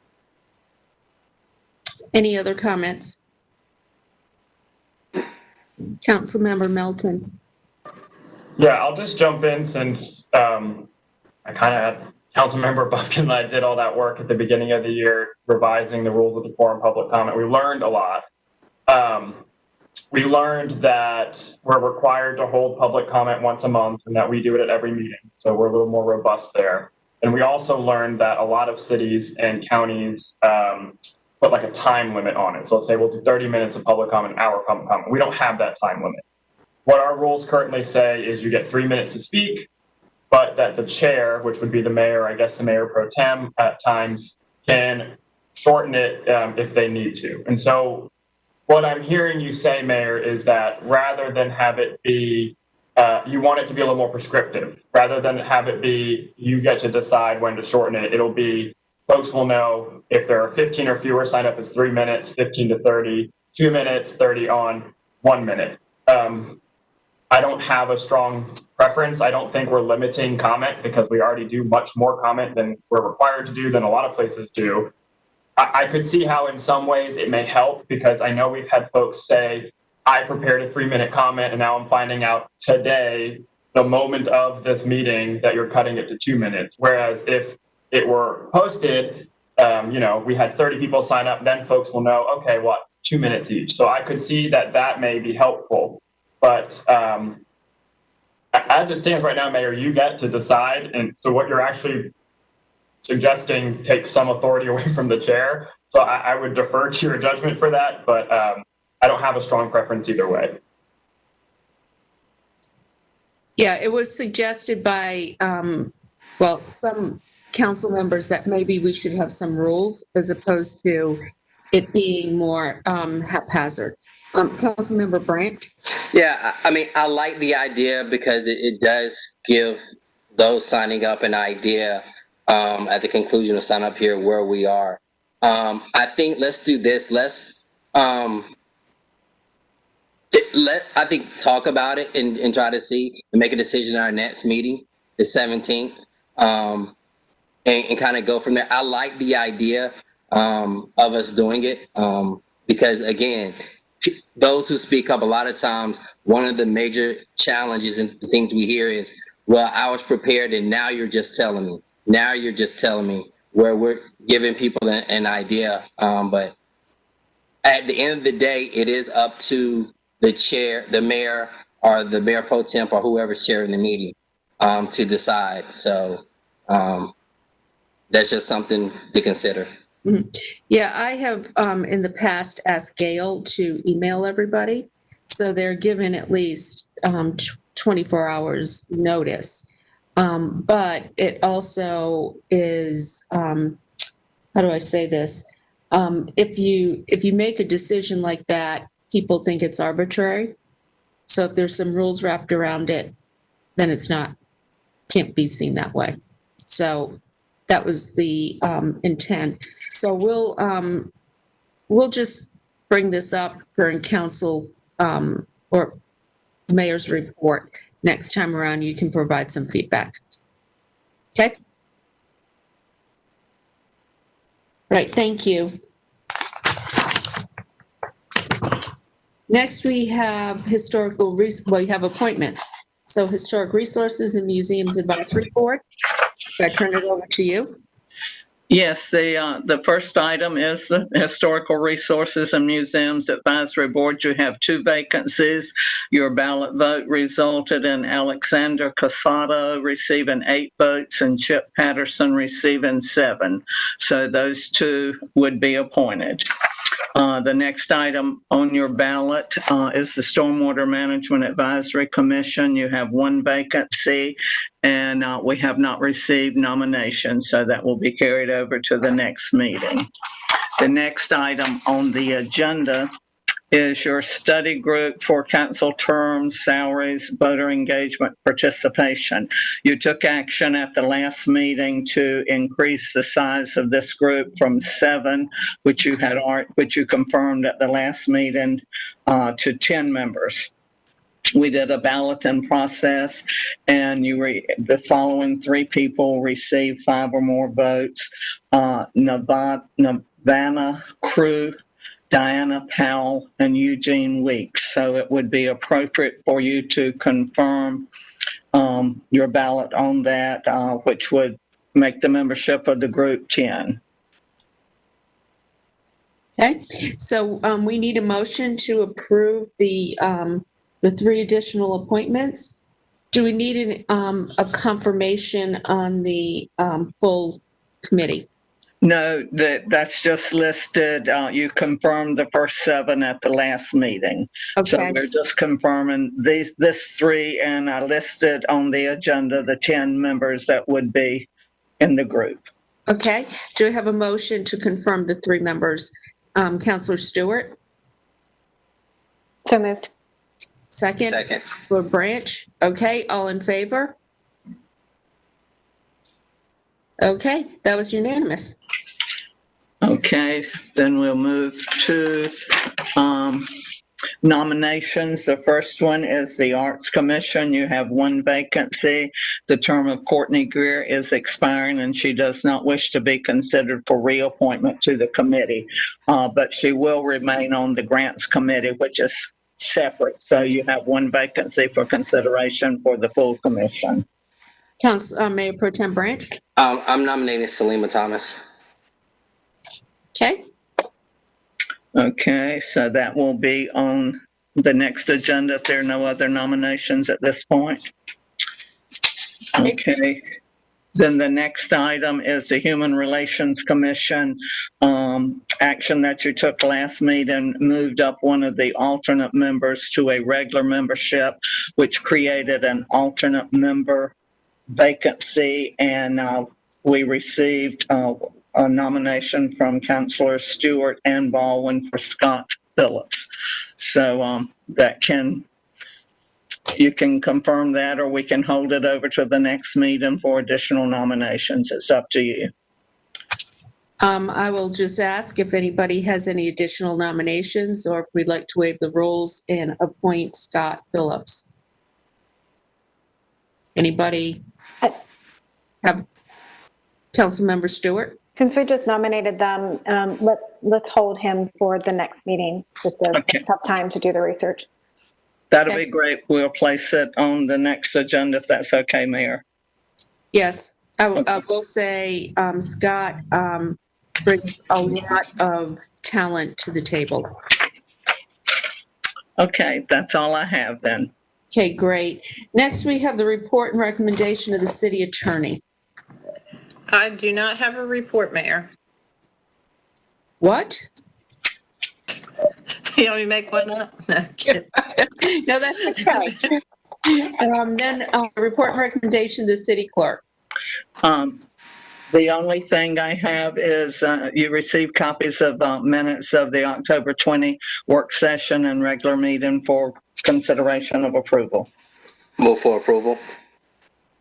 Any other comments? Councilmember Melton. Yeah, I'll just jump in since I kind of had Councilmember Buffkin and I did all that work at the beginning of the year, revising the rules of decorum public comment. We learned a lot. We learned that we're required to hold public comment once a month and that we do it at every meeting. So we're a little more robust there. And we also learned that a lot of cities and counties put like a time limit on it. So let's say we'll do 30 minutes of public comment, an hour of public comment. We don't have that time limit. What our rules currently say is you get 3 minutes to speak, but that the chair, which would be the mayor, I guess the mayor pro tem at times, can shorten it if they need to. And so what I'm hearing you say, Mayor, is that rather than have it be, you want it to be a little more prescriptive. Rather than have it be, you get to decide when to shorten it, it'll be, folks will know if there are 15 or fewer signed up, it's 3 minutes, 15 to 30, 2 minutes, 30 on, 1 minute. I don't have a strong preference. I don't think we're limiting comment because we already do much more comment than we're required to do, than a lot of places do. I could see how in some ways it may help, because I know we've had folks say, I prepared a 3-minute comment, and now I'm finding out today, the moment of this meeting, that you're cutting it to 2 minutes. Whereas if it were posted, we had 30 people sign up, then folks will know, okay, well, it's 2 minutes each. So I could see that may be helpful. But as it stands right now, Mayor, you get to decide. And so what you're actually suggesting takes some authority away from the chair. So I would defer to your judgment for that, but I don't have a strong preference either way. Yeah, it was suggested by, some council members that maybe we should have some rules as opposed to it being more haphazard. Councilmember Branch? Yeah, I mean, I like the idea because it does give those signing up an idea at the conclusion of sign up here where we are. I think let's do this. Let's talk about it and try to see and make a decision at our next meeting, the 17th, and kind of go from there. I like the idea of us doing it because, again, those who speak up, a lot of times, one of the major challenges and things we hear is, well, I was prepared and now you're just telling me. Now you're just telling me, where we're giving people an idea. But at the end of the day, it is up to the chair, the mayor, or the mayor pro temp, or whoever's chairing the meeting to decide. So that's just something to consider. Mm-hmm. Yeah, I have in the past asked Gail to email everybody, so they're given at least 24 hours notice. But it also is, how do I say this? If you make a decision like that, people think it's arbitrary. So if there's some rules wrapped around it, then can't be seen that way. So that was the intent. So we'll just bring this up during council or mayor's report. Next time around, you can provide some feedback. Okay? Right, thank you. Next, we have you have appointments. So Historic Resources and Museums Advisory Board. I turn it over to you. Yes, the first item is the Historical Resources and Museums Advisory Board. You have 2 vacancies. Your ballot vote resulted in Alexander Casado receiving 8 votes and Chip Patterson receiving 7. So those 2 would be appointed. The next item on your ballot is the Stormwater Management Advisory Commission. You have 1 vacancy, and we have not received nominations, so that will be carried over to the next meeting. The next item on the agenda is your study group for council terms, salaries, voter engagement, participation. You took action at the last meeting to increase the size of this group from 7, which you confirmed at the last meeting, to 10 members. We did a balloting process, and the following 3 people received 5 or more votes: Navana Crew, Diana Powell, and Eugene Weeks. So it would be appropriate for you to confirm your ballot on that, which would make the membership of the group 10. Okay, so we need a motion to approve the 3 additional appointments. Do we need a confirmation on the full committee? No, that's just listed. You confirmed the first 7 at the last meeting. Okay. So we're just confirming this 3, and I listed on the agenda the 10 members that would be in the group. Okay. Do I have a motion to confirm the 3 members? Councilor Stewart? So moved. Second. Councilor Branch? Okay. All in favor? Okay, that was unanimous. Okay, then we'll move to nominations. The first one is the Arts Commission. You have 1 vacancy. The term of Courtney Greer is expiring, and she does not wish to be considered for reappointment to the committee, but she will remain on the Grants Committee, which is separate. So you have one vacancy for consideration for the full commission. Council, Mayor Pro Tem Branch. I'm nominating Salima Thomas. Okay. Okay, so that will be on the next agenda if there are no other nominations at this point. Okay. Then the next item is the Human Relations Commission action that you took last meeting, moved up one of the alternate members to a regular membership, which created an alternate member vacancy, and we received a nomination from Councilor Stewart and Baldwin for Scott Phillips. So you can confirm that, or we can hold it over to the next meeting for additional nominations. It's up to you. I will just ask if anybody has any additional nominations or if we'd like to waive the rules and appoint Scott Phillips. Anybody have? Councilmember Stewart? Since we just nominated them, let's hold him for the next meeting, just so let's have time to do the research. That'll be great. We'll place it on the next agenda if that's okay, Mayor. Yes, I will say Scott brings a lot of talent to the table. Okay, that's all I have then. Okay, great. Next, we have the report and recommendation of the city attorney. I do not have a report, Mayor. What? You want me to make one up? No, no, that's okay. Then report and recommendation to the city clerk. The only thing I have is you received copies of minutes of the October 20 work session and regular meeting for consideration of approval. Move for approval.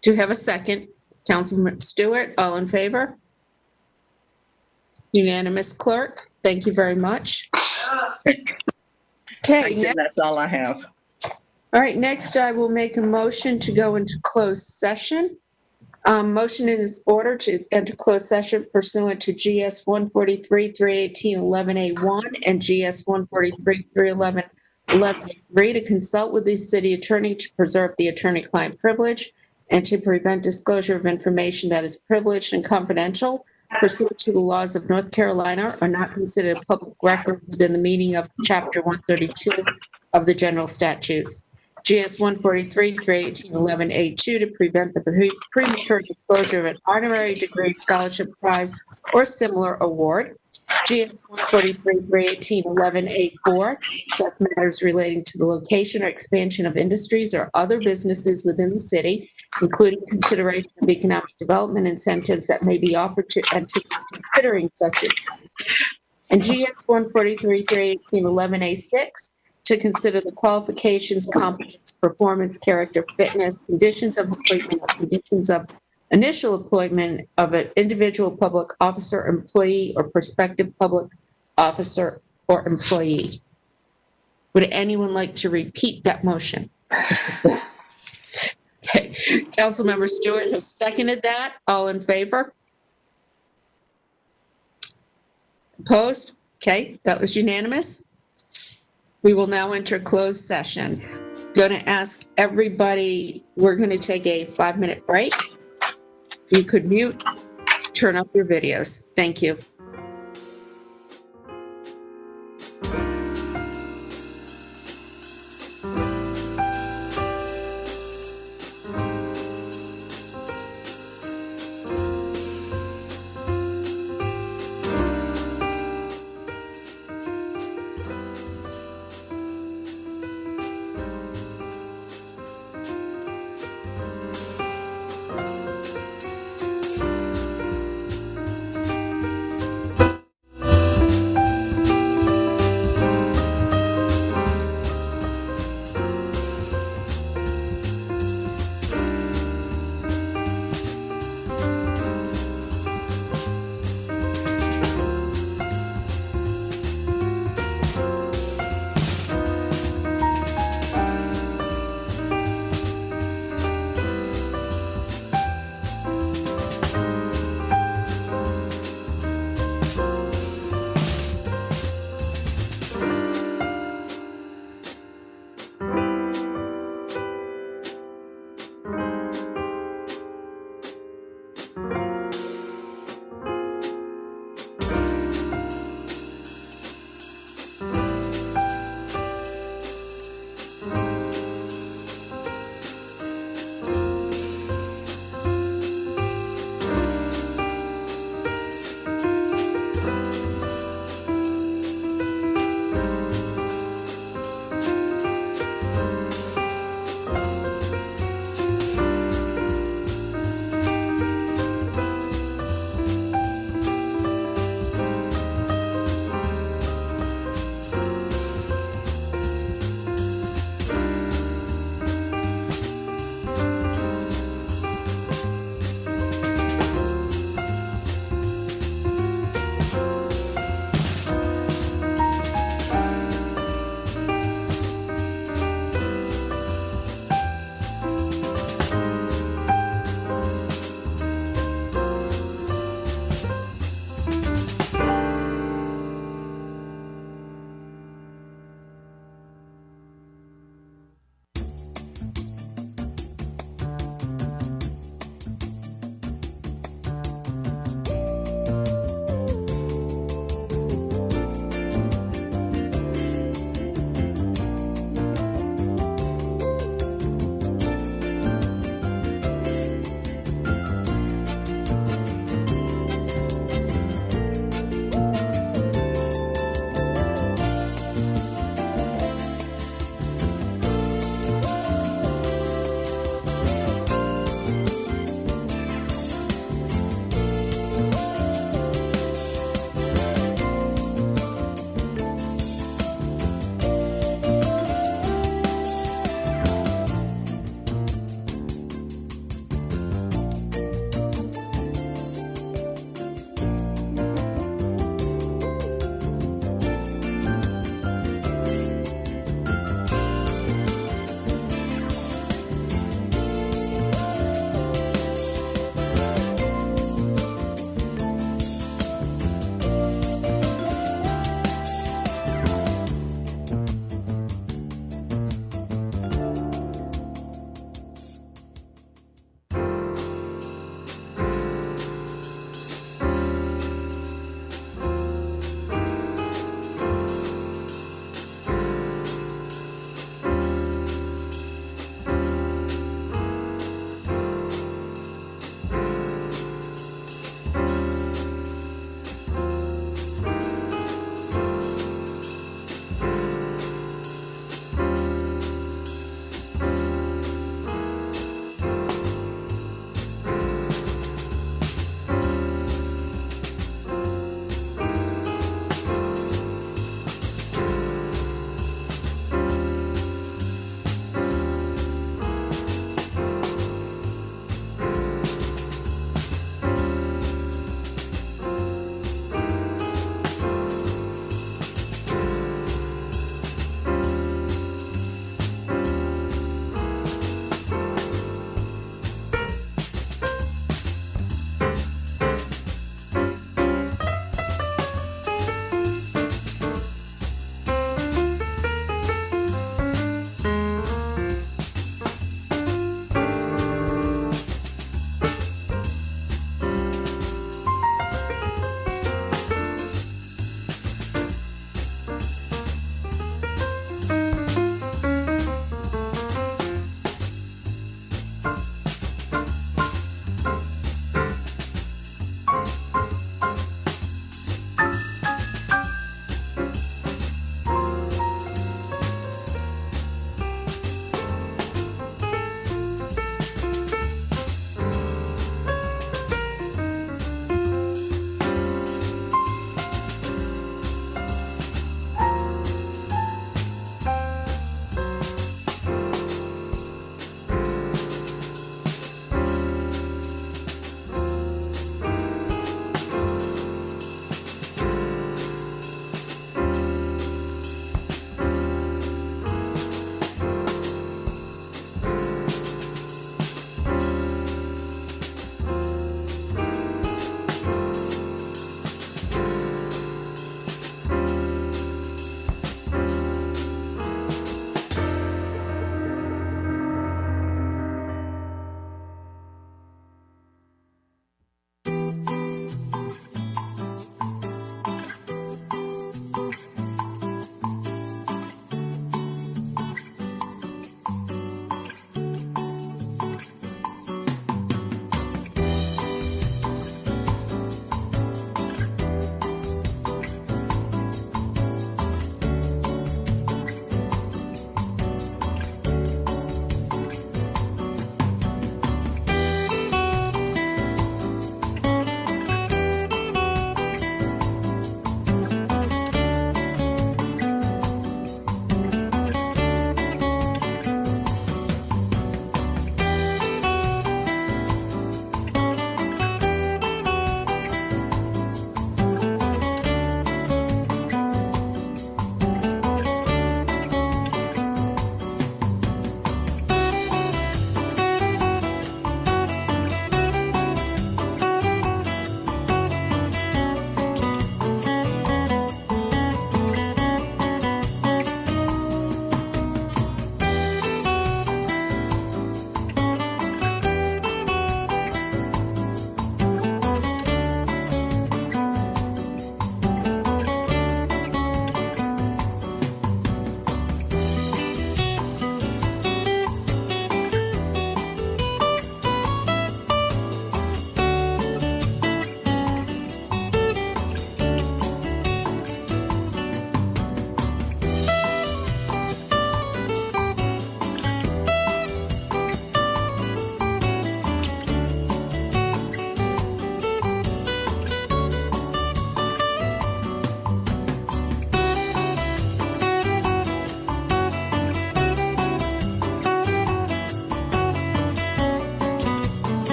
Do you have a second? Councilman Stewart, all in favor? Unanimous, clerk. Thank you very much. Okay, next. That's all I have. All right, next I will make a motion to go into closed session. Motion in this order to enter closed session pursuant to GS 143-318-11A1 and GS 143-311-11A3 to consult with the city attorney to preserve the attorney-client privilege and to prevent disclosure of information that is privileged and confidential pursuant to the laws of North Carolina are not considered a public record within the meaning of Chapter 132 of the general statutes. GS 143-318-11A2 to prevent the premature disclosure of an honorary degree, scholarship prize, or similar award. GS 143-318-11A4 discuss matters relating to the location or expansion of industries or other businesses within the city, including consideration of economic development incentives that may be offered to entities considering such expansion. And GS 143-318-11A6 to consider the qualifications, competence, performance, character, fitness, conditions of appointment, or conditions of initial appointment of an individual public officer, employee, or prospective public officer or employee. Would anyone like to repeat that motion? Okay, Councilmember Stewart has seconded that. All in favor? Opposed? Okay, that was unanimous. We will now enter closed session. Going to ask everybody, we're going to take a 5-minute break. You could mute, turn off your videos. Thank you.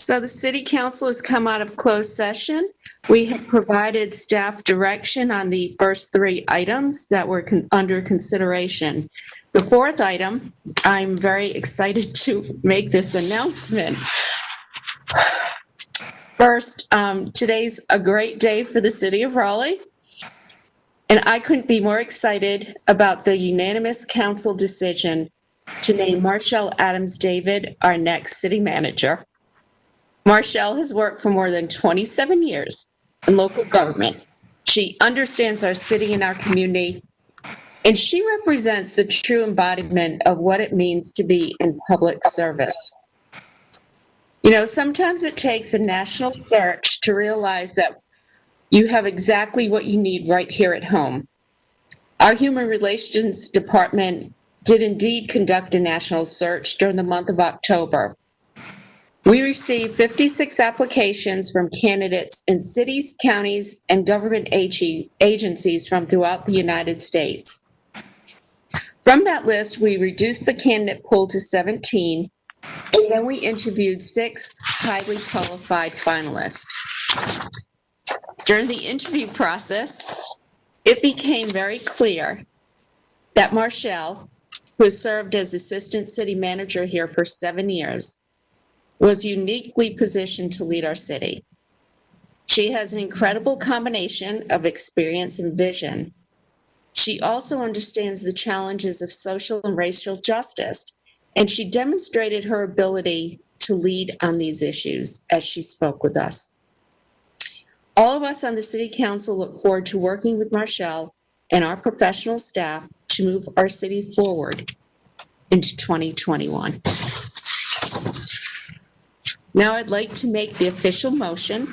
So the City Council has come out of closed session. We have provided staff direction on the first three items that were under consideration. The fourth item, I'm very excited to make this announcement. First, today's a great day for the City of Raleigh, and I couldn't be more excited about the unanimous council decision to name Marshall Adams David our next city manager. Marshall has worked for more than 27 years in local government. She understands our city and our community, and she represents the true embodiment of what it means to be in public service. You know, sometimes it takes a national search to realize that you have exactly what you need right here at home. Our Human Relations Department did indeed conduct a national search during the month of October. We received 56 applications from candidates in cities, counties, and government agencies from throughout the United States. From that list, we reduced the candidate pool to 17, and then we interviewed 6 highly qualified finalists. During the interview process, it became very clear that Marshall, who has served as Assistant City Manager here for 7 years, was uniquely positioned to lead our city. She has an incredible combination of experience and vision. She also understands the challenges of social and racial justice, and she demonstrated her ability to lead on these issues as she spoke with us. All of us on the City Council look forward to working with Marshall and our professional staff to move our city forward into 2021. Now I'd like to make the official motion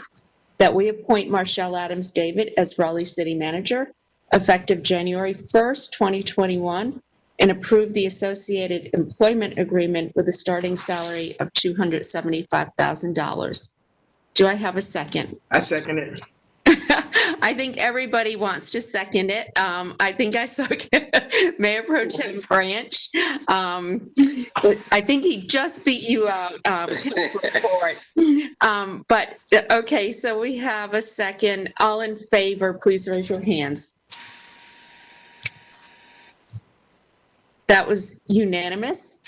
that we appoint Marshall Adams David as Raleigh City Manager effective January 1st, 2021, and approve the associated employment agreement with a starting salary of $275,000. Do I have a second? I second it. I think everybody wants to second it. I think I saw Mayor Pro Tem Branch. I think he just beat you out, Councilor Ford. But okay, so we have a second. All in favor, please raise your hands. That was unanimous.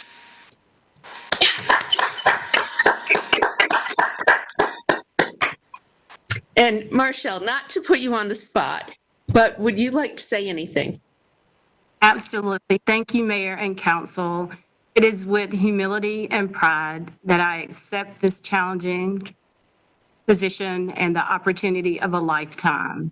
And Marshall, not to put you on the spot, but would you like to say anything? Absolutely. Thank you, Mayor and Council. It is with humility and pride that I accept this challenging position and the opportunity of a lifetime.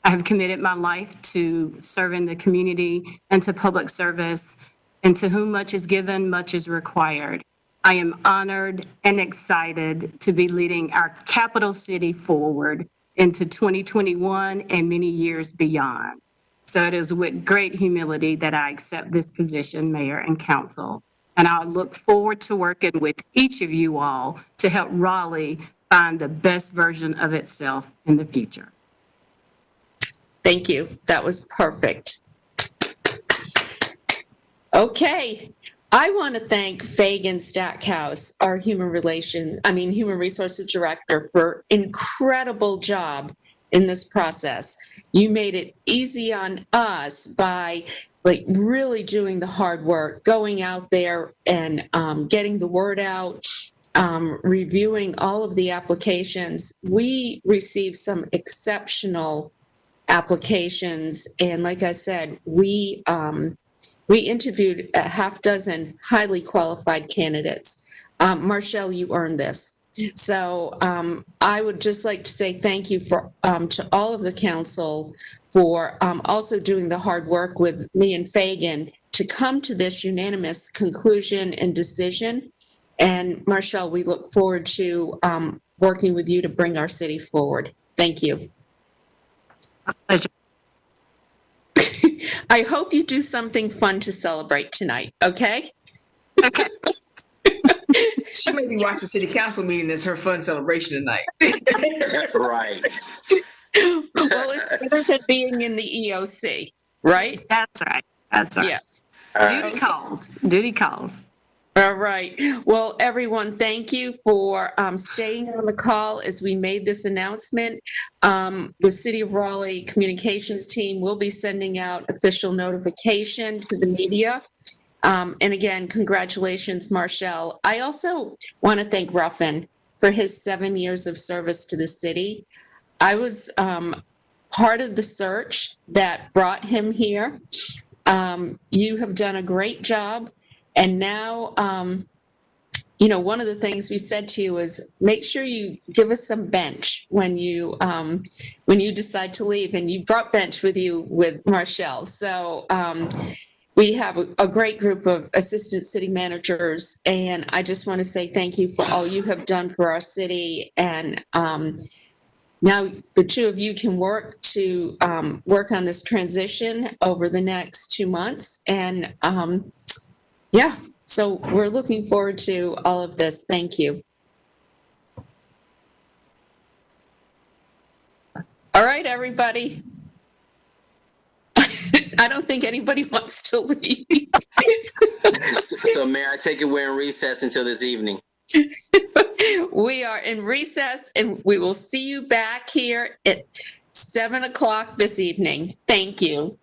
I have committed my life to serving the community and to public service, and to whom much is given, much is required. I am honored and excited to be leading our capital city forward into 2021 and many years beyond. So it is with great humility that I accept this position, Mayor and Council. And I look forward to working with each of you all to help Raleigh find the best version of itself in the future. Thank you. That was perfect. Okay. I want to thank Fagan Stackhouse, our Human Resources Director, for incredible job in this process. You made it easy on us by really doing the hard work, going out there and getting the word out, reviewing all of the applications. We received some exceptional applications, and like I said, we interviewed a half dozen highly qualified candidates. Marshall, you earned this. So I would just like to say thank you to all of the council for also doing the hard work with me and Fagan to come to this unanimous conclusion and decision. And Marshall, we look forward to working with you to bring our city forward. Thank you. My pleasure. I hope you do something fun to celebrate tonight, okay? Okay. She may be watching city council meeting as her fun celebration tonight. Right. Well, it's better than being in the EOC, right? That's right. That's right. Yes. Duty calls. Duty calls. All right. Well, everyone, thank you for staying on the call as we made this announcement. The City of Raleigh communications team will be sending out official notification to the media. And again, congratulations, Marshall. I also want to thank Ruffin for his 7 years of service to the city. I was part of the search that brought him here. You have done a great job. And now, one of the things we said to you is make sure you give us some bench when you decide to leave. And you brought bench with you with Marshall. So we have a great group of assistant city managers. And I just want to say thank you for all you have done for our city. And now the two of you can work on this transition over the next 2 months. And yeah, so we're looking forward to all of this. Thank you. All right, everybody. I don't think anybody wants to leave. So, Mayor, I take it we're in recess until this evening. We are in recess, and we will see you back here at 7 o'clock this evening. Thank you.